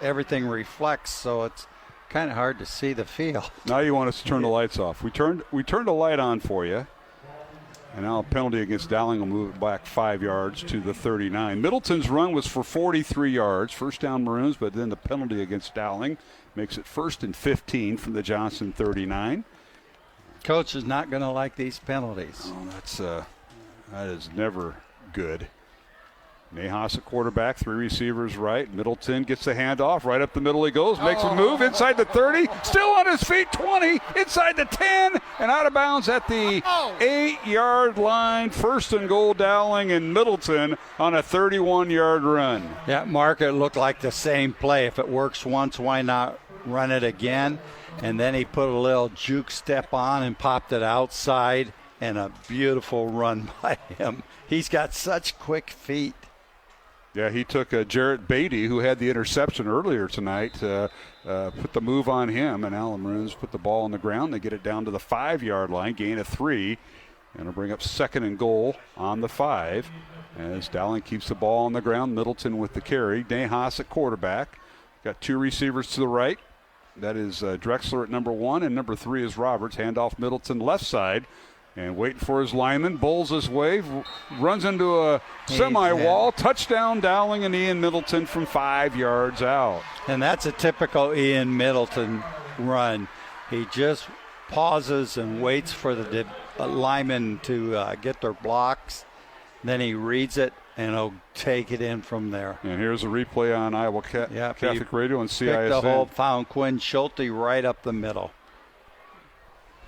Speaker 4: everything reflects, so it's kind of hard to see the field.
Speaker 2: Now you want us to turn the lights off. We turned a light on for you. And now a penalty against Dowling will move it back 5 yards to the 39. Middleton's run was for 43 yards. First down Maroons, but then the penalty against Dowling makes it 1st and 15 from the Johnston 39.
Speaker 4: Coach is not going to like these penalties.
Speaker 2: Oh, that is never good. Nahas at quarterback, 3 receivers right. Middleton gets the handoff. Right up the middle he goes. Makes a move inside the 30. Still on his feet, 20. Inside the 10. And out of bounds at the 8-yard line. 1st and goal, Dowling and Middleton on a 31-yard run.
Speaker 4: Yeah, Mark, it looked like the same play. If it works once, why not run it again? And then he put a little juke step on and popped it outside. And a beautiful run by him. He's got such quick feet.
Speaker 2: Yeah, he took Jarrett Beatty, who had the interception earlier tonight, put the move on him, and now the Maroons put the ball on the ground. They get it down to the 5-yard line, gain of 3, and it'll bring up 2nd and goal on the 5. As Dowling keeps the ball on the ground, Middleton with the carry. Nahas at quarterback. Got 2 receivers to the right. That is Drexler at number 1, and number 3 is Roberts. Handoff Middleton left side. And waiting for his lineman, bowls his way, runs into a semi-wall. Touchdown, Dowling and Ian Middleton from 5 yards out.
Speaker 4: And that's a typical Ian Middleton run. He just pauses and waits for the lineman to get their blocks. Then he reads it, and he'll take it in from there.
Speaker 2: And here's a replay on Iowa Catholic Radio and CISN.
Speaker 4: Picked the hole, found Quinn Schulte right up the middle.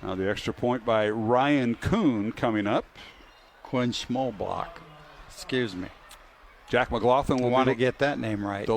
Speaker 2: Now the extra point by Ryan Kuhn coming up.
Speaker 4: Quinn Schmolblock. Excuse me.
Speaker 2: Jack McLaughlin will
Speaker 4: want to get that name right.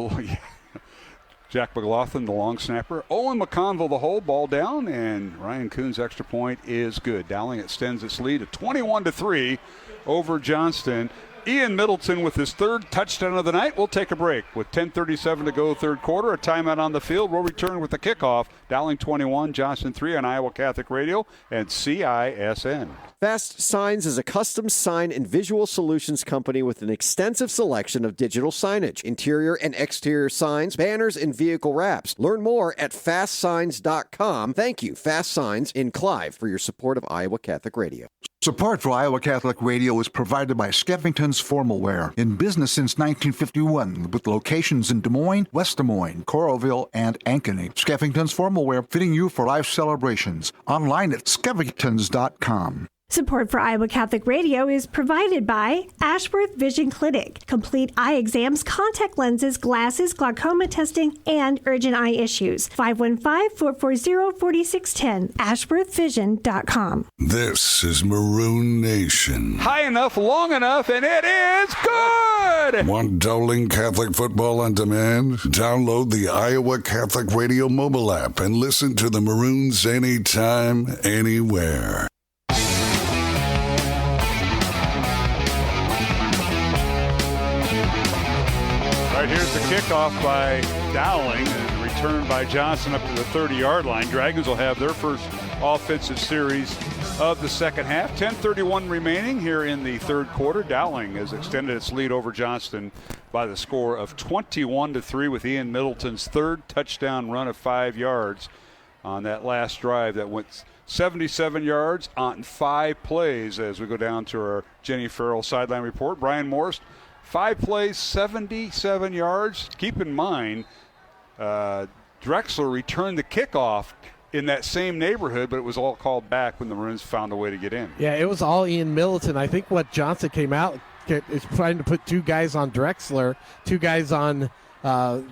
Speaker 2: Jack McLaughlin, the long snapper. Owen McConville, the hold, ball down, and Ryan Kuhn's extra point is good. Dowling extends its lead to 21-3 over Johnston. Ian Middleton with his 3rd touchdown of the night. We'll take a break with 10:37 to go, 3rd quarter. A timeout on the field. We'll return with the kickoff. Dowling 21, Johnston 3 on Iowa Catholic Radio and CISN.
Speaker 10: Fast Signs is a custom sign and visual solutions company with an extensive selection of digital signage, interior and exterior signs, banners, and vehicle wraps. Learn more at fastsigns.com. Thank you, Fast Signs in Clive, for your support of Iowa Catholic Radio.
Speaker 22: Support for Iowa Catholic Radio is provided by Skeffington's Formal Wear, in business since 1951, with locations in Des Moines, West Des Moines, Coralville, and Ankeny. Skeffington's Formal Wear, fitting you for life celebrations. Online at skeffingtons.com.
Speaker 5: Support for Iowa Catholic Radio is provided by Ashworth Vision Clinic. Complete eye exams, contact lenses, glasses, glaucoma testing, and urgent eye issues. 515-440-4610. AshworthVision.com.
Speaker 1: This is Maroon Nation.
Speaker 2: High enough, long enough, and it is good!
Speaker 1: Want Dowling Catholic football on demand? Download the Iowa Catholic Radio mobile app and listen to the Maroons anytime, anywhere.
Speaker 2: Right, here's the kickoff by Dowling and returned by Johnston up to the 30-yard line. Dragons will have their first offensive series of the second half. 10:31 remaining here in the third quarter. Dowling has extended its lead over Johnston by the score of 21-3 with Ian Middleton's third touchdown run of 5 yards on that last drive that went 77 yards on 5 plays. As we go down to our Jenny Farrell sideline report, Brian Morris, 5 plays, 77 yards. Keep in mind, Drexler returned the kickoff in that same neighborhood, but it was all called back when the Maroons found a way to get in.
Speaker 3: Yeah, it was all Ian Middleton. I think what Johnston came out is trying to put 2 guys on Drexler, 2 guys on Sam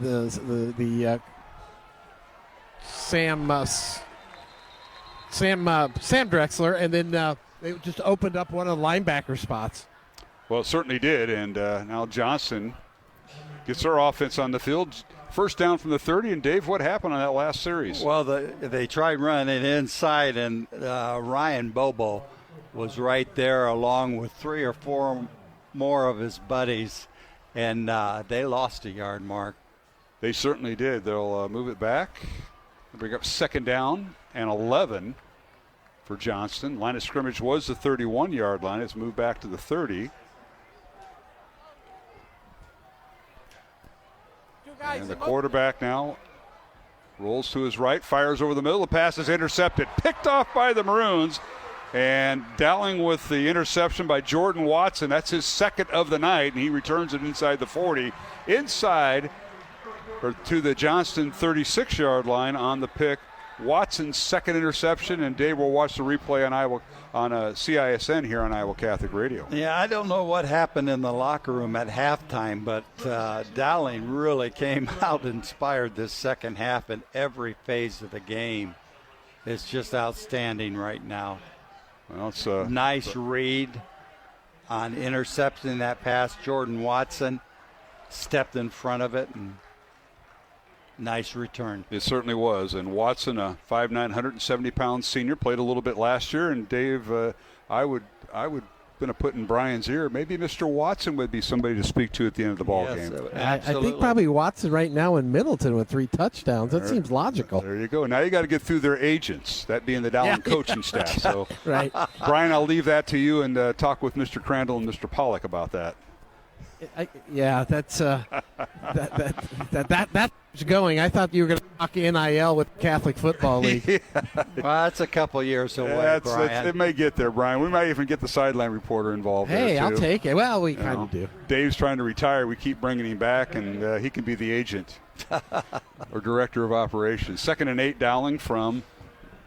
Speaker 3: Drexler, and then they just opened up one of the linebacker spots.
Speaker 2: Well, it certainly did, and now Johnston gets their offense on the field. First down from the 30, and Dave, what happened on that last series?
Speaker 4: Well, they tried running it inside, and Ryan Bobo was right there along with 3 or 4 more of his buddies, and they lost a yard, Mark.
Speaker 2: They certainly did. They'll move it back. They'll bring up second down and 11 for Johnston. Line of scrimmage was the 31-yard line. It's moved back to the 30. And the quarterback now rolls to his right, fires over the middle. The pass is intercepted, picked off by the Maroons. And Dowling with the interception by Jordan Watson. That's his second of the night, and he returns it inside the 40. Inside or to the Johnston 36-yard line on the pick. Watson's second interception, and Dave will watch the replay on CISN here on Iowa Catholic Radio.
Speaker 4: Yeah, I don't know what happened in the locker room at halftime, but Dowling really came out inspired this second half in every phase of the game. It's just outstanding right now.
Speaker 2: Well, it's
Speaker 4: nice read on intercepting that pass. Jordan Watson stepped in front of it and nice return.
Speaker 2: It certainly was. And Watson, a 5'9", 170-pound senior, played a little bit last year. And Dave, I would going to put in Brian's ear, maybe Mr. Watson would be somebody to speak to at the end of the ball game.
Speaker 3: I think probably Watson right now in Middleton with 3 touchdowns. That seems logical.
Speaker 2: There you go. Now you got to get through their agents, that being the Dowling coaching staff. So,
Speaker 3: right.
Speaker 2: Brian, I'll leave that to you and talk with Mr. Crandall and Mr. Pollock about that.
Speaker 3: That's that's going. I thought you were going to talk NIL with Catholic Football League.
Speaker 4: Well, that's a couple years away, Brian.
Speaker 2: It may get there, Brian. We might even get the sideline reporter involved.
Speaker 3: Hey,
Speaker 2: there,
Speaker 3: I'll take it. Well, we kind of do.
Speaker 2: Dave's trying to retire. We keep bringing him back, and he can be the agent or director of operations. 2nd and 8, Dowling from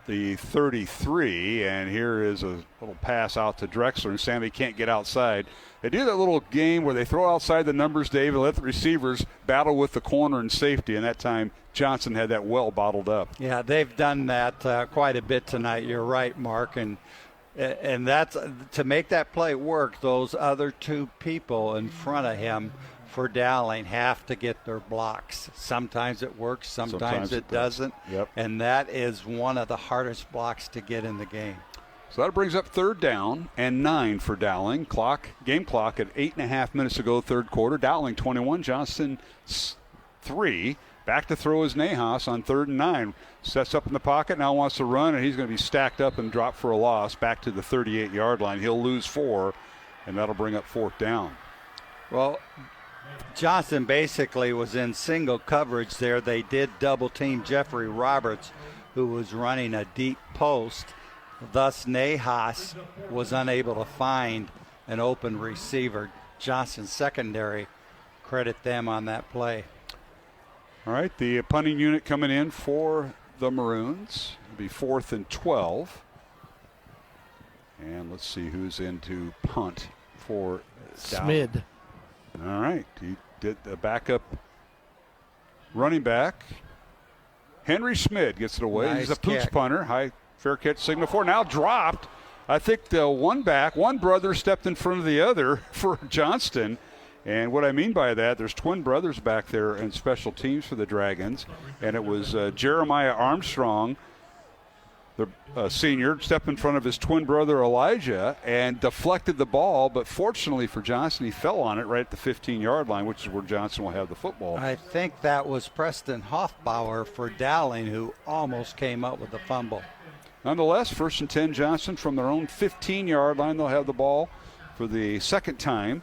Speaker 2: the 33, and here is a little pass out to Drexler, and Sammy can't get outside. They do that little game where they throw outside the numbers, Dave, and let the receivers battle with the corner and safety, and that time Johnston had that well bottled up.
Speaker 4: Yeah, they've done that quite a bit tonight. You're right, Mark, and that's to make that play work, those other 2 people in front of him for Dowling have to get their blocks. Sometimes it works, sometimes it doesn't.
Speaker 2: Yep.
Speaker 4: And that is one of the hardest blocks to get in the game.
Speaker 2: So that brings up 3rd down and 9 for Dowling. Game clock at 8.5 minutes to go, third quarter. Dowling 21, Johnston 3. Back to throw is Nahas on 3rd and 9. Sets up in the pocket, now wants to run, and he's going to be stacked up and drop for a loss back to the 38-yard line. He'll lose 4, and that'll bring up 4th down.
Speaker 4: Well, Johnston basically was in single coverage there. They did double team Jeffrey Roberts, who was running a deep post. Thus, Nahas was unable to find an open receiver. Johnston secondary, credit them on that play.
Speaker 2: All right, the punting unit coming in for the Maroons. It'll be 4th and 12. And let's see who's into punt for
Speaker 3: Smid.
Speaker 2: All right. He did the backup running back. Henry Smid gets it away.
Speaker 4: Nice
Speaker 2: He's a pooch
Speaker 4: kick.
Speaker 2: punter. High fair catch signal for. Now dropped. I think the one brother stepped in front of the other for Johnston. And what I mean by that, there's twin brothers back there in special teams for the Dragons. And it was Jeremiah Armstrong, the senior, stepped in front of his twin brother Elijah and deflected the ball. But fortunately for Johnston, he fell on it right at the 15-yard line, which is where Johnston will have the football.
Speaker 4: I think that was Preston Hoffbauer for Dowling, who almost came up with the fumble.
Speaker 2: Nonetheless, 1st and 10 Johnston from their own 15-yard line. They'll have the ball for the second time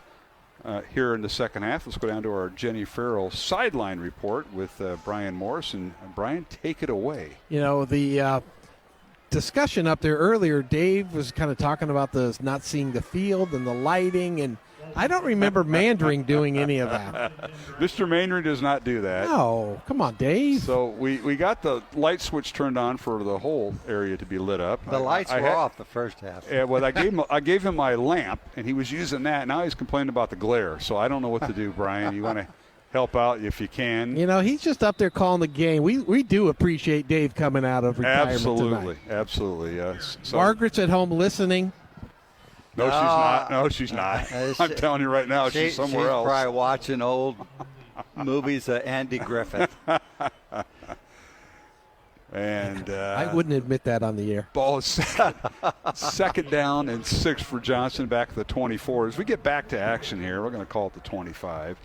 Speaker 2: here in the second half. Let's go down to our Jenny Farrell sideline report with Brian Morris. And Brian, take it away.
Speaker 3: You know, the discussion up there earlier, Dave was kind of talking about the not seeing the field and the lighting, and I don't remember Mandering doing any of that.
Speaker 2: Mr. Mandering does not do that.
Speaker 3: No, come on, Dave.
Speaker 2: So we got the light switch turned on for the whole area to be lit up.
Speaker 4: The lights were off the first half.
Speaker 2: Yeah, well, I gave him my lamp, and he was using that. Now he's complaining about the glare. So I don't know what to do, Brian. You want to help out if you can.
Speaker 3: You know, he's just up there calling the game. We do appreciate Dave coming out of retirement tonight.
Speaker 2: Absolutely. So
Speaker 3: Margaret's at home listening.
Speaker 2: No, she's not. No, she's not. I'm telling you right now, she's somewhere else.
Speaker 4: She's probably watching old movies of Andy Griffith.
Speaker 2: And
Speaker 3: I wouldn't admit that on the air.
Speaker 2: Ball is second down and 6 for Johnston back at the 24. As we get back to action here, we're going to call it the 25.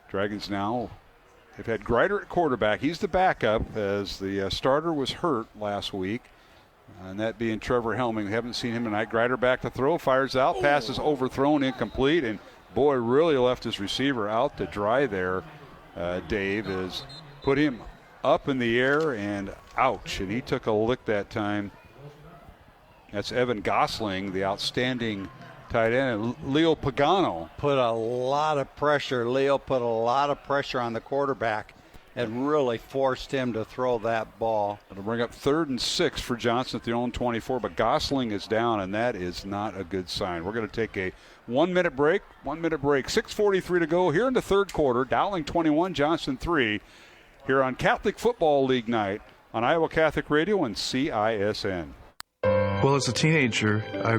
Speaker 2: Dragons now have had Greider at quarterback. He's the backup as the starter was hurt last week. And that being Trevor Helming. We haven't seen him tonight. Greider back to throw, fires out, passes overthrown, incomplete. And boy, really left his receiver out to dry there. Dave has put him up in the air and ouch. And he took a lick that time. That's Evan Gosling, the outstanding tight end. Leo Pagano
Speaker 4: put a lot of pressure. Leo put a lot of pressure on the quarterback and really forced him to throw that ball.
Speaker 2: It'll bring up 3rd and 6 for Johnston at their own 24, but Gosling is down, and that is not a good sign. We're going to take a 1-minute break. 6:43 to go here in the third quarter. Dowling 21, Johnston 3, here on Catholic Football League night on Iowa Catholic Radio and CISN.
Speaker 12: Well, as a teenager, I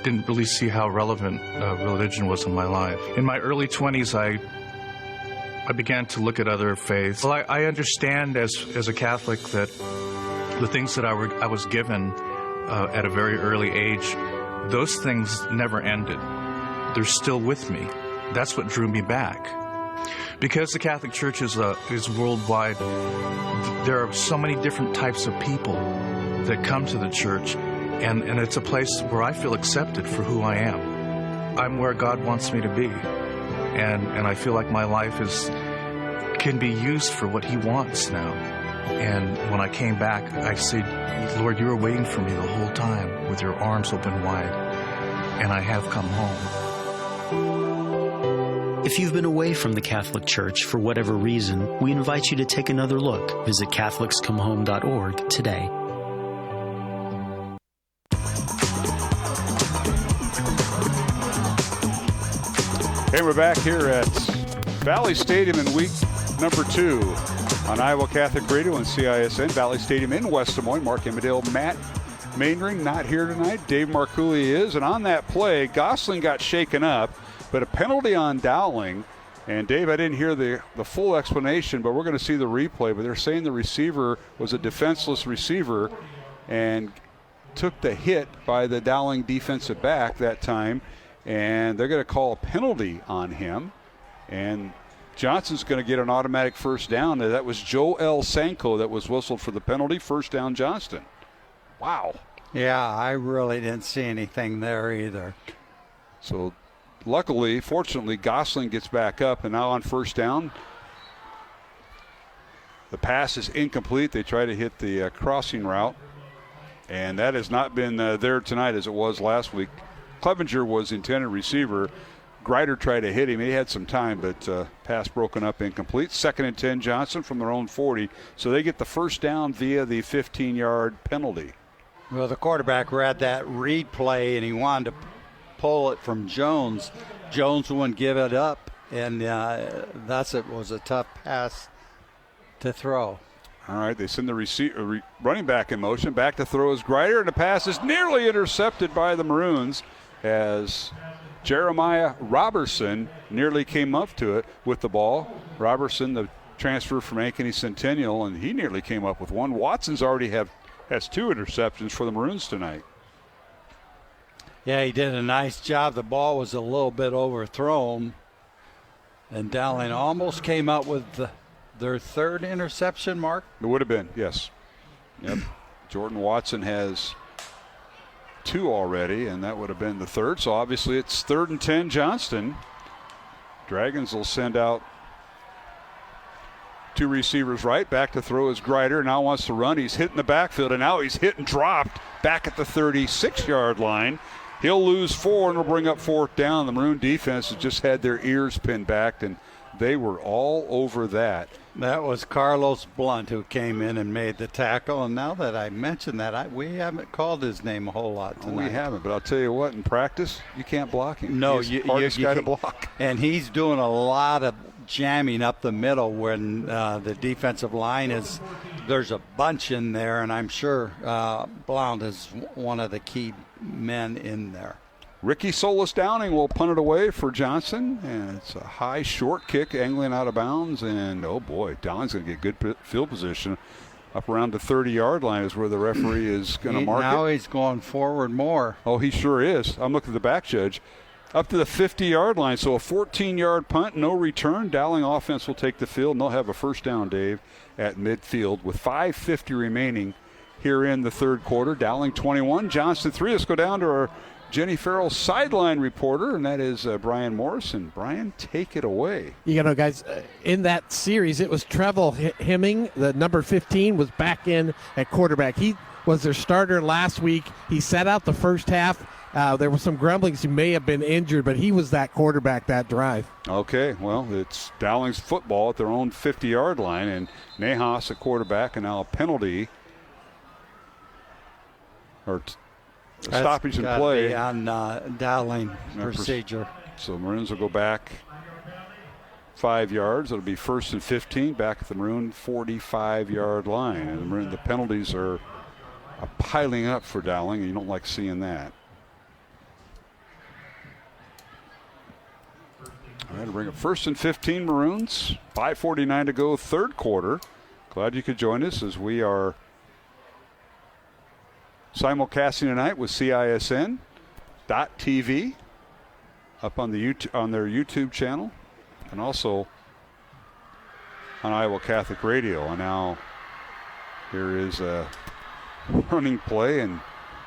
Speaker 12: didn't really see how relevant religion was in my life. In my early 20s, I began to look at other faiths. Well, I understand as a Catholic that the things that I was given at a very early age, those things never ended. They're still with me. That's what drew me back. Because the Catholic Church is worldwide, there are so many different types of people that come to the church, and it's a place where I feel accepted for who I am. I'm where God wants me to be. And I feel like my life can be used for what He wants now. And when I came back, I said, Lord, you were waiting for me the whole time with your arms open wide. And I have come home.
Speaker 13: If you've been away from the Catholic Church for whatever reason, we invite you to take another look. Visit CatholicsComeHome.org today.
Speaker 2: Hey, we're back here at Valley Stadium in week number 2 on Iowa Catholic Radio and CISN. Valley Stadium in West Des Moines. Mark Emmerdale, Matt Mainring not here tonight. Dave Marcouli is. And on that play, Gosling got shaken up, but a penalty on Dowling. And Dave, I didn't hear the full explanation, but we're going to see the replay. But they're saying the receiver was a defenseless receiver and took the hit by the Dowling defensive back that time. And they're going to call a penalty on him. And Johnson's going to get an automatic first down. That was Joel Sanko that was whistled for the penalty. First down, Johnston. Wow.
Speaker 4: Yeah, I really didn't see anything there either.
Speaker 2: So luckily, fortunately, Gosling gets back up. And now on first down, the pass is incomplete. They try to hit the crossing route. And that has not been there tonight as it was last week. Clevenger was intended receiver. Greider tried to hit him. He had some time, but pass broken up, incomplete. 2nd and 10, Johnston from their own 40. So they get the first down via the 15-yard penalty.
Speaker 4: Well, the quarterback read that read play, and he wanted to pull it from Jones. Jones wouldn't give it up, and it was a tough pass to throw.
Speaker 2: All right, they send the running back in motion. Back to throw is Grider, and the pass is nearly intercepted by the Maroons as Jeremiah Robertson nearly came up to it with the ball. Robertson, the transfer from Ankeny Centennial, and he nearly came up with one. Watson's already has 2 interceptions for the Maroons tonight.
Speaker 4: Yeah, he did a nice job. The ball was a little bit overthrown, and Dowling almost came up with their 3rd interception, Mark?
Speaker 2: It would have been, yes. Yep. Jordan Watson has 2 already, and that would have been the 3rd. So obviously it's 3rd and 10 Johnston. Dragons will send out 2 receivers right. Back to throw is Grider. Now wants to run. He's hit in the backfield, and now he's hit and dropped back at the 36-yard line. He'll lose 4 and will bring up 4th down. The Maroon defense has just had their ears pinned back, and they were all over that.
Speaker 4: That was Carlos Blunt who came in and made the tackle. And now that I mentioned that, we haven't called his name a whole lot tonight.
Speaker 2: We haven't, but I'll tell you what, in practice, you can't block him.
Speaker 4: No,
Speaker 2: he's the hardest guy to block.
Speaker 4: And he's doing a lot of jamming up the middle when the defensive line there's a bunch in there, and I'm sure Blount is one of the key men in there.
Speaker 2: Ricky Solis Downing will punt it away for Johnson, and it's a high short kick angling out of bounds, and oh boy, Downing's going to get good field position. Up around the 30-yard line is where the referee is going to mark it.
Speaker 4: Now he's going forward more.
Speaker 2: Oh, he sure is. I'm looking at the back judge. Up to the 50-yard line, so a 14-yard punt, no return. Dowling offense will take the field, and they'll have a first down, Dave, at midfield with 5:50 remaining here in the 3rd quarter. Dowling 21, Johnston 3. Let's go down to our Jenny Farrell sideline reporter, and that is Brian Morrison. Brian, take it away.
Speaker 3: You know, guys, in that series, it was Trevel Hemming, the number 15, was back in at quarterback. He was their starter last week. He sat out the first half. There were some grumblings he may have been injured, but he was that quarterback that drive.
Speaker 2: Okay, well, it's Dowling's football at their own 50-yard line, and Nahas at quarterback, and now a penalty. Or stoppage in play
Speaker 4: on Dowling procedure.
Speaker 2: So Maroons will go back 5 yards. It'll be 1st and 15 back at the Maroon 45-yard line. And the penalties are piling up for Dowling, and you don't like seeing that. All right, to bring up 1st and 15 Maroons. 5:49 to go, 3rd quarter. Glad you could join us as we are simulcasting tonight with CISN.TV up on their YouTube channel, and also on Iowa Catholic Radio. And now here is a running play and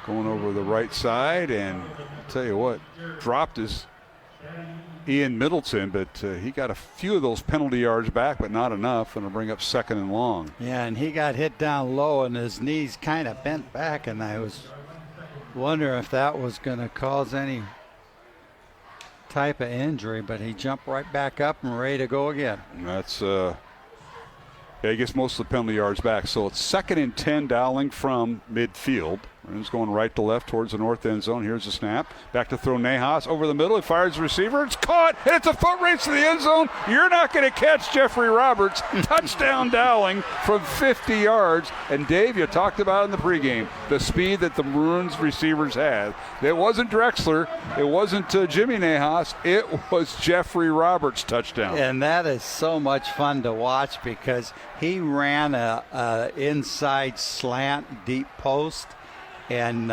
Speaker 2: going over the right side, and I'll tell you what, dropped his Ian Middleton, but he got a few of those penalty yards back, but not enough, and it'll bring up 2nd and long.
Speaker 4: Yeah, and he got hit down low, and his knees kind of bent back, and I was wondering if that was going to cause any type of injury, but he jumped right back up and ready to go again.
Speaker 2: And that's, he gets most of the penalty yards back, so it's 2nd and 10 Dowling from midfield. Maroons going right to left towards the north end zone. Here's the snap. Back to throw Nahas over the middle. He fires the receiver. It's caught, and it's a foot race to the end zone. You're not going to catch Jeffrey Roberts. Touchdown Dowling from 50 yards. And Dave, you talked about in the pregame, the speed that the Maroons receivers had. It wasn't Drexler. It wasn't Jimmy Nahas. It was Jeffrey Roberts' touchdown.
Speaker 4: And that is so much fun to watch because he ran a inside slant deep post. And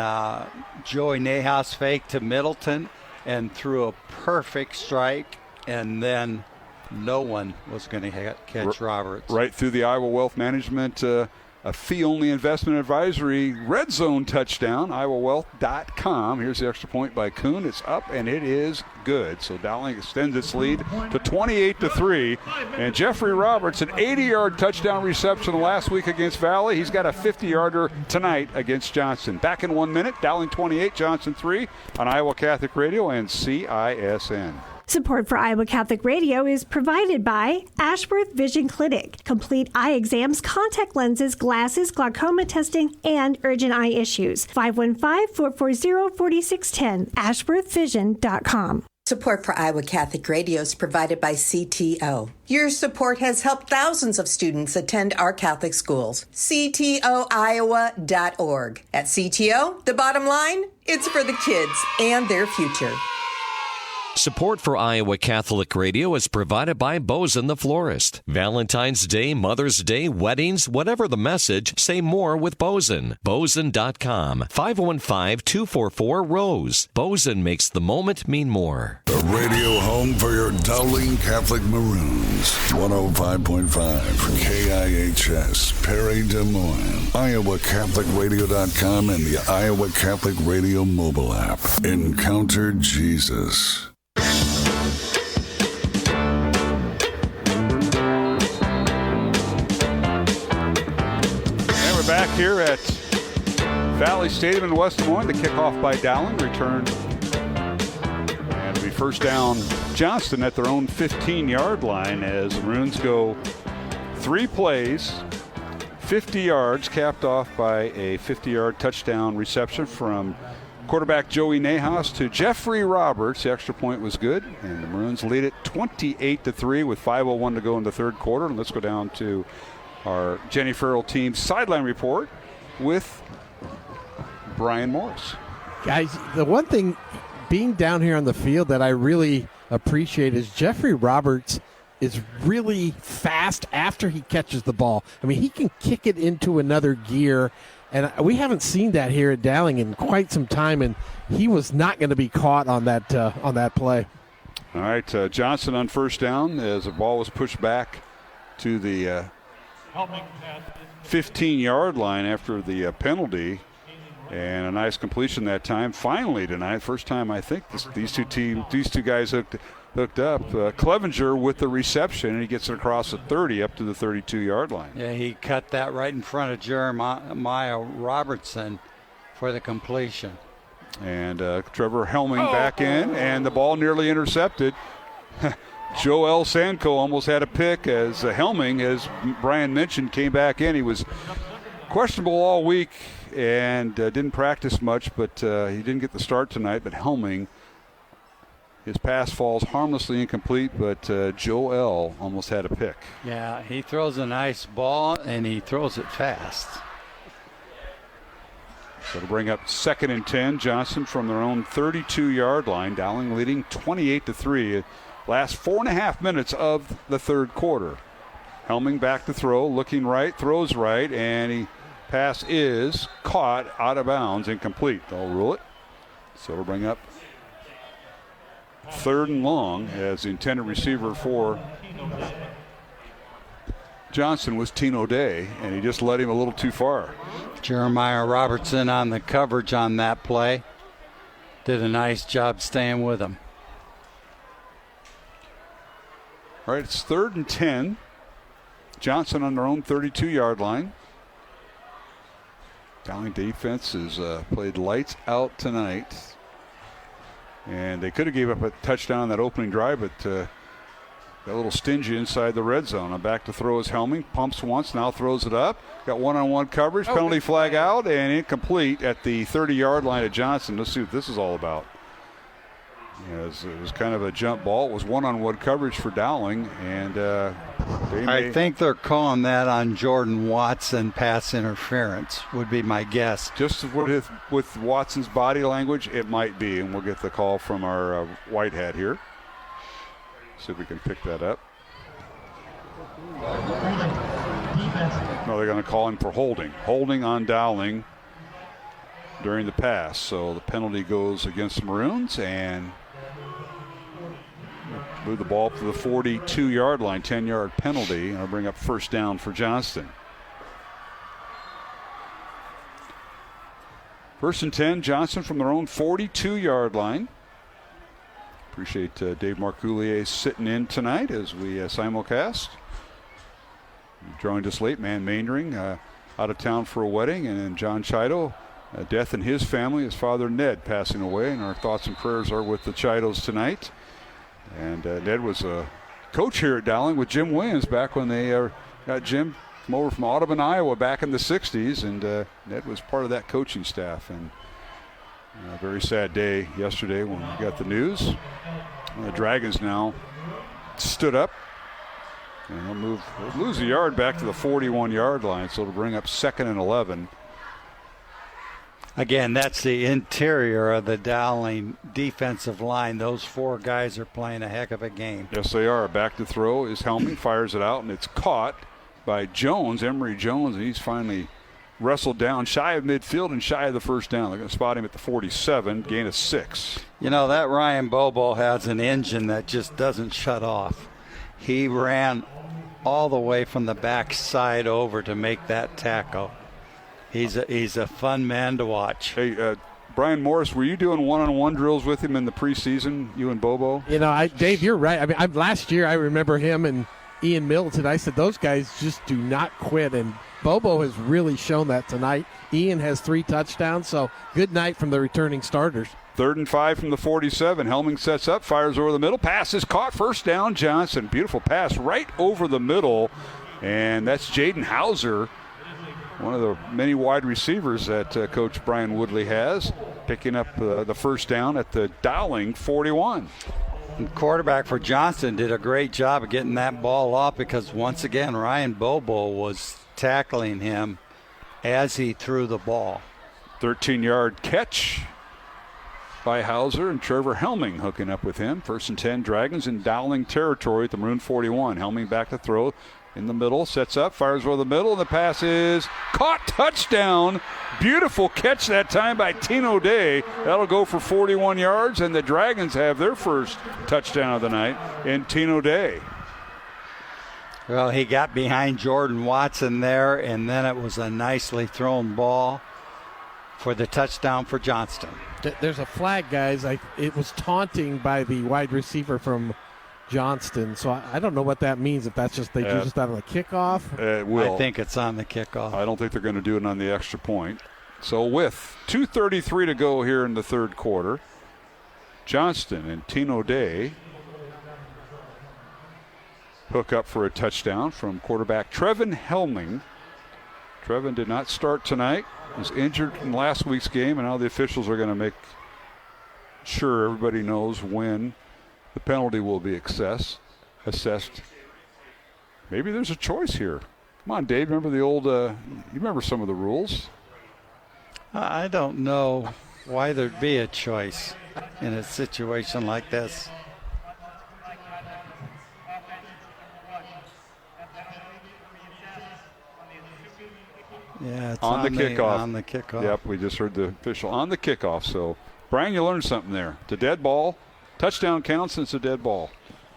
Speaker 4: Joey Nahas faked to Middleton and threw a perfect strike, and then no one was going to catch Roberts.
Speaker 2: Right through the Iowa Wealth Management, a fee-only investment advisory red zone touchdown, iowawealth.com. Here's the extra point by Kuhn. It's up, and it is good. So Dowling extends its lead to 28-3. And Jeffrey Roberts, an 80-yard touchdown reception last week against Valley. He's got a 50-yarder tonight against Johnston. Back in 1 minute, Dowling 28, Johnston 3 on Iowa Catholic Radio and CISN.
Speaker 5: Support for Iowa Catholic Radio is provided by Ashworth Vision Clinic. Complete eye exams, contact lenses, glasses, glaucoma testing, and urgent eye issues. 515-440-4610. AshworthVision.com.
Speaker 7: Support for Iowa Catholic Radio is provided by CTO. Your support has helped thousands of students attend our Catholic schools. CTOIowa.org. At CTO, the bottom line, it's for the kids and their future.
Speaker 6: Support for Iowa Catholic Radio is provided by Bozen the Florist. Valentine's Day, Mother's Day, weddings, whatever the message, say more with Bozen. Bozen.com. 515-244-ROSE. Bozen makes the moment mean more.
Speaker 1: The radio home for your Dowling Catholic Maroons. 105.5 KIHS, Perry, Des Moines. IowaCatholicRadio.com and the Iowa Catholic Radio mobile app. Encounter Jesus.
Speaker 2: And we're back here at Valley Stadium in West Des Moines. The kickoff by Dowling returned. And we first down Johnston at their own 15-yard line as the Maroons go 3 plays, 50 yards, capped off by a 50-yard touchdown reception from quarterback Joey Nahas to Jeffrey Roberts. The extra point was good, and the Maroons lead it 28-3 with 5:01 to go in the third quarter. And let's go down to our Jenny Farrell team sideline report with Brian Morris.
Speaker 3: Guys, the one thing being down here on the field that I really appreciate is Jeffrey Roberts is really fast after he catches the ball. I mean, he can kick it into another gear. And we haven't seen that here at Dowling in quite some time, and he was not going to be caught on that play.
Speaker 2: All right, Johnston on first down as the ball was pushed back to the 15-yard line after the penalty, and a nice completion that time. Finally tonight, first time I think these two guys hooked up. Clevenger with the reception, and he gets it across the 30 up to the 32-yard line.
Speaker 4: Yeah, he cut that right in front of Jeremiah Robertson for the completion.
Speaker 2: And Trevor Helming back in, and the ball nearly intercepted. Joel Sanko almost had a pick as Helming, as Brian mentioned, came back in. He was questionable all week and didn't practice much, but he didn't get the start tonight. But Helming, his pass falls harmlessly incomplete, but Joel almost had a pick.
Speaker 4: Yeah, he throws a nice ball, and he throws it fast.
Speaker 2: So to bring up 2nd and 10, Johnston from their own 32-yard line. Dowling leading 28-3. Last 4.5 minutes of the third quarter. Helming back to throw, looking right, throws right, and he pass is caught out of bounds, incomplete. They'll rule it. So we'll bring up 3rd and long as the intended receiver for Johnston was Tino Day, and he just led him a little too far.
Speaker 4: Jeremiah Robertson on the coverage on that play. Did a nice job staying with him.
Speaker 2: All right, it's 3rd and 10. Johnston on their own 32-yard line. Dowling defense has played lights out tonight. And they could have gave up a touchdown on that opening drive, but got a little stingy inside the red zone. I'm back to throw is Helming. Pumps once, now throws it up. Got one-on-one coverage. Penalty flag out and incomplete at the 30-yard line of Johnston. Let's see what this is all about. Yeah, it was kind of a jump ball. It was one-on-one coverage for Dowling, and
Speaker 4: I think they're calling that on Jordan Watson pass interference, would be my guess.
Speaker 2: Just with Watson's body language, it might be, and we'll get the call from our white hat here. See if we can pick that up. No, they're going to call him for holding. Holding on Dowling during the pass. So the penalty goes against the Maroons, and move the ball to the 42-yard line, 10-yard penalty, and I'll bring up first down for Johnston. 1st and 10, Johnston from their own 42-yard line. Appreciate Dave Marcoulier sitting in tonight as we simulcast. Joined us late, man Maindring, out of town for a wedding, and then John Chido, death in his family, his father Ned passing away, and our thoughts and prayers are with the Chidos tonight. And Ned was a coach here at Dowling with Jim Williams back when they got Jim from over from Audubon, Iowa back in the 60s. And Ned was part of that coaching staff. And a very sad day yesterday when we got the news. And the Dragons now stood up. And they'll lose a yard back to the 41-yard line, so it'll bring up 2nd and 11.
Speaker 4: Again, that's the interior of the Dowling defensive line. Those 4 guys are playing a heck of a game.
Speaker 2: Yes, they are. Back to throw is Helming, fires it out, and it's caught by Jones, Emory Jones, and he's finally wrestled down shy of midfield and shy of the first down. They're going to spot him at the 47, gain of 6.
Speaker 4: You know, that Ryan Bobo has an engine that just doesn't shut off. He ran all the way from the backside over to make that tackle. He's a fun man to watch.
Speaker 2: Hey, Brian Morris, were you doing one-on-one drills with him in the preseason, you and Bobo?
Speaker 3: You know, Dave, you're right. I mean, last year I remember him and Ian Middleton. I said those guys just do not quit, and Bobo has really shown that tonight. Ian has 3 touchdowns, so good night from the returning starters.
Speaker 2: 3rd and 5 from the 47. Helming sets up, fires over the middle. Pass is caught. First down, Johnston. Beautiful pass right over the middle. And that's Jaden Hauser, one of the many wide receivers that Coach Brian Woodley has, picking up the first down at the Dowling 41.
Speaker 4: And quarterback for Johnston did a great job of getting that ball off because, once again, Ryan Bobo was tackling him as he threw the ball.
Speaker 2: 13-yard catch by Hauser, and Trevor Helming hooking up with him. 1st and 10, Dragons in Dowling territory at the Maroon 41. Helming back to throw in the middle, sets up, fires over the middle, and the pass is caught. Touchdown. Beautiful catch that time by Tino Day. That'll go for 41 yards, and the Dragons have their first touchdown of the night in Tino Day.
Speaker 4: Well, he got behind Jordan Watson there, and then it was a nicely thrown ball for the touchdown for Johnston.
Speaker 3: There's a flag, guys. It was taunting by the wide receiver from Johnston, so I don't know what that means. If that's just they do just out of the kickoff.
Speaker 2: It will.
Speaker 4: I think it's on the kickoff.
Speaker 2: I don't think they're going to do it on the extra point. So with 2:33 to go here in the third quarter, Johnston and Tino Day hook up for a touchdown from quarterback Trevin Helming. Trevin did not start tonight. Was injured in last week's game, and now the officials are going to make sure everybody knows when the penalty will be assessed. Maybe there's a choice here. Come on, Dave. Remember the old? You remember some of the rules?
Speaker 4: I don't know why there'd be a choice in a situation like this. Yeah, it's
Speaker 2: on the kickoff.
Speaker 4: On the kickoff.
Speaker 2: Yep, we just heard the official on the kickoff. So, Brian, you learned something there. The dead ball, touchdown counts since a dead ball.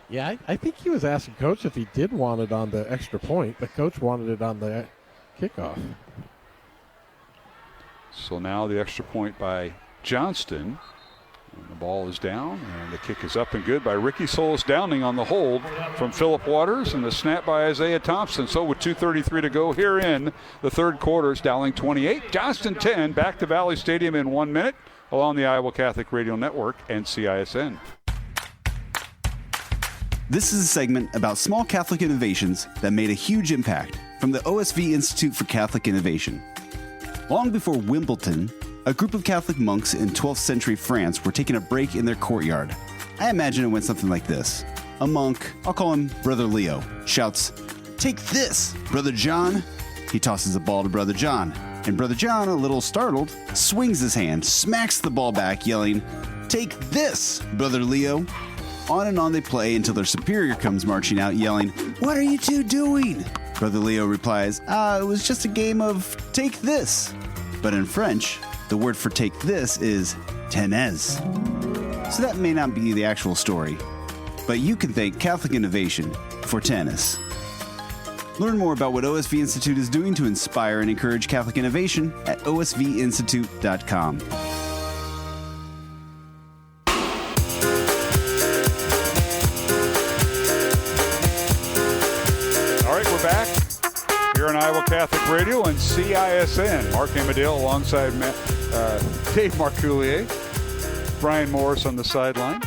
Speaker 3: Yeah, I think he was asking Coach if he did want it on the extra point, but Coach wanted it on the kickoff.
Speaker 2: So now the extra point by Johnston. And the ball is down, and the kick is up and good by Ricky Solis Downing on the hold from Philip Waters, and the snap by Isaiah Thompson. So with 2:33 to go here in the third quarter, it's Dowling 28, Johnston 10. Back to Valley Stadium in 1 minute along the Iowa Catholic Radio Network and CISN.
Speaker 14: This is a segment about small Catholic innovations that made a huge impact from the OSV Institute for Catholic Innovation. Long before Wimbledon, a group of Catholic monks in 12th century France were taking a break in their courtyard. I imagine it went something like this. A monk, I'll call him Brother Leo, shouts, "Take this, Brother John." He tosses the ball to Brother John, and Brother John, a little startled, swings his hand, smacks the ball back, yelling, "Take this, Brother Leo." On and on they play until their superior comes marching out, yelling, "What are you two doing?" Brother Leo replies, "It was just a game of take this." But in French, the word for take this is tenez. So that may not be the actual story, but you can thank Catholic Innovation for tennis. Learn more about what OSV Institute is doing to inspire and encourage Catholic innovation at osvinstitute.com.
Speaker 2: All right, we're back here on Iowa Catholic Radio and CISN. Mark Amadale alongside Dave Marcoulier, Brian Morris on the sideline.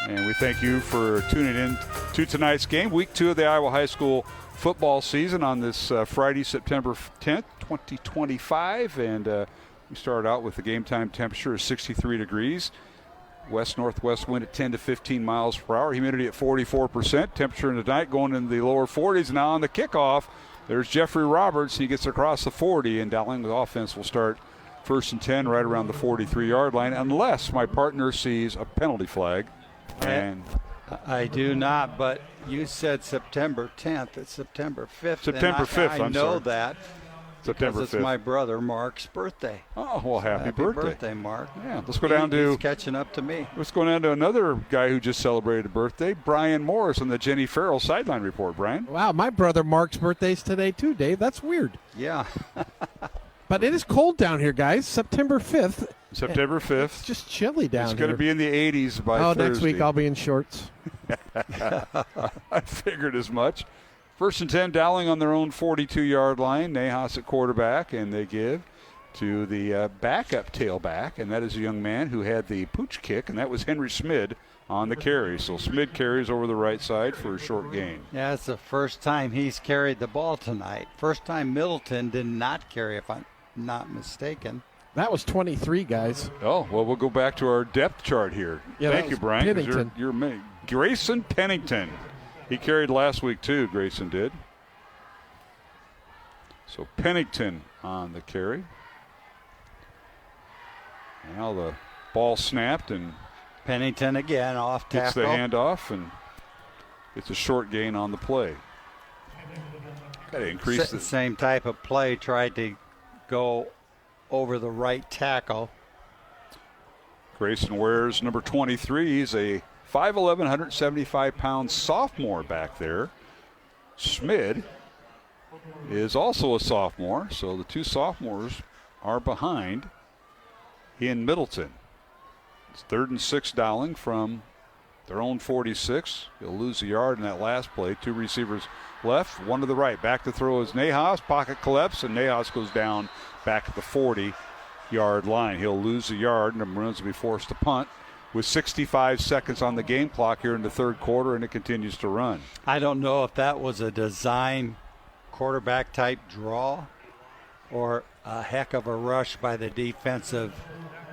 Speaker 2: And we thank you for tuning in to tonight's game, week 2 of the Iowa High School football season on this Friday, September 10th, 2025. And we started out with the game time temperature of 63 degrees. West-northwest wind at 10 to 15 miles per hour. Humidity at 44%. Temperature tonight going in the lower 40s. Now on the kickoff, there's Jeffrey Roberts. He gets across the 40, and Dowling, the offense, will start 1st and 10 right around the 43-yard line, unless my partner sees a penalty flag. And
Speaker 4: I do not, but you said September 10th. It's September 5th.
Speaker 2: September 5th,
Speaker 4: I know
Speaker 2: sorry.
Speaker 4: that.
Speaker 2: September 5th.
Speaker 4: It's my brother Mark's birthday.
Speaker 2: Oh, well, happy
Speaker 4: birthday, Mark.
Speaker 2: Yeah, let's go down to...
Speaker 4: He's catching up to me.
Speaker 2: Let's go down to another guy who just celebrated a birthday, Brian Morris on the Jenny Farrell sideline report. Brian?
Speaker 3: Wow, my brother Mark's birthday's today too, Dave. That's weird.
Speaker 4: Yeah.
Speaker 3: But it is cold down here, guys. September 5th.
Speaker 2: September 5th.
Speaker 3: It's just chilly down here.
Speaker 2: It's going to be in the 80s by Thursday.
Speaker 3: Next week I'll be in shorts.
Speaker 2: I figured as much. 1st and 10, Dowling on their own 42-yard line. Nahas at quarterback, and they give to the backup tailback, and that is a young man who had the pooch kick, and that was Henry Smid on the carry. So Smid carries over the right side for a short gain.
Speaker 4: Yeah, it's the first time he's carried the ball tonight. First time Middleton did not carry, if I'm not mistaken.
Speaker 3: That was 23, guys.
Speaker 2: Oh, well, we'll go back to our depth chart here.
Speaker 3: Yeah,
Speaker 2: Thank you, Brian.
Speaker 3: Pennington.
Speaker 2: You're Grayson Pennington. He carried last week, too, Grayson did. So Pennington on the carry. Now the ball snapped, and
Speaker 4: Pennington again off tackle.
Speaker 2: Gets the handoff, and it's a short gain on the play. Got to increase
Speaker 4: the same type of play, tried to go over the right tackle.
Speaker 2: Grayson wears number 23. He's a 5'11", 175-pound sophomore back there. Smid is also a sophomore, so the two sophomores are behind in Middleton. It's 3rd and 6 Dowling from their own 46. He'll lose a yard in that last play. 2 receivers left, 1 to the right. Back to throw is Nahas. Pocket collapse, and Nahas goes down back at the 40-yard line. He'll lose a yard, and the Maroons will be forced to punt with 65 seconds on the game clock here in the third quarter, and it continues to run.
Speaker 4: I don't know if that was a design quarterback type draw or a heck of a rush by the defensive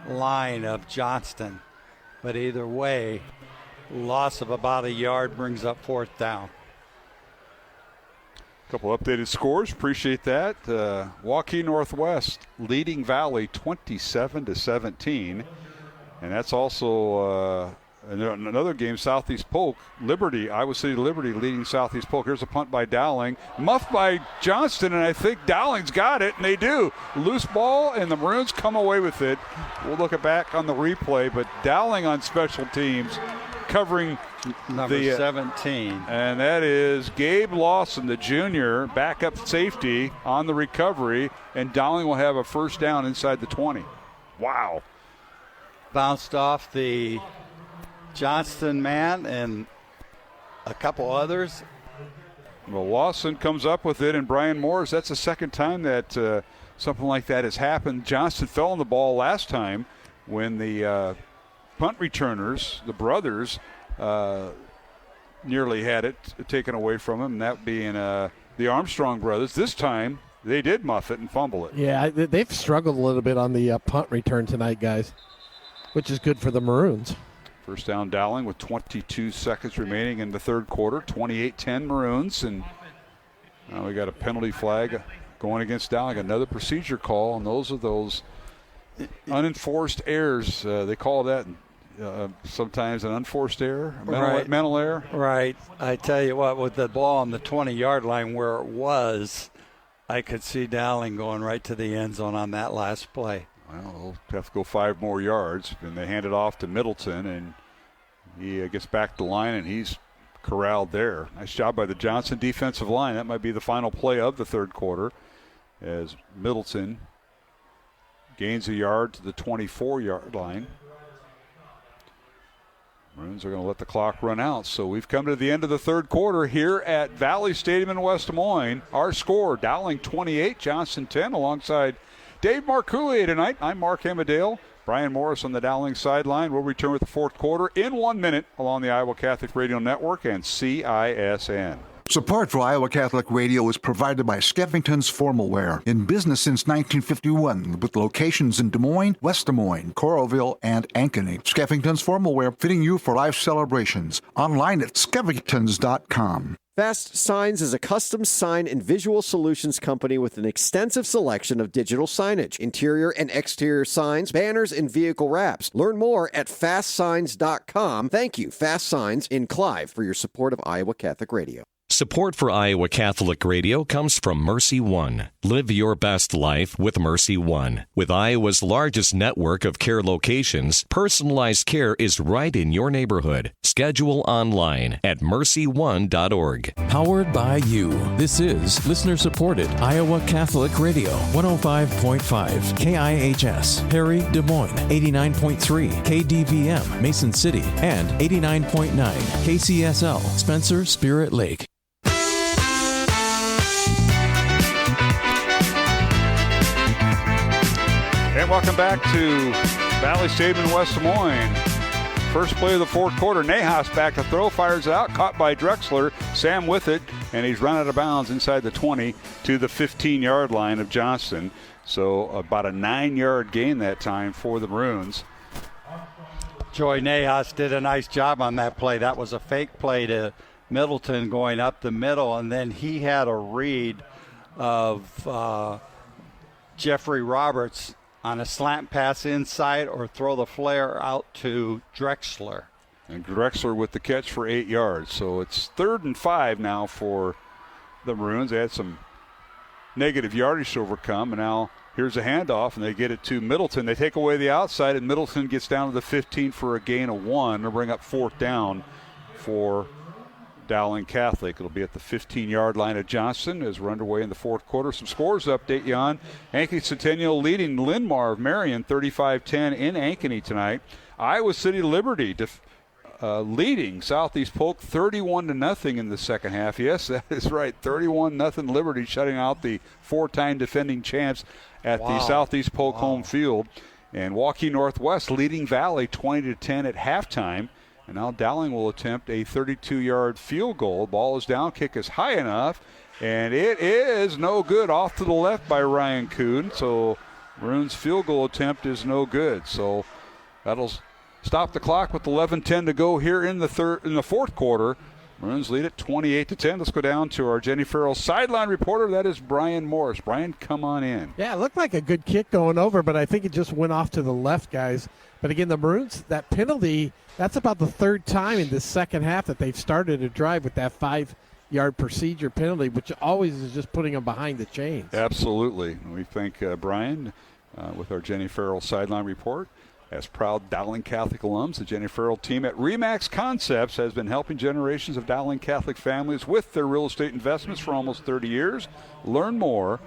Speaker 4: line of Johnston. But either way, loss of about a yard brings up 4th down.
Speaker 2: A couple updated scores. Appreciate that. Waukee Northwest leading Valley 27-17. And that's also another game, Southeast Polk. Liberty, Iowa City Liberty leading Southeast Polk. Here's a punt by Dowling. Muffed by Johnston, and I think Dowling's got it, and they do. Loose ball, and the Maroons come away with it. We'll look back on the replay, but Dowling on special teams covering
Speaker 4: number 17.
Speaker 2: And that is Gabe Lawson, the junior, backup safety on the recovery, and Dowling will have a first down inside the 20. Wow.
Speaker 4: Bounced off the Johnston man and a couple others.
Speaker 2: Well, Lawson comes up with it, and Brian Morris, that's the second time that something like that has happened. Johnston fell on the ball last time when the punt returners, the brothers, nearly had it taken away from him, and that being the Armstrong brothers. This time, they did muff it and fumble it.
Speaker 3: Yeah, they've struggled a little bit on the punt return tonight, guys, which is good for the Maroons.
Speaker 2: First down Dowling with 22 seconds remaining in the third quarter. 28-10 Maroons. And now we got a penalty flag going against Dowling. Another procedure call, and those are those unenforced errors. They call that sometimes an unforced error, mental error.
Speaker 4: Right. I tell you what, with the ball on the 20-yard line where it was, I could see Dowling going right to the end zone on that last play.
Speaker 2: Well, they'll have to go 5 more yards, and they hand it off to Middleton, and he gets back to the line, and he's corralled there. Nice job by the Johnston defensive line. That might be the final play of the third quarter as Middleton gains a yard to the 24-yard line. Maroons are going to let the clock run out. So we've come to the end of the third quarter here at Valley Stadium in West Des Moines. Our score, Dowling 28, Johnston 10, alongside Dave Marcoullier tonight. I'm Mark Hamadale. Brian Morris on the Dowling sideline. We'll return with the fourth quarter in 1 minute along the Iowa Catholic Radio Network and CISN.
Speaker 22: Support for Iowa Catholic Radio is provided by Skeffington's Formal Wear, in business since 1951, with locations in Des Moines, West Des Moines, Coralville, and Ankeny. Skeffington's Formal Wear, fitting you for life celebrations. Online at skeffingtons.com.
Speaker 10: Fast Signs is a custom sign and visual solutions company with an extensive selection of digital signage, interior and exterior signs, banners, and vehicle wraps. Learn more at fastsigns.com. Thank you, Fast Signs in Clive, for your support of Iowa Catholic Radio.
Speaker 6: Support for Iowa Catholic Radio comes from Mercy One. Live your best life with Mercy One. With Iowa's largest network of care locations, personalized care is right in your neighborhood. Schedule online at mercyone.org.
Speaker 11: Powered by you. This is listener-supported Iowa Catholic Radio, 105.5 KIHS, Perry, Des Moines, 89.3 KDVM, Mason City, and 89.9 KCSL, Spencer, Spirit Lake.
Speaker 2: And welcome back to Valley Stadium in West Des Moines. First play of the fourth quarter. Nahas back to throw, fires it out, caught by Drexler. Sam with it, and he's run out of bounds inside the 20 to the 15-yard line of Johnston. So about a 9-yard gain that time for the Maroons.
Speaker 4: Joy Nahas did a nice job on that play. That was a fake play to Middleton going up the middle, and then he had a read of Jeffrey Roberts on a slant pass inside or throw the flare out to Drexler.
Speaker 2: And Drexler with the catch for 8 yards. So it's 3rd and 5 now for the Maroons. They had some negative yardage to overcome, and now here's a handoff, and they get it to Middleton. They take away the outside, and Middleton gets down to the 15 for a gain of 1. They'll bring up 4th down for Dowling Catholic. It'll be at the 15-yard line of Johnston as we're underway in the fourth quarter. Some scores to update you on. Ankeny Centennial leading Linn-Mar of Marion 35-10 in Ankeny tonight. Iowa City Liberty leading Southeast Polk 31-0 in the second half. Yes, that is right. 31-0 Liberty shutting out the 4-time defending champs at the Southeast Polk home field. And Waukee Northwest leading Valley 20-10 at halftime. And now Dowling will attempt a 32-yard field goal. Ball is down, kick is high enough, and it is no good. Off to the left by Ryan Kuhn. So Maroon's field goal attempt is no good. So that'll stop the clock with 11:10 to go here in the fourth quarter. Maroons lead it 28-10. Let's go down to our Jenny Farrell sideline reporter. That is Brian Morris. Brian, come on in.
Speaker 3: Yeah, it looked like a good kick going over, but I think it just went off to the left, guys. But again, the Maroons, that penalty, that's about the third time in this second half that they've started a drive with that 5-yard procedure penalty, which always is just putting them behind the chains.
Speaker 2: Absolutely. We thank Brian with our Jenny Farrell sideline report. As proud Dowling Catholic alums, the Jenny Farrell team at RE/MAX Concepts has been helping generations of Dowling Catholic families with their real estate investments for almost 30 years. Learn more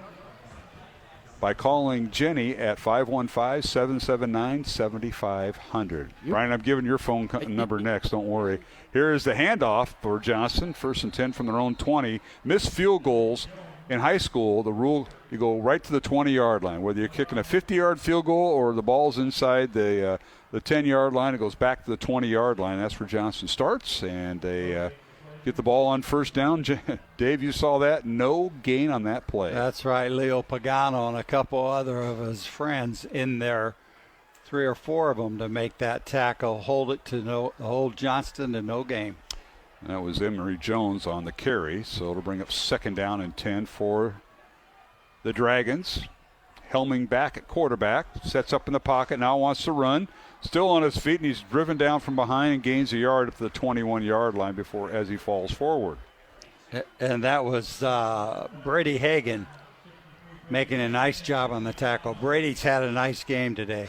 Speaker 2: by calling Jenny at 515-779-7500. Brian, I'm giving your phone number next. Don't worry. Here is the handoff for Johnston. 1st and 10 from their own 20. Missed field goals. In high school, the rule, you go right to the 20-yard line. Whether you're kicking a 50-yard field goal or the ball's inside the 10-yard line, it goes back to the 20-yard line. That's where Johnston starts, and they get the ball on first down. Dave, you saw that. No gain on that play.
Speaker 4: That's right. Leo Pagano and a couple other of his friends in there, 3 or 4 of them, to make that tackle, hold Johnston to no gain.
Speaker 2: That was Emery Jones on the carry, so it'll bring up 2nd down and 10 for the Dragons. Helming back at quarterback, sets up in the pocket, now wants to run. Still on his feet, and he's driven down from behind and gains a yard up to the 21-yard line as he falls forward.
Speaker 4: And that was Brady Hagan making a nice job on the tackle. Brady's had a nice game today.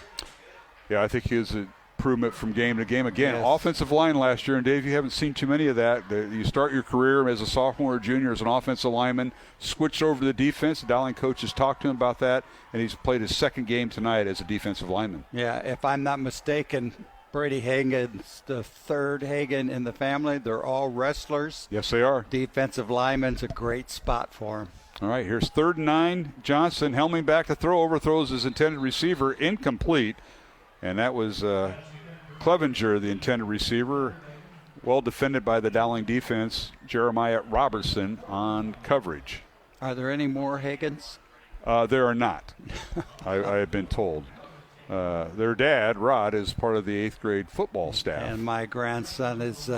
Speaker 2: Yeah, I think he is improvement from game to game. Again,
Speaker 4: yes.
Speaker 2: Offensive line last year, and Dave, you haven't seen too many of that. You start your career as a sophomore or junior as an offensive lineman, switched over to the defense. The Dowling coaches talked to him about that, and he's played his 2nd game tonight as a defensive lineman.
Speaker 4: Yeah, if I'm not mistaken, Brady Hagan's the 3rd Hagan in the family. They're all wrestlers.
Speaker 2: Yes, they are.
Speaker 4: Defensive lineman's a great spot for him.
Speaker 2: All right, here's 3rd and 9. Johnston helming back to throw, overthrows his intended receiver, incomplete. and that was Clevenger, the intended receiver. Well defended by the Dowling defense. Jeremiah Robertson on coverage.
Speaker 4: Are there any more Higgins?
Speaker 2: There are not. I have been told. Their dad, Rod, is part of the 8th grade football staff.
Speaker 4: And my grandson is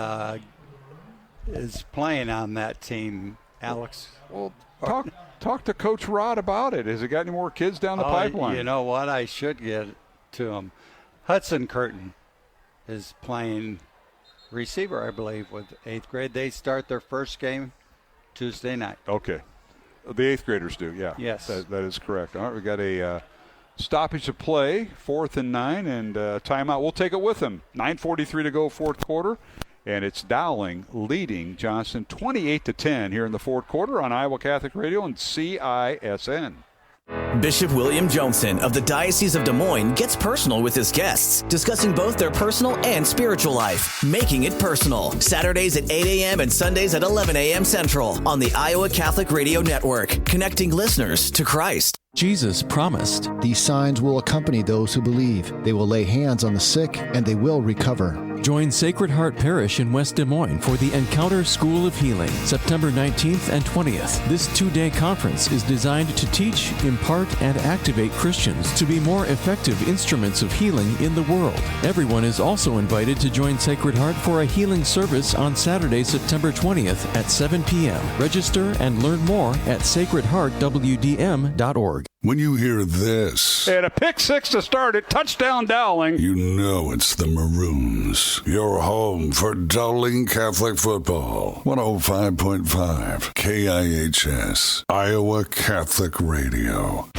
Speaker 4: playing on that team, Alex.
Speaker 2: Well, talk to Coach Rod about it. Has he got any more kids down the pipeline?
Speaker 4: You know what? I should get to him. Hudson Curtin is playing receiver, I believe, with 8th grade. They start their first game Tuesday night.
Speaker 2: Okay. The 8th graders do, yeah.
Speaker 4: Yes.
Speaker 2: That is correct. All right, we got a stoppage of play, 4th and 9, and timeout. We'll take it with them. 9:43 to go, 4th quarter. And it's Dowling leading Johnston 28-10 here in the 4th quarter on Iowa Catholic Radio and CISN.
Speaker 17: Bishop William Joensen of the Diocese of Des Moines gets personal with his guests, discussing both their personal and spiritual life, making it personal. Saturdays at 8 a.m. and Sundays at 11 a.m. Central on the Iowa Catholic Radio Network, connecting listeners to Christ.
Speaker 11: Jesus promised,
Speaker 15: "These signs will accompany those who believe. They will lay hands on the sick, and they will recover."
Speaker 11: Join Sacred Heart Parish in West Des Moines for the Encounter School of Healing, September 19th and 20th. This 2-day conference is designed to teach, impart, and activate Christians to be more effective instruments of healing in the world. Everyone is also invited to join Sacred Heart for a healing service on Saturday, September 20th at 7 p.m. Register and learn more at sacredheartwdm.org.
Speaker 1: When you hear this,
Speaker 2: and a pick six to start it, touchdown Dowling,
Speaker 1: you know it's the Maroons. Your home for Dowling Catholic football. 105.5 KIHS, Iowa Catholic Radio.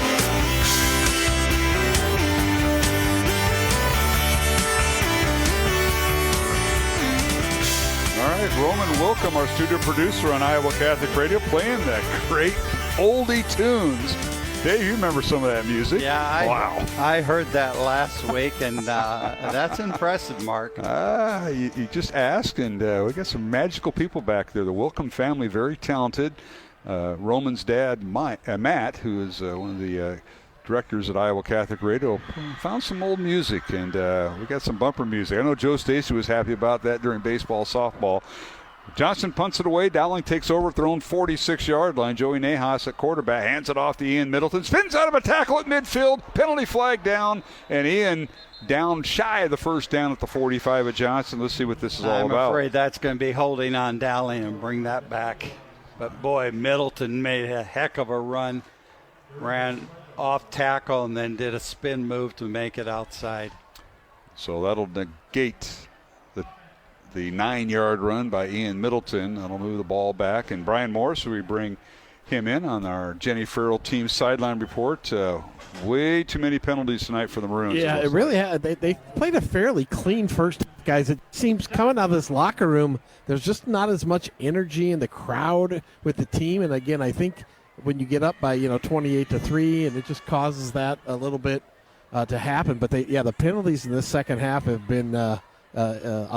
Speaker 2: All right, Roman Wilkham, our studio producer on Iowa Catholic Radio, playing that great oldie tunes. Dave, you remember some of that music?
Speaker 4: Yeah,
Speaker 2: wow.
Speaker 4: I heard that last week, and that's impressive, Mark.
Speaker 2: You just asked, and we got some magical people back there. The Wilkham family, very talented. Roman's dad, Matt, who is one of the directors at Iowa Catholic Radio, found some old music, and we got some bumper music. I know Joe Stacy was happy about that during baseball, softball. Johnston punts it away. Dowling takes over at their own 46-yard line. Joey Nahas at quarterback hands it off to Ian Middleton. Spins out of a tackle at midfield. Penalty flag down. And Ian down shy of the first down at the 45 of Johnston. Let's see what this is all about.
Speaker 4: I'm afraid that's going to be holding on Dowling and bring that back. But, boy, Middleton made a heck of a run. Ran off tackle and then did a spin move to make it outside.
Speaker 2: So that'll negate the 9-yard run by Ian Middleton. That'll move the ball back. And Brian Morris, we bring him in on our Jenny Farrell team sideline report. Way too many penalties tonight for the Maroons.
Speaker 3: Yeah, it really had. They played a fairly clean first, guys. It seems coming out of this locker room, there's just not as much energy in the crowd with the team. And, again, I think when you get up by, 28-3, and it just causes that a little bit to happen. But, the penalties in this second half have been a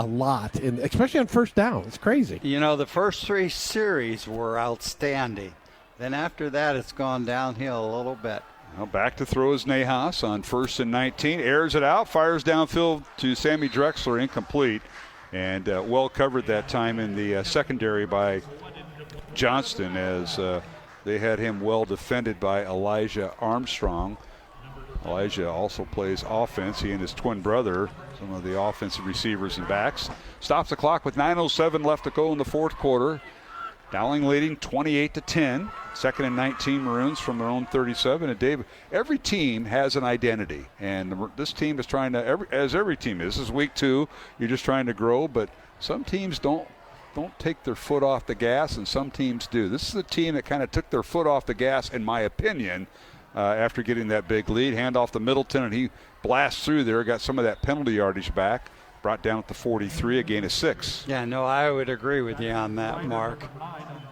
Speaker 3: lot, and especially on first down. It's crazy.
Speaker 4: The first 3 series were outstanding. Then after that, it's gone downhill a little bit.
Speaker 2: Well, back to throw is Nahas on 1st and 19. Airs it out, fires downfield to Sammy Drexler, incomplete. And well covered that time in the secondary by Johnston, as they had him well defended by Elijah Armstrong. Elijah also plays offense. He and his twin brother, some of the offensive receivers and backs. Stops the clock with 9:07 left to go in the 4th quarter. Dowling leading 28-10. 2nd and 19 Maroons from their own 37. And Dave, every team has an identity, and this team is trying to, as every team is. This is week 2. You're just trying to grow, but some teams don't take their foot off the gas, and some teams do. This is a team that kind of took their foot off the gas, in my opinion. After getting that big lead, hand off to Middleton, and he blasts through there, got some of that penalty yardage back, brought down at the 43, a gain of 6.
Speaker 4: Yeah, no, I would agree with you on that, Mark,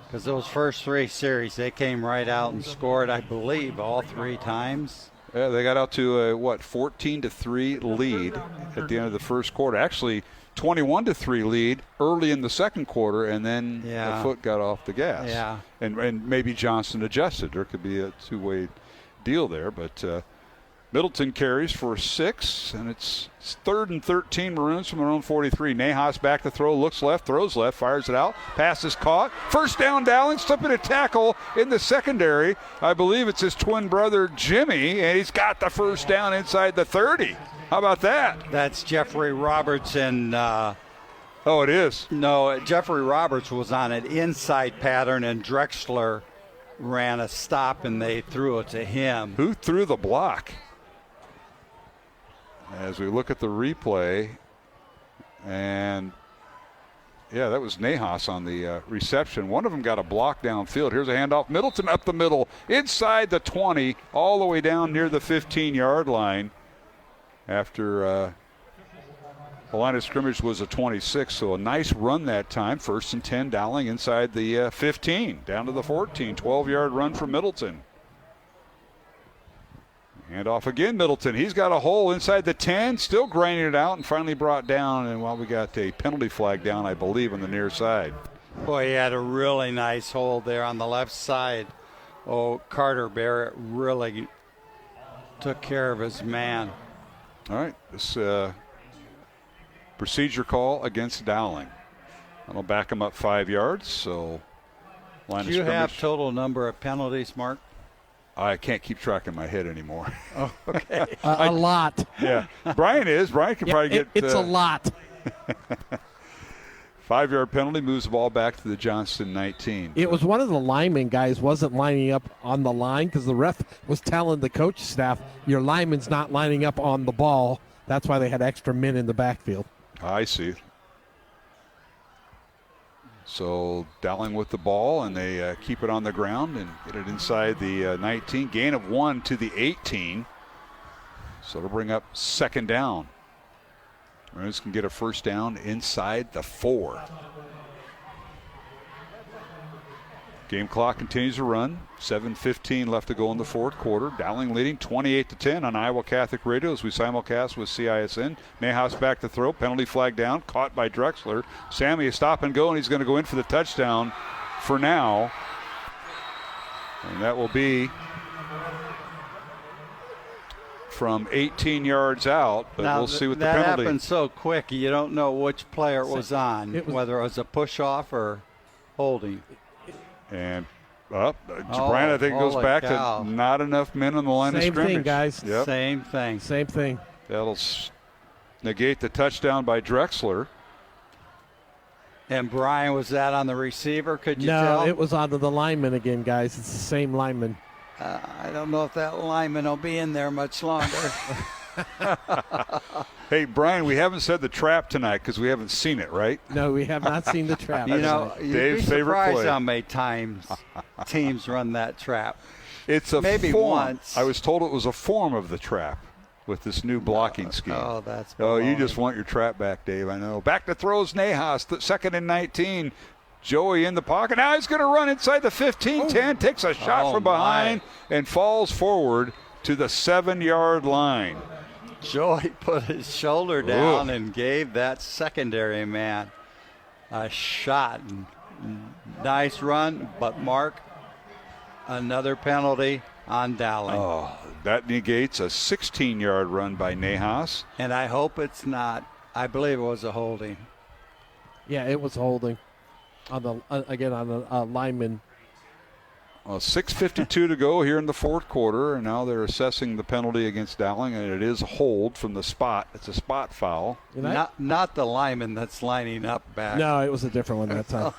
Speaker 4: because those first 3 series, they came right out and scored, I believe, all 3 times.
Speaker 2: Yeah, they got out to a 14-3 lead at the end of the first quarter. Actually, 21-3 lead early in the second quarter, and then the foot got off the gas.
Speaker 4: Yeah,
Speaker 2: and maybe Johnston adjusted. There could be a two-way deal there, but Middleton carries for 6, and it's 3rd and 13, Maroons from their own 43. Nahas back to throw, looks left, throws left, fires it out. Pass is caught. First down, Dowling, slipping a tackle in the secondary. I believe it's his twin brother, Jimmy, and he's got the first down inside the 30. How about that?
Speaker 4: That's Jeffrey Robertson.
Speaker 2: Oh, it is?
Speaker 4: No, Jeffrey Roberts was on an inside pattern, and Drexler ran a stop, and they threw it to him.
Speaker 2: Who threw the block? As we look at the replay, and yeah, that was Nahas on the reception. One of them got a block downfield. Here's a handoff. Middleton up the middle, inside the 20, all the way down near the 15-yard line after the line of scrimmage was a 26, so a nice run that time. 1st and 10, Dowling inside the 15, down to the 14, 12-yard run from Middleton. Hand off again, Middleton. He's got a hole inside the 10, still grinding it out, and finally brought down. And while we got a penalty flag down, I believe, on the near side.
Speaker 4: Boy, he had a really nice hole there on the left side. Oh, Carter Barrett really took care of his man.
Speaker 2: All right, this procedure call against Dowling. That'll back him up 5 yards, so line
Speaker 4: Do
Speaker 2: of
Speaker 4: you
Speaker 2: scrimmage.
Speaker 4: have total number of penalties, Mark?
Speaker 2: I can't keep track in my head anymore.
Speaker 4: Oh, okay.
Speaker 3: A lot.
Speaker 2: Yeah. Brian is. Brian can probably get...
Speaker 3: It's a lot.
Speaker 2: 5-yard penalty moves the ball back to the Johnston 19.
Speaker 3: It was one of the linemen guys wasn't lining up on the line because the ref was telling the coach staff, your lineman's not lining up on the ball. That's why they had extra men in the backfield.
Speaker 2: I see. So Dowling with the ball, and they keep it on the ground and get it inside the 19. Gain of 1 to the 18. So it'll bring up 2nd down. Maroons can get a first down inside the 4. Game clock continues to run. 7:15 left to go in the 4th quarter. Dowling leading 28-10 on Iowa Catholic Radio as we simulcast with CISN. Nahas back to throw. Penalty flag down. Caught by Drexler. Sammy is stop and go, and he's going to go in for the touchdown for now. And that will be from 18 yards out, but
Speaker 4: now,
Speaker 2: we'll see what the
Speaker 4: that
Speaker 2: penalty.
Speaker 4: happened so quick, you don't know which player it was on, whether it was a push-off or holding.
Speaker 2: And Brian, I think it goes back to not enough men on the line of scrimmage.
Speaker 3: Same thing, guys.
Speaker 2: Yep.
Speaker 4: Same thing.
Speaker 3: Same thing.
Speaker 2: That'll negate the touchdown by Drexler.
Speaker 4: And Brian, was that on the receiver? Could you tell?
Speaker 3: No, it was on the lineman again, guys. It's the same lineman.
Speaker 4: I don't know if that lineman will be in there much longer.
Speaker 2: Hey, Brian, we haven't said the trap tonight because we haven't seen it, right?
Speaker 3: No, we have not seen the trap.
Speaker 4: You know, you'd
Speaker 2: Dave's
Speaker 4: be
Speaker 2: favorite
Speaker 4: surprised
Speaker 2: play.
Speaker 4: how many times teams run that trap.
Speaker 2: It's a
Speaker 4: Maybe
Speaker 2: form.
Speaker 4: once.
Speaker 2: I was told it was a form of the trap with this new blocking scheme.
Speaker 4: Oh, that's
Speaker 2: Oh, you
Speaker 4: baloney.
Speaker 2: just want your trap back, Dave, I know. Back to throws Nahas, 2nd and 19. Joey in the pocket. Now he's going to run inside the 15-10, takes a shot from behind, and falls forward to the 7-yard line.
Speaker 4: Joey put his shoulder down and gave that secondary man a shot. Nice run, but Mark, another penalty on Dowling.
Speaker 2: Oh, that negates a 16-yard run by Nahas.
Speaker 4: And I hope it's not. I believe it was a holding.
Speaker 3: Yeah, it was holding on the on the lineman.
Speaker 2: 6:52 to go here in the 4th quarter, and now they're assessing the penalty against Dowling, and it is a hold from the spot. It's a spot foul.
Speaker 4: Not the lineman that's lining up back.
Speaker 3: No, it was a different one that time.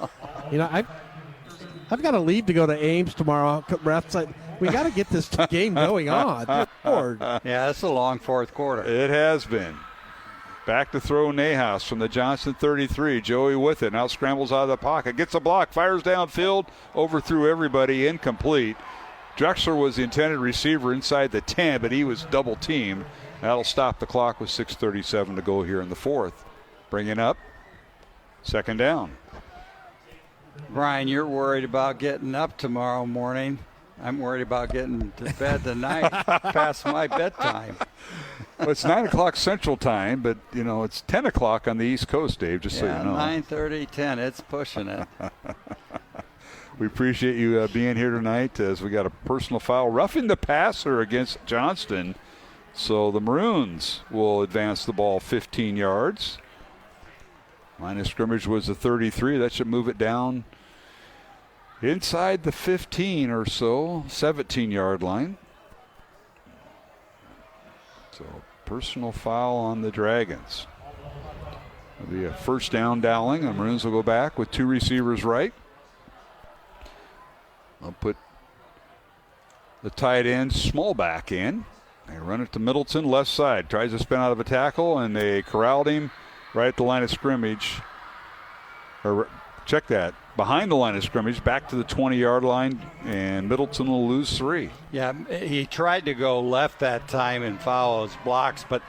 Speaker 3: I've got to leave to go to Ames tomorrow. Ref's like, we got to get this game going on. Good Lord.
Speaker 4: Yeah, it's a long 4th quarter.
Speaker 2: It has been. Back to throw Nahas from the Johnston 33. Joey with it. Now scrambles out of the pocket. Gets a block. Fires downfield. Overthrew everybody. Incomplete. Drexler was the intended receiver inside the 10, but he was double teamed. That'll stop the clock with 6:37 to go here in the 4th. Bringing up 2nd down.
Speaker 4: Brian, you're worried about getting up tomorrow morning. I'm worried about getting to bed tonight past my bedtime.
Speaker 2: Well, it's 9 o'clock Central Time, but, it's 10 o'clock on the East Coast, Dave, just so you know.
Speaker 4: 9:30, 10. It's pushing it.
Speaker 2: We appreciate you being here tonight as we got a personal foul. Roughing the passer against Johnston. So the Maroons will advance the ball 15 yards. Line of scrimmage was the 33. That should move it down inside the 15 or so, 17-yard line. So personal foul on the Dragons. It'll be a first down, Dowling. The Maroons will go back with 2 receivers right. I'll put the tight end Smallback in. They run it to Middleton, left side. Tries to spin out of a tackle, and they corralled him right at the line of scrimmage. Or check that. Behind the line of scrimmage, back to the 20-yard line, and Middleton will lose 3.
Speaker 4: Yeah, he tried to go left that time and follow his blocks, but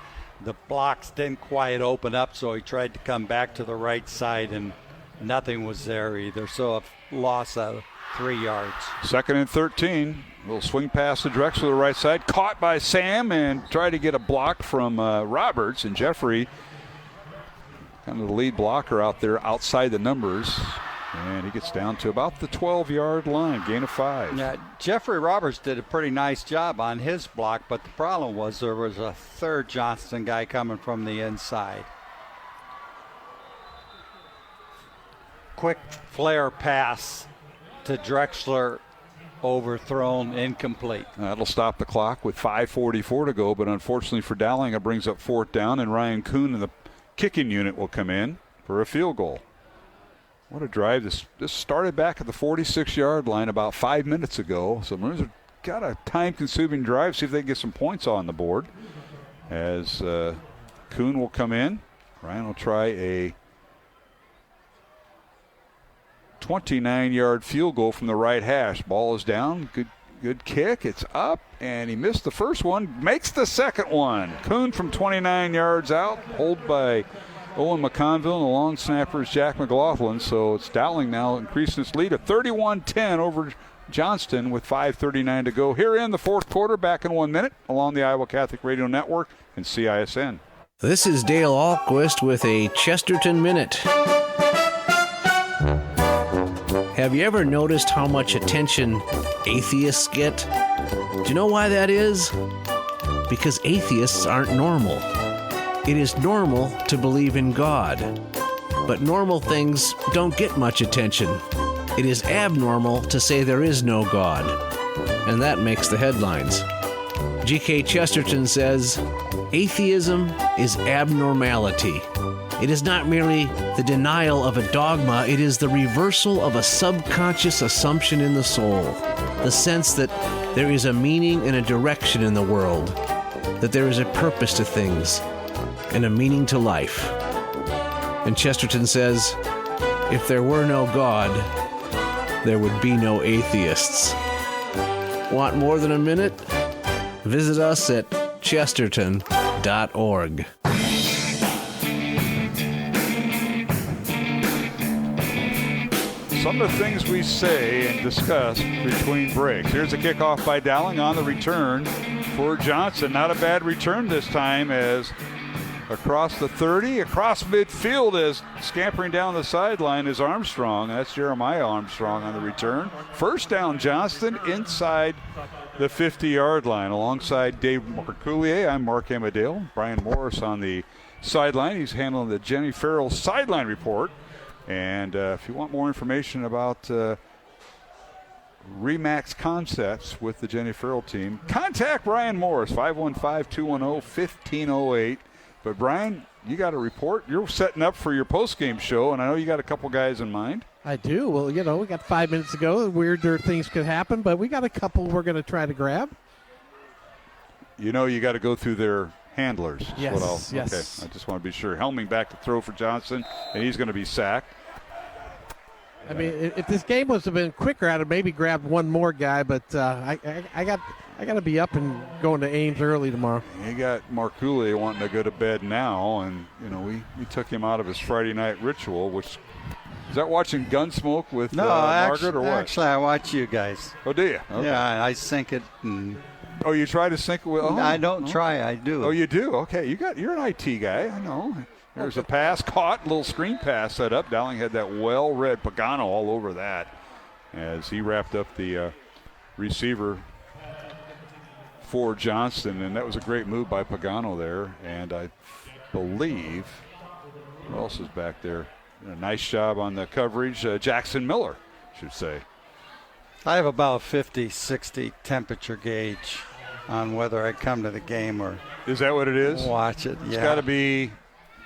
Speaker 4: the blocks didn't quite open up, so he tried to come back to the right side, and nothing was there either. So a loss of 3 yards.
Speaker 2: 2nd and 13. Little swing pass to Drexler to the right side. Caught by Sam and tried to get a block from Roberts, and Jeffrey, kind of the lead blocker out there outside the numbers. And he gets down to about the 12-yard line, gain of 5.
Speaker 4: Yeah, Jeffrey Roberts did a pretty nice job on his block, but the problem was there was a third Johnston guy coming from the inside. Quick flare pass to Drexler, overthrown, incomplete.
Speaker 2: That'll stop the clock with 5:44 to go, but unfortunately for Dowling, it brings up 4th down, and Ryan Kuhn in the kicking unit will come in for a field goal. What a drive. This started back at the 46-yard line about 5 minutes ago. So Maroons have got a time-consuming drive. See if they can get some points on the board. As Kuhn will come in. Ryan will try a 29-yard field goal from the right hash. Ball is down. Good kick. It's up, and he missed the first one. Makes the second one. Kuhn from 29 yards out. Hold by Owen McConville, and the long snapper is Jack McLaughlin. So it's Dowling now increasing its lead to 31-10 over Johnston with 5:39 to go here in the 4th quarter. Back in 1 minute along the Iowa Catholic Radio Network and CISN.
Speaker 8: This is Dale Ahlquist with a Chesterton Minute. Have you ever noticed how much attention atheists get? Do you know why that is? Because atheists aren't normal. It is normal to believe in God, but normal things don't get much attention. It is abnormal to say there is no God, and that makes the headlines. G.K. Chesterton says, atheism is abnormality. It is not merely the denial of a dogma, it is the reversal of a subconscious assumption in the soul, the sense that there is a meaning and a direction in the world, that there is a purpose to things, and a meaning to life. And Chesterton says, if there were no God, there would be no atheists. Want more than a minute? Visit us at chesterton.org.
Speaker 2: Some of the things we say and discuss between breaks. Here's a kickoff by Dowling on the return for Johnston. Not a bad return this time, as across the 30, across midfield, as scampering down the sideline is Armstrong. That's Jeremiah Armstrong on the return. First down, Johnston inside the 50-yard line alongside Dave Marcoulier. I'm Mark Amadale. Brian Morris on the sideline. He's handling the Jenny Farrell sideline report. And if you want more information about Remax Concepts with the Jenny Farrell team, contact Brian Morris, 515-210-1508. But, Brian, you got a report. You're setting up for your post-game show, and I know you got a couple guys in mind.
Speaker 3: I do. Well, we got 5 minutes to go. Weirder things could happen, but we got a couple we're going to try to grab.
Speaker 2: You got to go through their handlers.
Speaker 3: Yes, yes.
Speaker 2: Okay, I just want to be sure. Helming back to throw for Johnston, and he's going to be sacked.
Speaker 3: I mean, if this game was have been quicker, I'd have maybe grabbed one more guy, but I got to be up and going to Ames early tomorrow.
Speaker 2: You got Marcoulier wanting to go to bed now, and we took him out of his Friday night ritual, which is that watching Gunsmoke with Margaret or what?
Speaker 4: Actually, I watch you guys.
Speaker 2: Oh, do you? Okay.
Speaker 4: Yeah, I sync it.
Speaker 2: Oh, you try to sync it with?
Speaker 4: I don't try. I do.
Speaker 2: Oh, you do? Okay, you're an IT guy. I know. There's a pass caught, little screen pass set up. Dowling had that well-read Pagano all over that as he wrapped up the receiver for Johnston, and that was a great move by Pagano there. And I believe, who else is back there? A nice job on the coverage. Jackson Miller, I should say.
Speaker 4: I have about 50, 60 temperature gauge on whether I come to the game or.
Speaker 2: Is that what it is?
Speaker 4: Watch it.
Speaker 2: It's got to be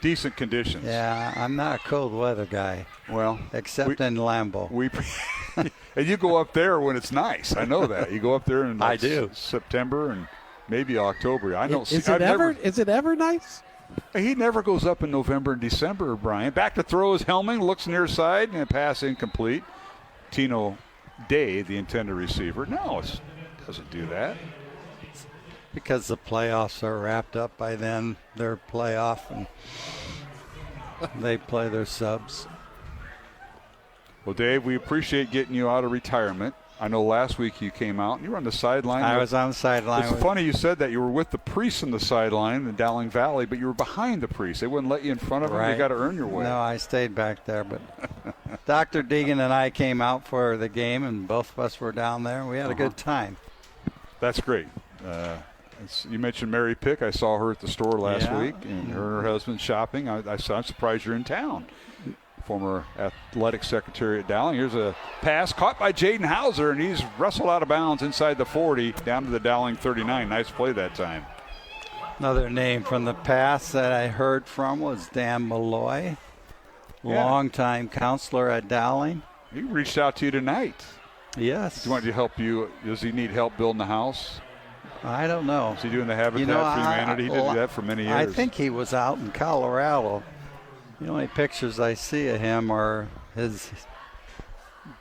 Speaker 2: decent conditions.
Speaker 4: Yeah, I'm not a cold weather guy.
Speaker 2: Well,
Speaker 4: except in Lambeau.
Speaker 2: And you go up there when it's nice. I know that. You go up there in
Speaker 4: I do.
Speaker 2: September and maybe October. I don't.
Speaker 3: Is it ever nice?
Speaker 2: He never goes up in November and December, Brian. Back to throw is Helming, looks near side, and a pass incomplete. Tino Day, the intended receiver. No, it doesn't do that.
Speaker 4: Because the playoffs are wrapped up by then. They're playoff, and they play their subs.
Speaker 2: Well, Dave, we appreciate getting you out of retirement. I know last week you came out and you were on the sideline.
Speaker 4: I was on the sideline.
Speaker 2: It's funny you said that. You were with the priests on the sideline in the Dowling Valley, but you were behind the priests. They wouldn't let you in front of them. You got to earn your way.
Speaker 4: No, I stayed back there. But Dr. Deegan and I came out for the game, and both of us were down there. We had a good time.
Speaker 2: That's great. You mentioned Mary Pick. I saw her at the store last week, and her and her husband shopping. I'm surprised you're in town. Former athletic secretary at Dowling. Here's a pass caught by Jaden Hauser, and he's wrestled out of bounds inside the 40 down to the Dowling 39. Nice play that time.
Speaker 4: Another name from the past that I heard from was Dan Malloy, longtime counselor at Dowling.
Speaker 2: He reached out to you tonight.
Speaker 4: Yes.
Speaker 2: Does he want to help you? Does he need help building the house?
Speaker 4: I don't know.
Speaker 2: Is he doing the Habitat for Humanity? He did do that for many years.
Speaker 4: I think he was out in Colorado. The only pictures I see of him are his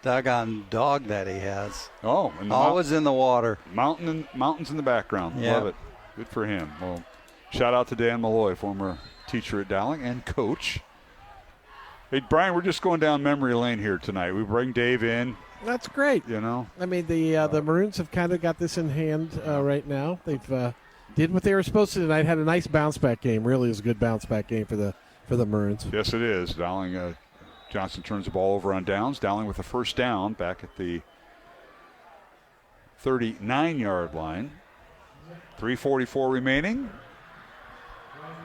Speaker 4: doggone dog that he has.
Speaker 2: Oh,
Speaker 4: always in the water.
Speaker 2: Mountains in the background. Love it. Good for him. Well, shout out to Dan Malloy, former teacher at Dowling and coach. Hey, Brian, we're just going down memory lane here tonight. We bring Dave in.
Speaker 3: That's great.
Speaker 2: You know,
Speaker 3: I mean, the Maroons have kind of got this in hand right now. They've did what they were supposed to tonight. Had a nice bounce back game. Really is a good bounce back game for the Maroons.
Speaker 2: Yes, it is. Dowling, Johnston turns the ball over on downs. Dowling with a first down back at the 39-yard line. 3:44 remaining.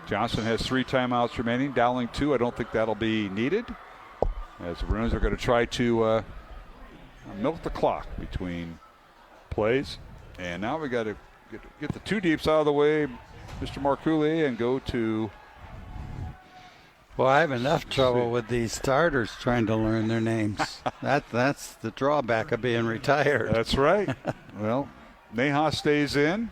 Speaker 2: Johnston has 3 timeouts remaining. Dowling 2. I don't think that'll be needed, as the Maroons are going to try to milk the clock between plays. And now we got to get the 2 deeps out of the way, Mr. Marcouli, and go to.
Speaker 4: Well, I have enough trouble with these starters trying to learn their names. That's the drawback of being retired.
Speaker 2: That's right. Well, Neha stays in.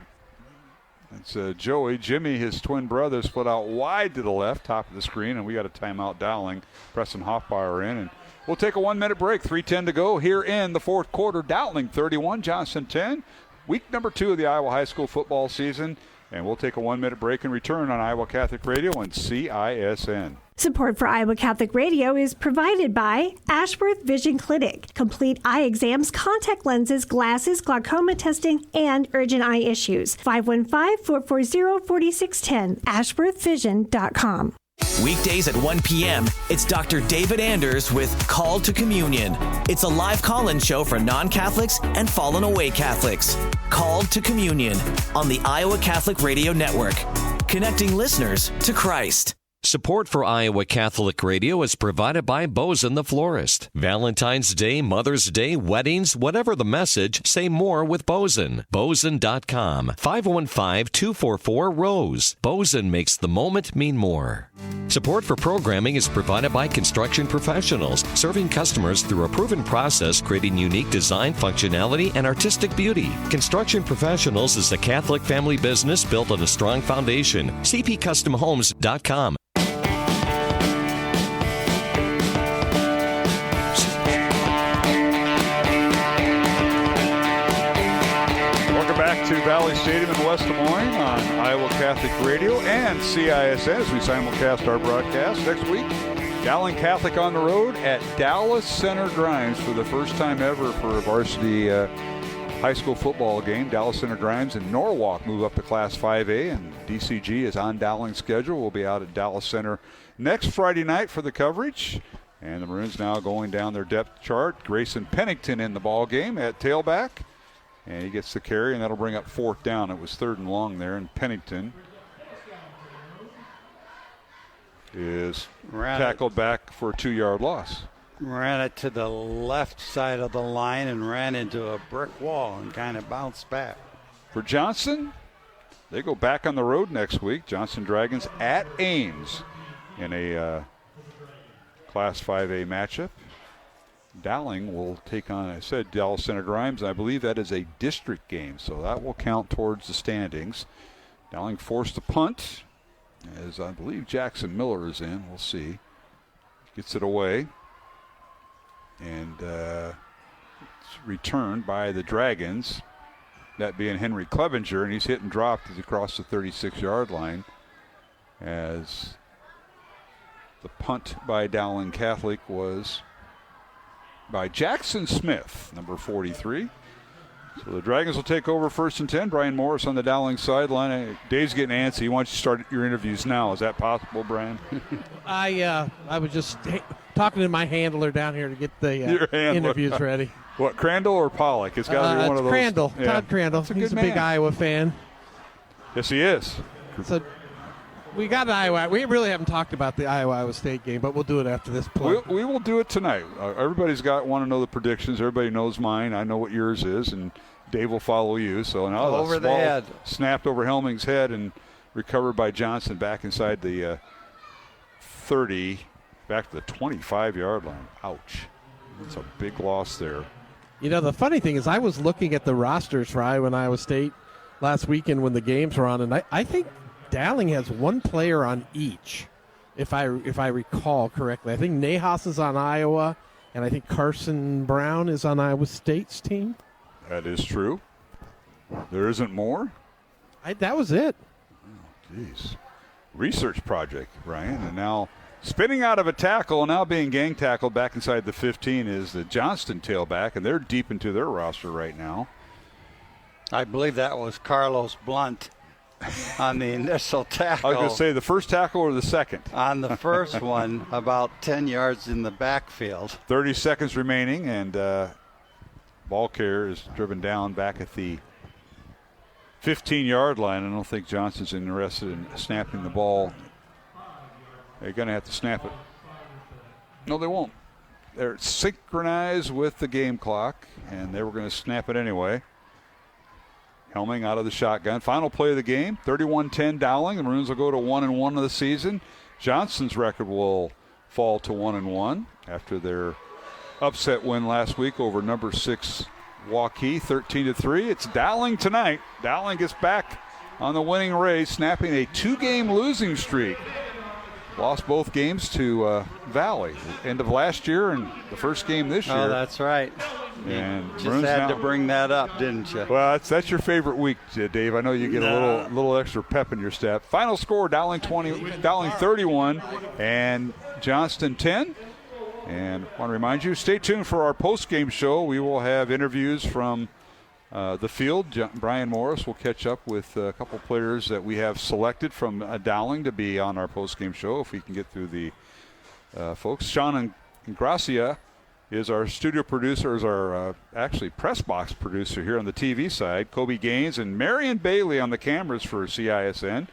Speaker 2: It's Joey. Jimmy, his twin brother, split out wide to the left, top of the screen, and we got a timeout. Dowling. Preston Hoffbauer in, and we'll take a 1-minute break. 3:10 to go here in the fourth quarter. Dowling 31, Johnston 10. Week number 2 of the Iowa high school football season. And we'll take a 1-minute break and return on Iowa Catholic Radio and CISN.
Speaker 5: Support for Iowa Catholic Radio is provided by Ashworth Vision Clinic. Complete eye exams, contact lenses, glasses, glaucoma testing, and urgent eye issues. 515-440-4610. AshworthVision.com.
Speaker 17: Weekdays at 1 p.m., it's Dr. David Anders with Call to Communion. It's a live call-in show for non-Catholics and fallen away Catholics. Called to Communion on the Iowa Catholic Radio Network, connecting listeners to Christ.
Speaker 6: Support for Iowa Catholic Radio is provided by Bozen the Florist. Valentine's Day, Mother's Day, weddings, whatever the message, say more with Bozen. Bozen.com. 515-244-ROSE. Bozen makes the moment mean more. Support for programming is provided by Construction Professionals, serving customers through a proven process, creating unique design, functionality, and artistic beauty. Construction Professionals is a Catholic family business built on a strong foundation. CPCustomHomes.com.
Speaker 2: To Valley Stadium in West Des Moines on Iowa Catholic Radio and CISN as we simulcast our broadcast. Next week, Dowling Catholic on the road at Dallas Center Grimes for the first time ever for a varsity high school football game. Dallas Center Grimes and Norwalk move up to Class 5A, and DCG is on Dowling's schedule. We'll be out at Dallas Center next Friday night for the coverage. And the Maroons now going down their depth chart. Grayson Pennington in the ball game at tailback. And he gets the carry, and that'll bring up 4th down. It was 3rd and long there, and Pennington is tackled back for a 2-yard loss.
Speaker 4: Ran it to the left side of the line and ran into a brick wall and kind of bounced back.
Speaker 2: For Johnston, they go back on the road next week. Johnston Dragons at Ames in a Class 5A matchup. Dowling will take on, I said, Dallas Center Grimes. I believe that is a district game, so that will count towards the standings. Dowling forced a punt, as I believe Jackson Miller is in. We'll see. Gets it away. And it's returned by the Dragons, that being Henry Clevenger, and he's hit and dropped as he crossed the 36-yard line, as the punt by Dowling Catholic was by Jackson Smith, number 43. So the Dragons will take over 1st and 10. Brian Morris on the Dowling sideline. Dave's getting antsy. He wants you to start your interviews now. Is that possible, Brian?
Speaker 3: I was just talking to my handler down here to get the interviews ready.
Speaker 2: What, Crandall or Pollock? It's got to be one of those.
Speaker 3: Crandall, yeah. Todd Crandall. He's a big Iowa fan.
Speaker 2: Yes, he is.
Speaker 3: So we got an Iowa. We really haven't talked about the Iowa State game, but we'll do it after this play.
Speaker 2: We will do it tonight. Everybody's want to know the predictions. Everybody knows mine. I know what yours is, and Dave will follow you. So now
Speaker 4: over the head,
Speaker 2: snapped over Helming's head and recovered by Johnston back inside the 30, back to the 25-yard line. Ouch! That's a big loss there.
Speaker 3: You know, the funny thing is, I was looking at the rosters for Iowa and Iowa State last weekend when the games were on, and I think Dowling has one player on each, if I recall correctly. I think Nahas is on Iowa, and I think Carson Brown is on Iowa State's team.
Speaker 2: That is true. There isn't more?
Speaker 3: That was it.
Speaker 2: Oh, jeez. Research project, Ryan. And now spinning out of a tackle and now being gang tackled back inside the 15 is the Johnston tailback, and they're deep into their roster right now.
Speaker 4: I believe that was Carlos Blunt on the initial tackle.
Speaker 2: I was going to say the first tackle or the second?
Speaker 4: On the first one, about 10 yards in the backfield.
Speaker 2: 30 seconds remaining, and ball carrier is driven down back at the 15-yard line. I don't think Johnston's interested in snapping the ball. They're going to have to snap it. No, they won't. They're synchronized with the game clock, and they were going to snap it anyway. Helming out of the shotgun. Final play of the game, 31-10 Dowling. The Maroons will go to 1-1 of the season. Johnston's record will fall to 1-1 after their upset win last week over number 6 Waukee, 13-3. It's Dowling tonight. Dowling gets back on the winning race, snapping a 2-game losing streak. Lost both games to Valley, end of last year and the first game this year.
Speaker 4: Oh, that's right.
Speaker 2: And
Speaker 4: you just had to bring that up, didn't you?
Speaker 2: Well, that's your favorite week, Dave. I know you get a little extra pep in your step. Final score: Dowling 31, and Johnston 10. And I want to remind you, stay tuned for our post-game show. We will have interviews from the field. Brian Morris will catch up with a couple players that we have selected from Dowling to be on our post-game show, if we can get through the folks. Sean Ingracia is our studio producer, is our actually press box producer here on the TV side. Kobe Gaines and Marion Bailey on the cameras for CISN.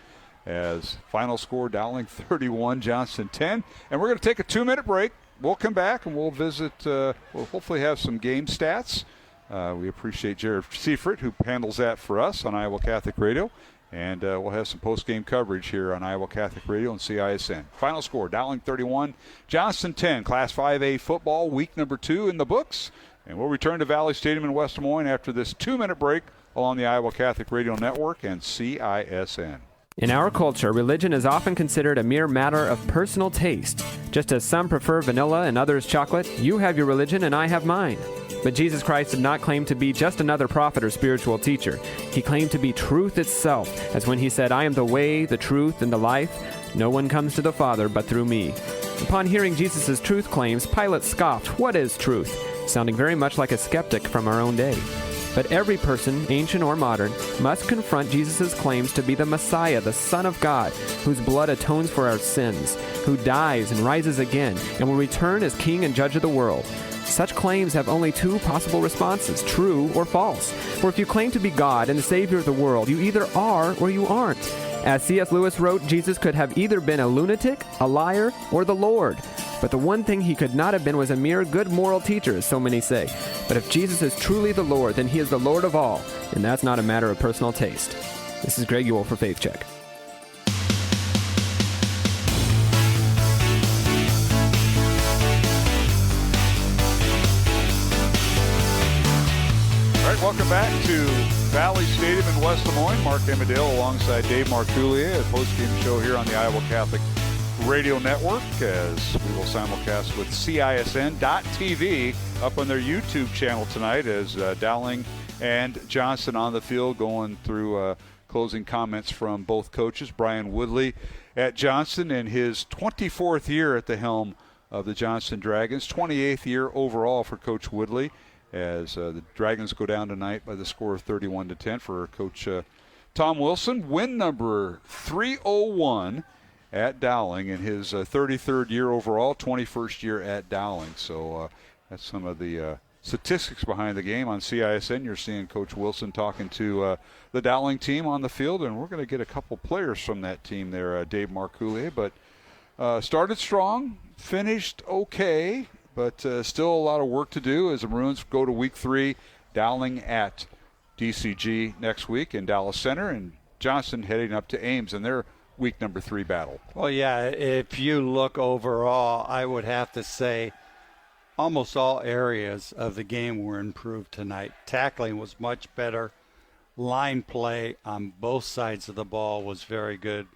Speaker 2: As final score, Dowling 31, Johnston 10. And we're going to take a 2-minute break. We'll come back and we'll visit, we'll hopefully have some game stats. We appreciate Jared Seifert, who handles that for us on Iowa Catholic Radio. And we'll have some post-game coverage here on Iowa Catholic Radio and CISN. Final score, Dowling 31, Johnston 10. Class 5A football, week number 2 in the books. And we'll return to Valley Stadium in West Des Moines after this 2-minute break along the Iowa Catholic Radio Network and CISN.
Speaker 16: In our culture, religion is often considered a mere matter of personal taste. Just as some prefer vanilla and others chocolate, you have your religion and I have mine. But Jesus Christ did not claim to be just another prophet or spiritual teacher. He claimed to be truth itself, as when he said, "I am the way, the truth, and the life. No one comes to the Father but through me." Upon hearing Jesus' truth claims, Pilate scoffed, "What is truth?" sounding very much like a skeptic from our own day. But every person, ancient or modern, must confront Jesus' claims to be the Messiah, the Son of God, whose blood atones for our sins, who dies and rises again, and will return as King and Judge of the world. Such claims have only two possible responses, true or false. For if you claim to be God and the Savior of the world, you either are or you aren't. As C.S. Lewis wrote, Jesus could have either been a lunatic, a liar, or the Lord. But the one thing he could not have been was a mere good moral teacher, as so many say. But if Jesus is truly the Lord, then he is the Lord of all, and that's not a matter of personal taste. This is Greg Ewell for Faith Check.
Speaker 2: All right, welcome back to Valley Stadium in West Des Moines. Mark Amadale alongside Dave Marcoulier, a post-game show here on the Iowa Catholic Radio Network, as we will simulcast with CISN.TV up on their YouTube channel tonight, as Dowling and Johnston on the field going through closing comments from both coaches. Brian Woodley at Johnston in his 24th year at the helm of the Johnston Dragons, 28th year overall for Coach Woodley, as the Dragons go down tonight by the score of 31-10 for Coach Tom Wilson. Win number 301 at Dowling in his 33rd year overall, 21st year at Dowling. So that's some of the statistics behind the game. On CISN, you're seeing Coach Wilson talking to the Dowling team on the field, and we're going to get a couple players from that team there, Dave Marcoulier. But started strong, finished okay, but still a lot of work to do as the Maroons go to week 3, Dowling at DCG next week in Dallas Center, and Johnston heading up to Ames in their week number 3 battle.
Speaker 4: Well, yeah, if you look overall, I would have to say almost all areas of the game were improved tonight. Tackling was much better. Line play on both sides of the ball was very good.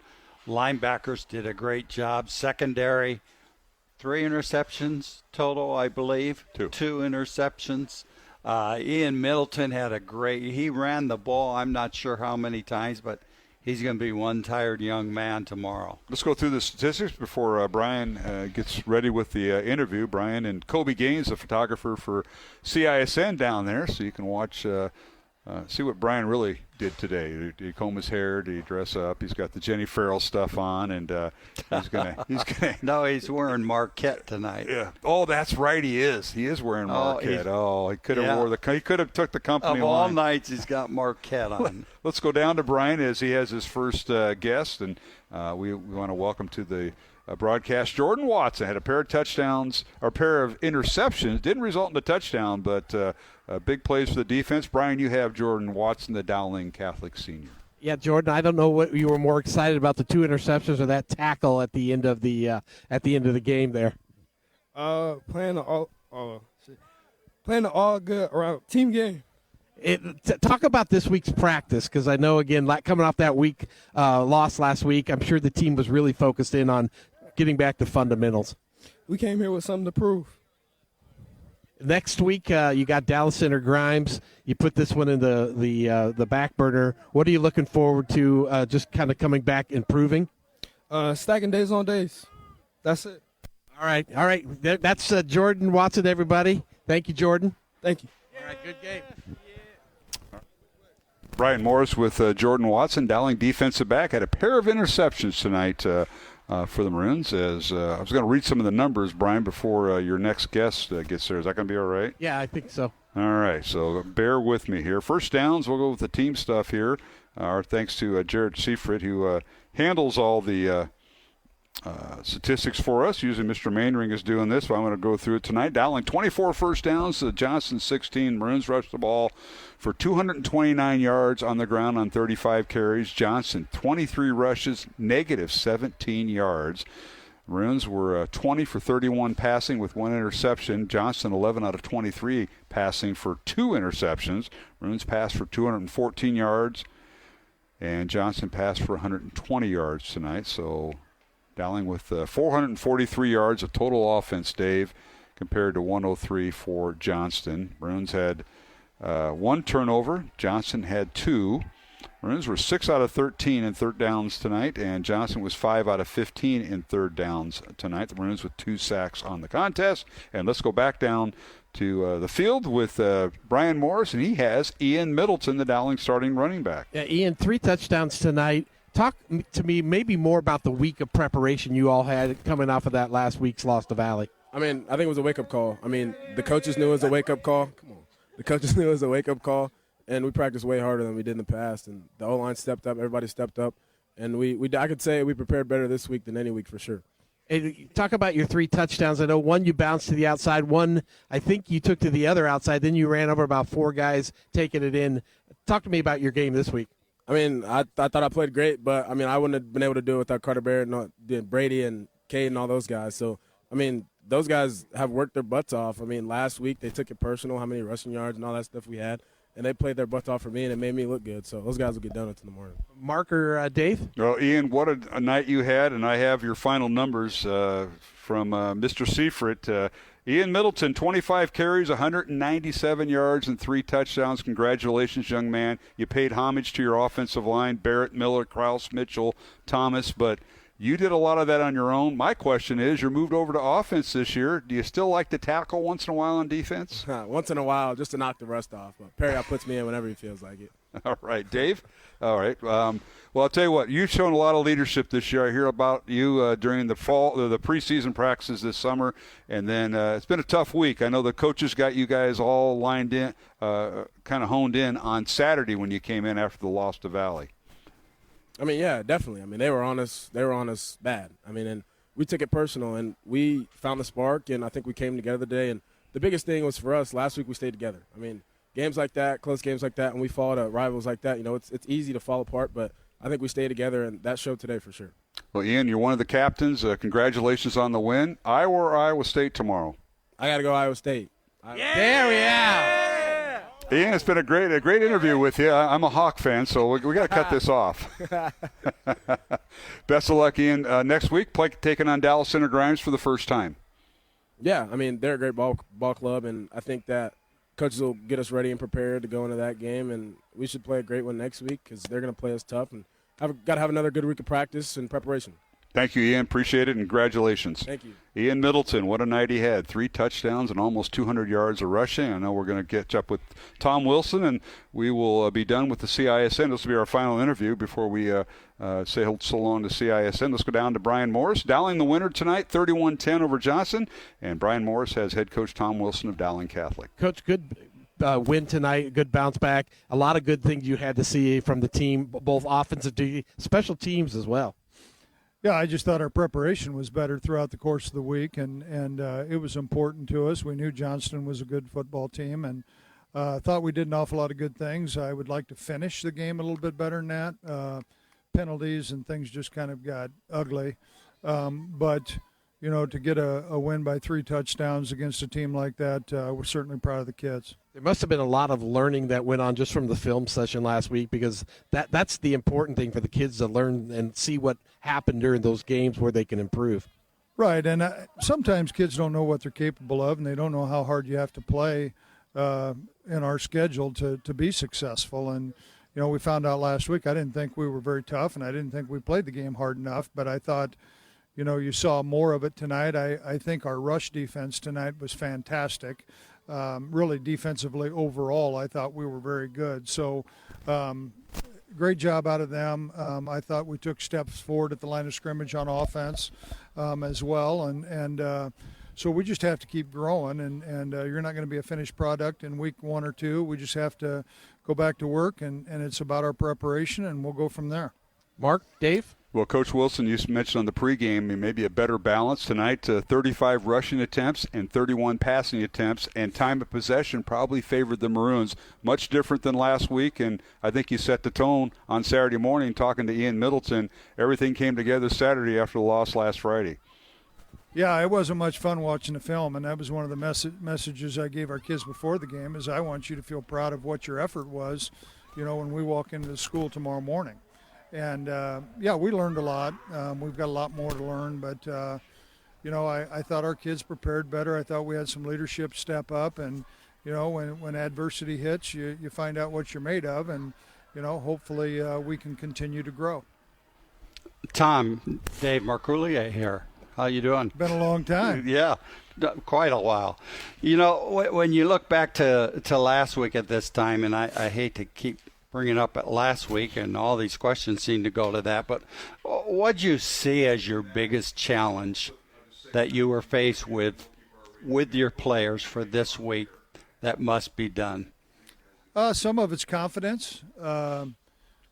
Speaker 4: Linebackers did a great job. Secondary, 3 interceptions total, I believe. 2 interceptions. Ian Middleton had he ran the ball, I'm not sure how many times, but he's going to be one tired young man tomorrow.
Speaker 2: Let's go through the statistics before Brian gets ready with the interview. Brian and Kobe Gaines, the photographer for CISN down there, so you can watch, see what Brian really did today. Did he comb his hair? Did he dress up? He's got the Jenny Farrell stuff on, and he's gonna.
Speaker 4: No, he's wearing Marquette tonight.
Speaker 2: Yeah. Oh, that's right. He is. He is wearing Marquette. He could have He could have took the company
Speaker 4: of all
Speaker 2: line.
Speaker 4: nights. He's got Marquette on.
Speaker 2: Let's go down to Brian as he has his first guest, and we want to welcome to the broadcast Jordan Watson. Had a pair of touchdowns, or a pair of interceptions. Didn't result in a touchdown, but big plays for the defense. Brian, you have Jordan Watson, the Dowling Catholic senior.
Speaker 3: Yeah, Jordan, I don't know what you were more excited about, the 2 interceptions or that tackle at the end of the game there.
Speaker 18: Playing the all good around team game.
Speaker 3: Talk about this week's practice, because I know, again, coming off that week loss last week, I'm sure the team was really focused in on getting back to fundamentals.
Speaker 18: We came here with something to prove.
Speaker 3: Next week, you got Dallas Center Grimes. You put this one in the back burner. What are you looking forward to, just kind of coming back, improving?
Speaker 18: Stacking days on days. That's it.
Speaker 3: All right. That's Jordan Watson, everybody. Thank you, Jordan.
Speaker 18: Thank you.
Speaker 3: All right, good game.
Speaker 2: Brian Morris with Jordan Watson, Dowling defensive back, had a pair of interceptions tonight for the Maroons. As I was going to read some of the numbers, Brian, before your next guest gets there. Is that going to be all right?
Speaker 3: Yeah, I think so.
Speaker 2: All right, so bear with me here. First downs, we'll go with the team stuff here. Our thanks to Jared Seifried, who handles all the statistics for us. Usually Mr. Mainring is doing this, so I'm going to go through it tonight. Dowling 24 first downs, Johnston 16. Maroons rushed the ball for 229 yards on the ground on 35 carries. Johnston 23 rushes, negative 17 yards. Maroons were 20 for 31 passing with 1 interception. Johnston 11 out of 23 passing for 2 interceptions. Maroons passed for 214 yards, and Johnston passed for 120 yards tonight. So Dowling with 443 yards of total offense, Dave, compared to 103 for Johnston. Maroons had 1 turnover. Johnston had 2. Maroons were 6 out of 13 in third downs tonight, and Johnston was 5 out of 15 in third downs tonight. The Maroons with 2 sacks on the contest. And let's go back down to the field with Brian Morris, and he has Ian Middleton, the Dowling starting running back.
Speaker 3: Yeah, Ian, 3 touchdowns tonight. Talk to me maybe more about the week of preparation you all had coming off of that last week's loss to Valley.
Speaker 18: I mean, I think it was a wake-up call. I mean, the coaches knew it was a wake-up call. Come on. The coaches knew it was a wake-up call, and we practiced way harder than we did in the past. And the O-line stepped up. Everybody stepped up. And I could say we prepared better this week than any week for sure.
Speaker 3: Hey, talk about your 3 touchdowns. I know one you bounced to the outside. One I think you took to the other outside. Then you ran over about 4 guys taking it in. Talk to me about your game this week.
Speaker 18: I mean, I thought I played great, but, I mean, I wouldn't have been able to do it without Carter Barrett and Brady and Cade and all those guys. So, I mean, those guys have worked their butts off. I mean, last week they took it personal, how many rushing yards and all that stuff we had, and they played their butts off for me, and it made me look good. So those guys will get donuts in the morning.
Speaker 3: Mark or Dave?
Speaker 2: Well, Ian, what a night you had, and I have your final numbers from Mr. Seifert. Ian Middleton, 25 carries, 197 yards, and 3 touchdowns. Congratulations, young man. You paid homage to your offensive line, Barrett, Miller, Krause, Mitchell, Thomas, but you did a lot of that on your own. My question is, you're moved over to offense this year. Do you still like to tackle once in a while on defense?
Speaker 18: Once in a while, just to knock the rust off. But Perry puts me in whenever he feels like it.
Speaker 2: All right, Dave? All right. Well, I'll tell you what. You've shown a lot of leadership this year. I hear about you during the preseason practices this summer, and then it's been a tough week. I know the coaches got you guys all lined in, kind of honed in on Saturday when you came in after the loss to Valley.
Speaker 18: I mean, yeah, definitely. I mean, they were on us bad. I mean, and we took it personal, and we found the spark, and I think we came together today. And the biggest thing was for us, last week we stayed together. I mean, games like that, close games like that, and we fall to rivals like that, it's easy to fall apart, but I think we stay together, and that showed today for sure.
Speaker 2: Well, Ian, you're one of the captains. Congratulations on the win. Iowa or Iowa State tomorrow?
Speaker 18: I got to go Iowa State.
Speaker 3: There we are.
Speaker 2: Ian, it's been a great interview with you. I'm a Hawk fan, so we got to cut this off. Best of luck, Ian. Next week, taking on Dallas Center Grimes for the first time.
Speaker 18: Yeah, I mean, they're a great ball club, and I think that coaches will get us ready and prepared to go into that game, and we should play a great one next week because they're going to play us tough, and got to have another good week of practice and preparation.
Speaker 2: Thank you, Ian. Appreciate it, and congratulations.
Speaker 18: Thank you.
Speaker 2: Ian Middleton, what a night he had. 3 touchdowns and almost 200 yards of rushing. I know we're going to catch up with Tom Wilson, and we will be done with the CISN. This will be our final interview before we say so long to CISN. Let's go down to Brian Morris. Dowling the winner tonight, 31-10 over Johnston, and Brian Morris has head coach Tom Wilson of Dowling Catholic.
Speaker 3: Coach, good win tonight, good bounce back. A lot of good things you had to see from the team, both offensive, special teams as well.
Speaker 19: Yeah, I just thought our preparation was better throughout the course of the week, and it was important to us. We knew Johnston was a good football team, and thought we did an awful lot of good things. I would like to finish the game a little bit better than that. Penalties and things just kind of got ugly. But, to get a win by 3 touchdowns against a team like that, we're certainly proud of the kids.
Speaker 3: There must have been a lot of learning that went on just from the film session last week, because that's the important thing for the kids to learn and see what happened during those games where they can improve.
Speaker 19: Right, and sometimes kids don't know what they're capable of, and they don't know how hard you have to play in our schedule to be successful. And, we found out last week, I didn't think we were very tough, and I didn't think we played the game hard enough, but I thought, you saw more of it tonight. I think our rush defense tonight was fantastic. Really defensively overall, I thought we were very good. So great job out of them. I thought we took steps forward at the line of scrimmage on offense as well. And so we just have to keep growing, and you're not going to be a finished product in week 1 or 2. We just have to go back to work, and it's about our preparation, and we'll go from there.
Speaker 3: Mark, Dave?
Speaker 2: Well, Coach Wilson, you mentioned on the pregame maybe a better balance tonight. 35 rushing attempts and 31 passing attempts, and time of possession probably favored the Maroons. Much different than last week, and I think you set the tone on Saturday morning talking to Ian Middleton. Everything came together Saturday after the loss last Friday.
Speaker 19: Yeah, it wasn't much fun watching the film, and that was one of the messages I gave our kids before the game, is I want you to feel proud of what your effort was, when we walk into the school tomorrow morning. And, we learned a lot. We've got a lot more to learn. But, I thought our kids prepared better. I thought we had some leadership step up. And, when adversity hits, you find out what you're made of. And, hopefully we can continue to grow.
Speaker 4: Tom, Dave Marculier here. How you doing?
Speaker 19: Been a long time.
Speaker 4: Yeah, quite a while. When you look back to last week at this time, and I hate to keep bringing up at last week, and all these questions seem to go to that, but what'd you see as your biggest challenge that you were faced with with your players for this week that must be done?
Speaker 19: Some of it's confidence,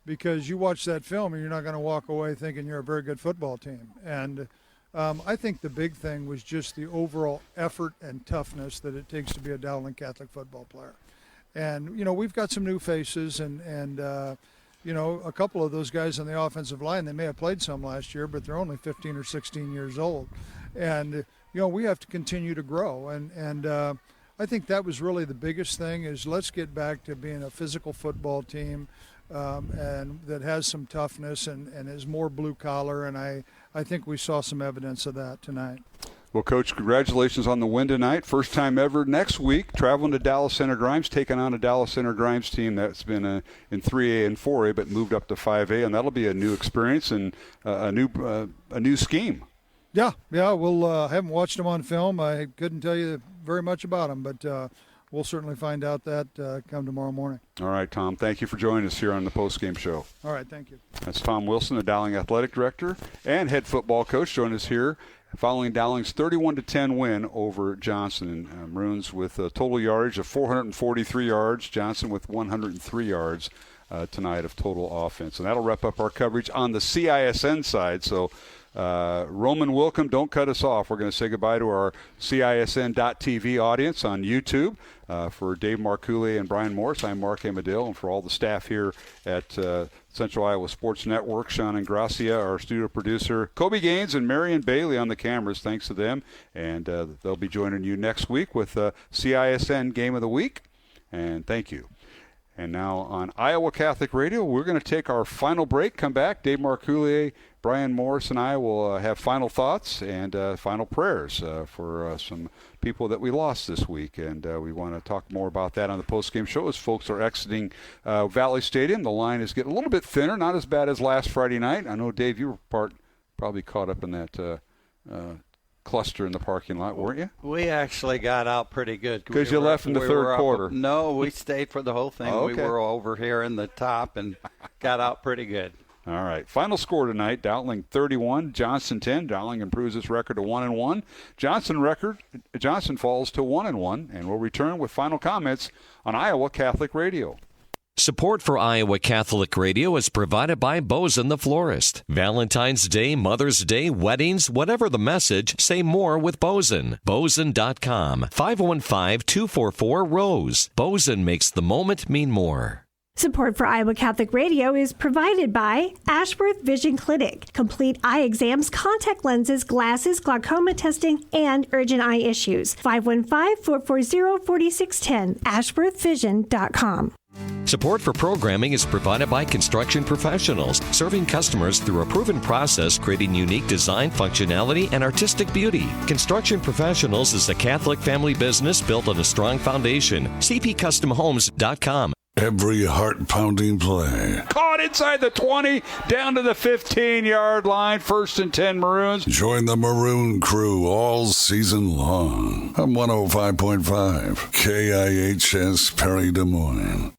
Speaker 19: because you watch that film and you're not going to walk away thinking you're a very good football team. And I think the big thing was just the overall effort and toughness that it takes to be a Dowling Catholic football player. And, we've got some new faces and a couple of those guys on the offensive line, they may have played some last year, but they're only 15 or 16 years old. And, we have to continue to grow. And I think that was really the biggest thing is let's get back to being a physical football team and that has some toughness and is more blue collar. And I think we saw some evidence of that tonight.
Speaker 2: Well, Coach, congratulations on the win tonight. First time ever. Next week, traveling to Dallas Center Grimes, taking on a Dallas Center Grimes team that's been in 3A and 4A, but moved up to 5A, and that'll be a new experience and a new scheme. Yeah. We'll haven't watched them on film. I couldn't tell you very much about them, but we'll certainly find out that come tomorrow morning. All right, Tom. Thank you for joining us here on the postgame show. All right, thank you. That's Tom Wilson, the Dowling Athletic Director and head football coach, joining us here following Dowling's 31-10 win over Johnston. Maroons with a total yardage of 443 yards, Johnston with 103 yards tonight of total offense. And that'll wrap up our coverage on the CISN side. So Roman Wilkham, don't cut us off. We're going to say goodbye to our CISN.TV audience on YouTube. For Dave Marcoullier and Brian Morris, I'm Mark Amadale, and for all the staff here at Central Iowa Sports Network, Sean Ingracia, our studio producer, Kobe Gaines and Marion Bailey on the cameras, thanks to them. And they'll be joining you next week with CISN Game of the Week. And thank you. And now on Iowa Catholic Radio, we're going to take our final break, come back. Dave Marcoullier, Brian Morris, and I will have final thoughts and final prayers for some people that we lost this week. And we want to talk more about that on the postgame show as folks are exiting Valley Stadium. The line is getting a little bit thinner, not as bad as last Friday night. I know, Dave, you were probably caught up in that cluster in the parking lot, weren't you?
Speaker 4: We actually got out pretty good.
Speaker 2: Because you left in the third quarter.
Speaker 4: No, we stayed for the whole thing.
Speaker 2: Oh, okay.
Speaker 4: We were over here in the top and got out pretty good.
Speaker 2: All right. Final score tonight, Dowling 31, Johnston 10. Dowling improves its record to 1-1. Johnston falls to 1-1, and we'll return with final comments on Iowa Catholic Radio.
Speaker 6: Support for Iowa Catholic Radio is provided by Bozen the Florist. Valentine's Day, Mother's Day, weddings, whatever the message, say more with Bozen. Bozen.com, 515-244-ROSE. Bozen makes the moment mean more.
Speaker 5: Support for Iowa Catholic Radio is provided by Ashworth Vision Clinic. Complete eye exams, contact lenses, glasses, glaucoma testing, and urgent eye issues. 515-440-4610. AshworthVision.com.
Speaker 6: Support for programming is provided by Construction Professionals, serving customers through a proven process, creating unique design, functionality, and artistic beauty. Construction Professionals is a Catholic family business built on a strong foundation. CPCustomHomes.com.
Speaker 1: Every heart-pounding play.
Speaker 2: Caught inside the 20, down to the 15-yard line, 1st and 10 Maroons.
Speaker 1: Join the Maroon crew all season long on 105.5 KIHS Perry, Des Moines.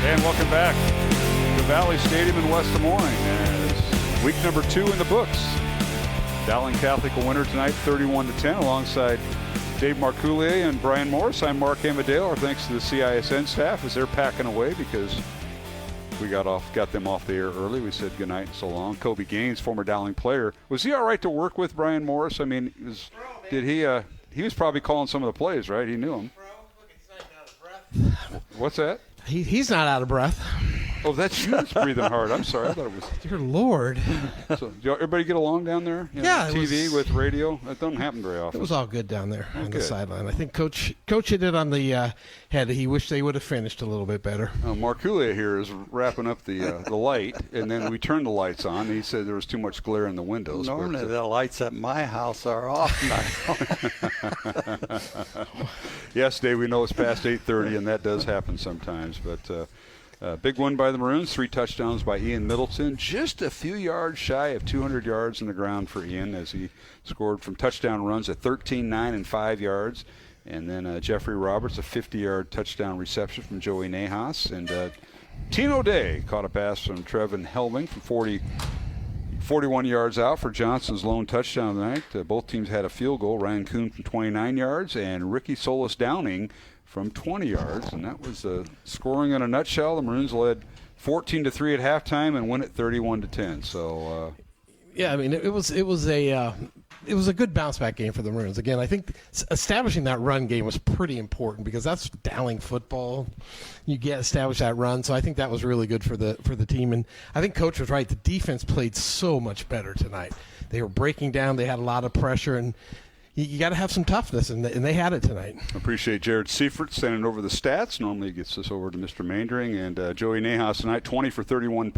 Speaker 2: And welcome back to Valley Stadium in West Des Moines. Week number 2 in the books. Dowling Catholic a winner tonight, 31-10, alongside Dave Marcoullier and Brian Morris. I'm Mark Amadale. Our thanks to the CISN staff as they're packing away because we got them off the air early. We said goodnight and so long. Kobe Gaines, former Dowling player. Was he all right to work with, Brian Morris? I mean, he was probably calling some of the plays, right? He knew them. What's that?
Speaker 3: He's not out of breath.
Speaker 2: Oh, that's you that's breathing hard. I'm sorry. I thought it was.
Speaker 3: Dear Lord.
Speaker 2: So, do everybody get along down there?
Speaker 3: Yeah.
Speaker 2: TV with radio? That doesn't happen very often.
Speaker 3: It was all good down there on the sideline. I think Coach hit it on the head. He wished they would have finished a little bit better.
Speaker 2: Marcoullier here is wrapping up the light, and then we turned the lights on. And he said there was too much glare in the windows.
Speaker 4: Normally the lights at my house are off now.
Speaker 2: Yes, Dave, we know it's past 8:30, and that does happen sometimes, but. Big win by the Maroons, 3 touchdowns by Ian Middleton. Just a few yards shy of 200 yards in the ground for Ian as he scored from touchdown runs at 13, 9, and 5 yards. And then Jeffrey Roberts, a 50-yard touchdown reception from Joey Nahas. And Tino Day caught a pass from Trevin Helming from 41 yards out for Johnston's lone touchdown tonight. Both teams had a field goal. Ryan Kuhn from 29 yards and Ricky Solis Downing from 20 yards. And that was scoring in a nutshell. The Maroons led 14-3 at halftime and win it 31-10. So
Speaker 3: yeah, I mean it was a good bounce back game for the Maroons. Again, I think establishing that run game was pretty important because that's Dowling football. You establish that run, so I think that was really good for the team. And I think Coach was right. The defense played so much better tonight. They were breaking down. They had a lot of pressure, and you got to have some toughness, and they had it tonight.
Speaker 2: Appreciate Jared Seifert sending over the stats. Normally he gets this over to Mr. Mandering. And Joey Nahas tonight, 20 for 31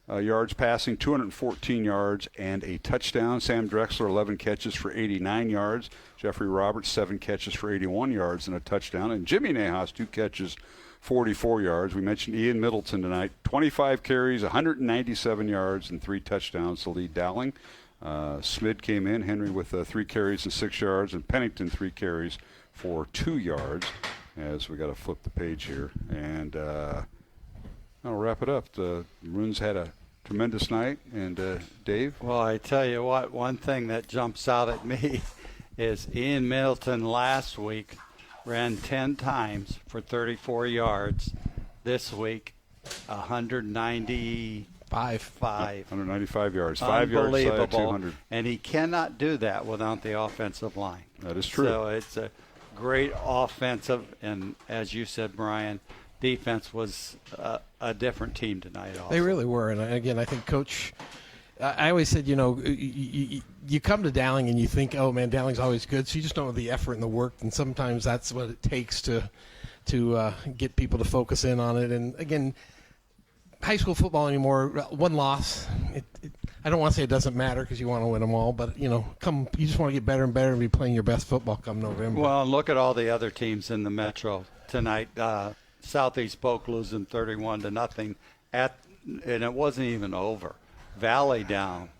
Speaker 2: yards passing, 214 yards, and a touchdown. Sam Drexler, 11 catches for 89 yards. Jeffrey Roberts, 7 catches for 81 yards and a touchdown. And Jimmy Nahas, 2 catches, 44 yards. We mentioned Ian Middleton tonight, 25 carries, 197 yards, and 3 touchdowns to lead Dowling. Smid came in, Henry with 3 carries and 6 yards, and Pennington 3 carries for 2 yards. As we got to flip the page here. And I'll wrap it up. The Maroons had a tremendous night. And Dave?
Speaker 4: Well, I tell you what, one thing that jumps out at me is Ian Middleton last week ran 10 times for 34 yards. This week, 195
Speaker 2: yards. 5 yards shy of 200.
Speaker 4: And he cannot do that without the offensive line.
Speaker 2: That is true.
Speaker 4: So it's a great offensive, and as you said, Brian, defense was a different team tonight also.
Speaker 3: They really were. And again, I think Coach, I always said, you come to Dowling and you think, oh, man, Dowling's always good. So you just don't have the effort and the work. And sometimes that's what it takes to get people to focus in on it. And again, high school football anymore, one loss, I don't want to say it doesn't matter because you want to win them all, but you just want to get better and better and be playing your best football come November.
Speaker 4: Well, and look at all the other teams in the Metro tonight. Southeast Polk losing 31-0, and it wasn't even over. Valley down.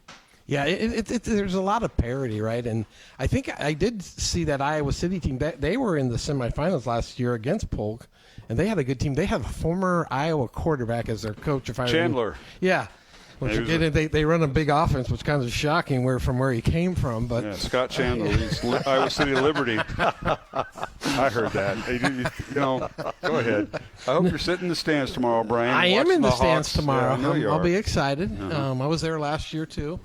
Speaker 3: Yeah, there's a lot of parity, right? And I think I did see that Iowa City team. They were in the semifinals last year against Polk, and they had a good team. They have a former Iowa quarterback as their coach.
Speaker 2: Chandler.
Speaker 3: Yeah. They run a big offense, which is kind of shocking from where he came from. But
Speaker 2: yeah, Scott Chandler, he's Iowa City Liberty. I heard that. Go ahead. I hope you're sitting in the stands tomorrow, Brian.
Speaker 3: I am in the stands
Speaker 2: Hawks.
Speaker 3: tomorrow.
Speaker 2: Yeah, I know you are.
Speaker 3: I'll be excited.
Speaker 2: Uh-huh.
Speaker 3: I was there last year, too.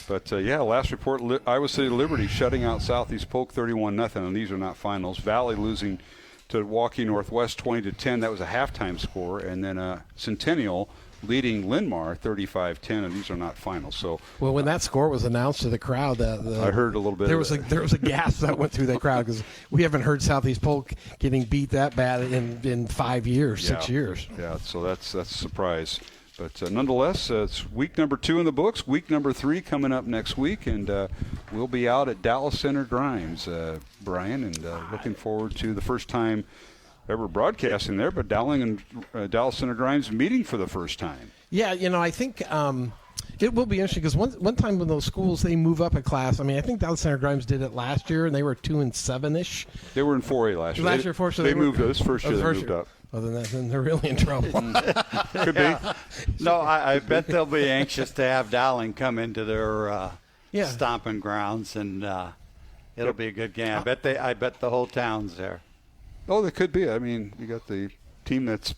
Speaker 2: But, last report, Iowa City Liberty shutting out Southeast Polk 31-0, and these are not finals. Valley losing to Waukee Northwest 20-10. That was a halftime score. And then Centennial leading Linmar 35-10, and these are not finals. So,
Speaker 3: well, when that score was announced to the crowd,
Speaker 2: I heard a little bit.
Speaker 3: There was a gasp that went through the crowd because we haven't heard Southeast Polk getting beat that bad in 5 years, 6 years.
Speaker 2: Yeah, so that's a surprise. But nonetheless, it's week number 2 in the books. Week number 3 coming up next week, and we'll be out at Dallas Center Grimes, Brian, and looking forward to the first time ever broadcasting there, but Dowling and Dallas Center Grimes meeting for the first time.
Speaker 3: Yeah, I think it will be interesting because one time when those schools, they move up a class. I mean, I think Dallas Center Grimes did it last year, and they were 2-7-ish.
Speaker 2: They were in 4A last year.
Speaker 3: Last year, 4A. So
Speaker 2: they moved this first year. They moved up.
Speaker 3: Well, then they're really in trouble.
Speaker 2: Could be.
Speaker 4: No, I bet they'll be anxious to have Dowling come into their stomping grounds, and it'll be a good game. I bet the whole town's there.
Speaker 2: Oh, they could be. I mean, you got the team that's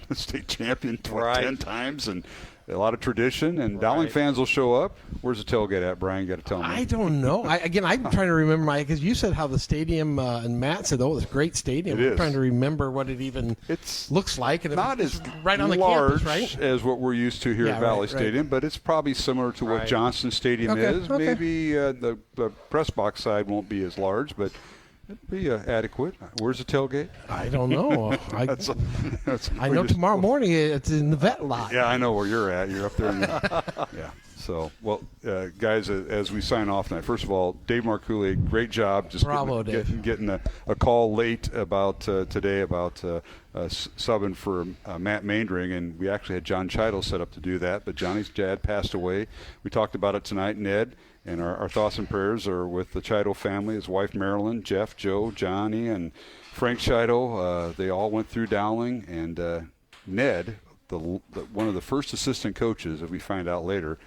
Speaker 2: the state champion 10 times and a lot of tradition, and Dowling fans will show up. Where's the tailgate at, Brian? You got to tell me.
Speaker 3: I don't know. I'm trying to remember because you said how the stadium, and Matt said, it's a great stadium. I'm trying to remember what it even looks like. And
Speaker 2: not as
Speaker 3: right on the
Speaker 2: large
Speaker 3: campus, right?
Speaker 2: as what we're used to here at Valley Stadium, but it's probably similar to what Johnston Stadium is. Okay. Maybe the press box side won't be as large, but it'd be adequate. Where's the tailgate?
Speaker 3: I don't know. I know tomorrow morning it's in the vet lot.
Speaker 2: Yeah, I know where you're at. You're up there. Yeah. So, well, guys, as we sign off tonight, first of all, Dave Marcouli, great job. Just
Speaker 3: Bravo, Dave.
Speaker 2: Getting a call late about today about subbing for Matt Maindring, and we actually had John Chido set up to do that, but Johnny's dad passed away. We talked about it tonight, Ned. And our thoughts and prayers are with the Chido family, his wife Marilyn, Jeff, Joe, Johnny, and Frank Chido. They all went through Dowling, and Ned, one of the first assistant coaches, that we find out later,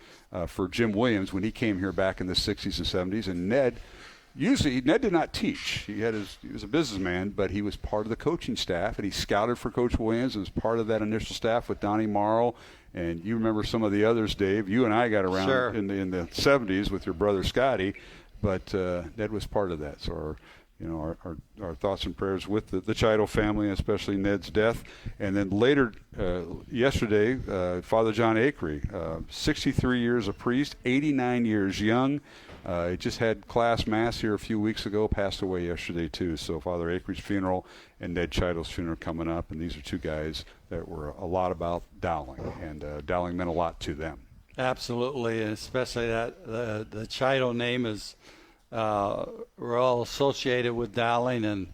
Speaker 2: for Jim Williams when he came here back in the 60s and 70s. And Ned did not teach. He was a businessman, but he was part of the coaching staff, and he scouted for Coach Williams and was part of that initial staff with Donnie Marr. And you remember some of the others, Dave. You and I got around
Speaker 4: Sure.
Speaker 2: in the 70s with your brother Scotty, but Ned was part of that. So our thoughts and prayers with the Chido family, and especially Ned's death. And then later, yesterday, Father John Akery, 63 years a priest, 89 years young. He just had class mass here a few weeks ago, passed away yesterday too. So Father Akery's funeral and Ned Chido's funeral coming up, and these are two guys that were a lot about Dowling, and Dowling meant a lot to them.
Speaker 4: Absolutely, and especially that the Chido name is we're all associated with Dowling, and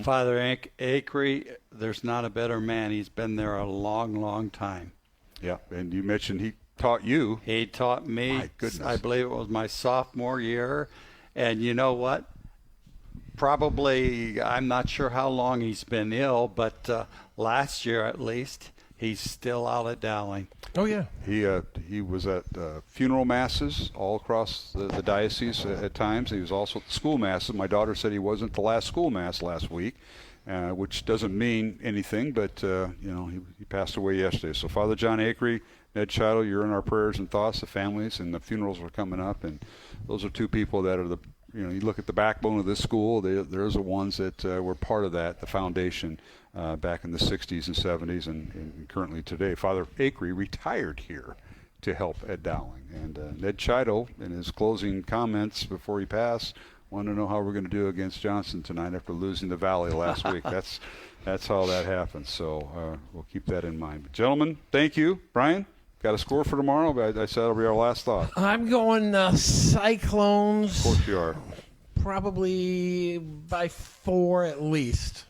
Speaker 4: Father Akery, there's not a better man. He's been there a long, long time.
Speaker 2: Yeah, and you mentioned he taught you.
Speaker 4: He taught me.
Speaker 2: My goodness.
Speaker 4: I believe it was my sophomore year, and you know what? Probably, I'm not sure how long he's been ill, but last year at least, he's still out at Dowling.
Speaker 3: Oh, yeah.
Speaker 2: He was at funeral masses all across the diocese at times. He was also at the school masses. My daughter said he wasn't at the last school mass last week, which doesn't mean anything, but he passed away yesterday. So Father John Akery, Ned Chido, you're in our prayers and thoughts. The families and the funerals are coming up, and those are two people that are you look at the backbone of this school. There's the ones that were part of that, the foundation, back in the 60s and 70s, and currently today. Father Akery retired here to help at Dowling. And Ned Chido, in his closing comments before he passed, wanted to know how we're going to do against Johnston tonight after losing the Valley last week. That's how that happens. So we'll keep that in mind. But gentlemen, thank you. Brian, got a score for tomorrow? I said it'll be our last thought.
Speaker 3: I'm going Cyclones.
Speaker 2: Of course you are.
Speaker 3: Probably by 4 at least.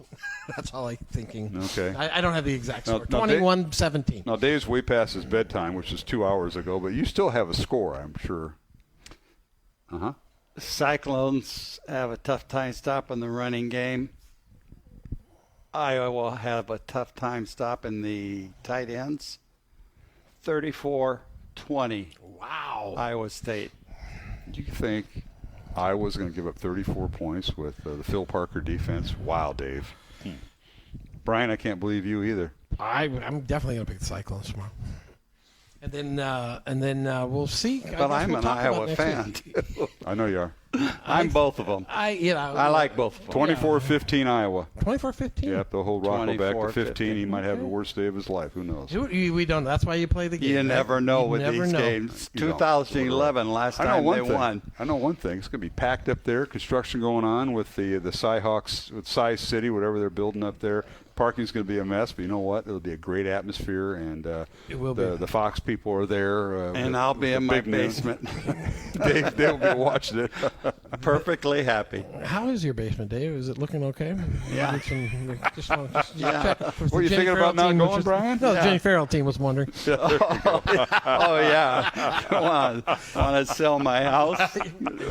Speaker 3: That's all I'm thinking.
Speaker 2: Okay.
Speaker 3: I don't have the exact score.
Speaker 2: Now,
Speaker 3: 21-17.
Speaker 2: Now, Dave's way past his bedtime, which is 2 hours ago, but you still have a score, I'm sure.
Speaker 4: Cyclones have a tough time stopping the running game. Iowa will have a tough time stopping the tight ends. 34-20.
Speaker 3: Wow.
Speaker 4: Iowa State.
Speaker 2: Do you think Iowa's going to give up 34 points with the Phil Parker defense? Wow, Dave. Brian, I can't believe you either.
Speaker 3: I'm definitely going to pick the Cyclones tomorrow. And then we'll see.
Speaker 4: But I'm an Iowa fan, too.
Speaker 2: I know you are.
Speaker 4: I'm both of them.
Speaker 3: I
Speaker 4: like both of them.
Speaker 2: 24-15 Iowa.
Speaker 3: 24-15?
Speaker 2: Yep, they'll hold Rocco back to 15. He might have the worst day of his life. Who knows?
Speaker 3: We don't. That's why you play the game.
Speaker 4: You never know with these games. 2011, last time they won.
Speaker 2: I know one thing. It's going to be packed up there. Construction going on with the Cyhawks, with Cy City, whatever they're building up there. Parking's going to be a mess, but you know what? It'll be a great atmosphere, and
Speaker 3: it will be.
Speaker 2: The Fox people are there.
Speaker 4: And I'll be in my basement.
Speaker 2: They'll be watching it.
Speaker 4: Perfectly happy.
Speaker 3: How is your basement, Dave? Is it looking okay?
Speaker 4: Yeah.
Speaker 3: Just check.
Speaker 2: Were you thinking about not going, Brian?
Speaker 3: No, the Jenny Farrell team was wondering.
Speaker 4: Oh, yeah. Come on. Want to sell my house?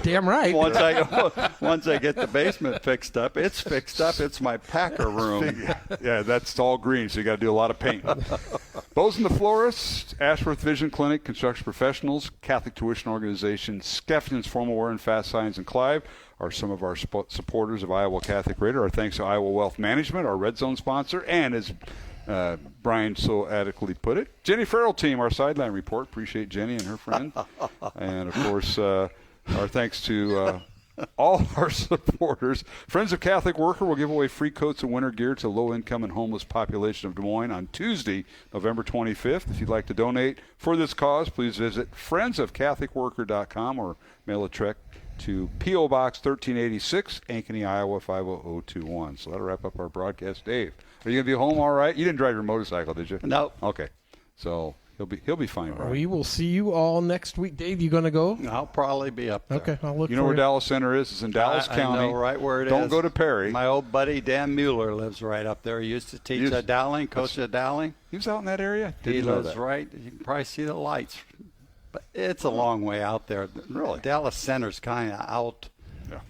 Speaker 3: Damn right.
Speaker 4: Once I get the basement fixed up, it's fixed up. It's my Packer room.
Speaker 2: Yeah, that's all green, so you got to do a lot of paint. Bozen the Florist, Ashworth Vision Clinic, Construction Professionals, Catholic Tuition Organization, Skeffington's Formal Wear, and Fast Signs and Clive are some of our supporters of Iowa Catholic Radio. Our thanks to Iowa Wealth Management, our Red Zone sponsor, and as Brian so adequately put it, Jenny Farrell team, our sideline report. Appreciate Jenny and her friend. And, of course, our thanks to all our supporters. Friends of Catholic Worker will give away free coats and winter gear to low-income and homeless population of Des Moines on Tuesday, November 25th. If you'd like to donate for this cause, please visit friendsofcatholicworker.com or mail a check to P.O. Box 1386, Ankeny, Iowa 50021. So that'll wrap up our broadcast. Dave, are you going to be home all right? You didn't drive your motorcycle, did you?
Speaker 4: No.
Speaker 2: Okay. So he'll be fine, Brian.
Speaker 3: We will see you all next week. Dave, you going to go?
Speaker 4: I'll probably be up there.
Speaker 3: Okay, I'll look for
Speaker 2: you. You know where Dallas Center is? It's in Dallas County.
Speaker 4: I know right where it is.
Speaker 2: Don't go to Perry.
Speaker 4: My old buddy Dan Mueller lives right up there. He used to teach at Dowling, coach at Dowling.
Speaker 2: He was out in that area?
Speaker 4: He lives right. You can probably see the lights But it's a long way out there. Really, Dallas Center's kind of out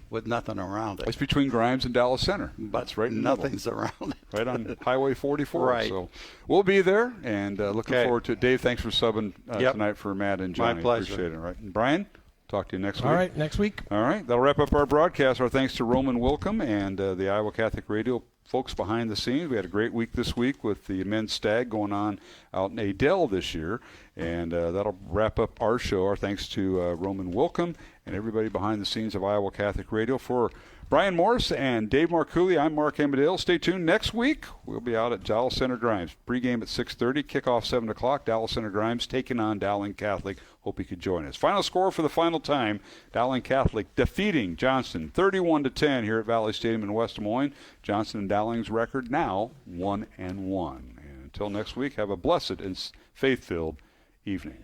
Speaker 4: with nothing around it.
Speaker 2: It's between Grimes and Dallas Center. That's right in the
Speaker 4: nothing's
Speaker 2: middle.
Speaker 4: around it.
Speaker 2: Right on Highway 44.
Speaker 4: Right.
Speaker 2: So we'll be there, and looking forward to it. Dave, thanks for subbing tonight for Matt and Johnny.
Speaker 4: My pleasure.
Speaker 2: Appreciate it. All right. And Brian, talk to you next week.
Speaker 3: All right, next week.
Speaker 2: All right. That'll wrap up our broadcast. Our thanks to Roman Wilkham and the Iowa Catholic Radio folks behind the scenes. We had a great week this week with the men's stag going on out in Adel this year. And that'll wrap up our show. Our thanks to Roman Wilkham and everybody behind the scenes of Iowa Catholic Radio. For Brian Morris and Dave Marcooley, I'm Mark Amadale. Stay tuned. Next week, we'll be out at Dallas Center Grimes. Pre-game at 6:30, kickoff 7 o'clock. Dallas Center Grimes taking on Dowling Catholic. Hope you could join us. Final score for the final time, Dowling Catholic defeating Johnston 31-10 here at Valley Stadium in West Des Moines. Johnston and Dowling's record now 1-1. And until next week, have a blessed and faith-filled evening.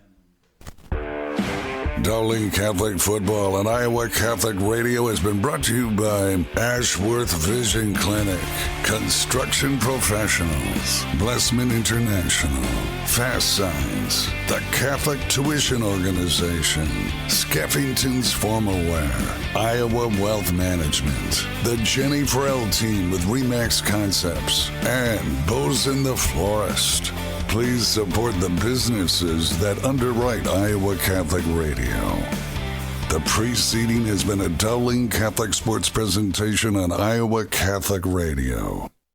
Speaker 1: Dowling Catholic Football and Iowa Catholic Radio has been brought to you by Ashworth Vision Clinic, Construction Professionals, Blessman International, Fast Signs, the Catholic Tuition Organization, Skeffington's Formal Wear, Iowa Wealth Management, the Jenny Farrell Team with Remax Concepts, and Bosun the Florist. Please support the businesses that underwrite Iowa Catholic Radio. The preceding has been a Dowling Catholic Sports presentation on Iowa Catholic Radio.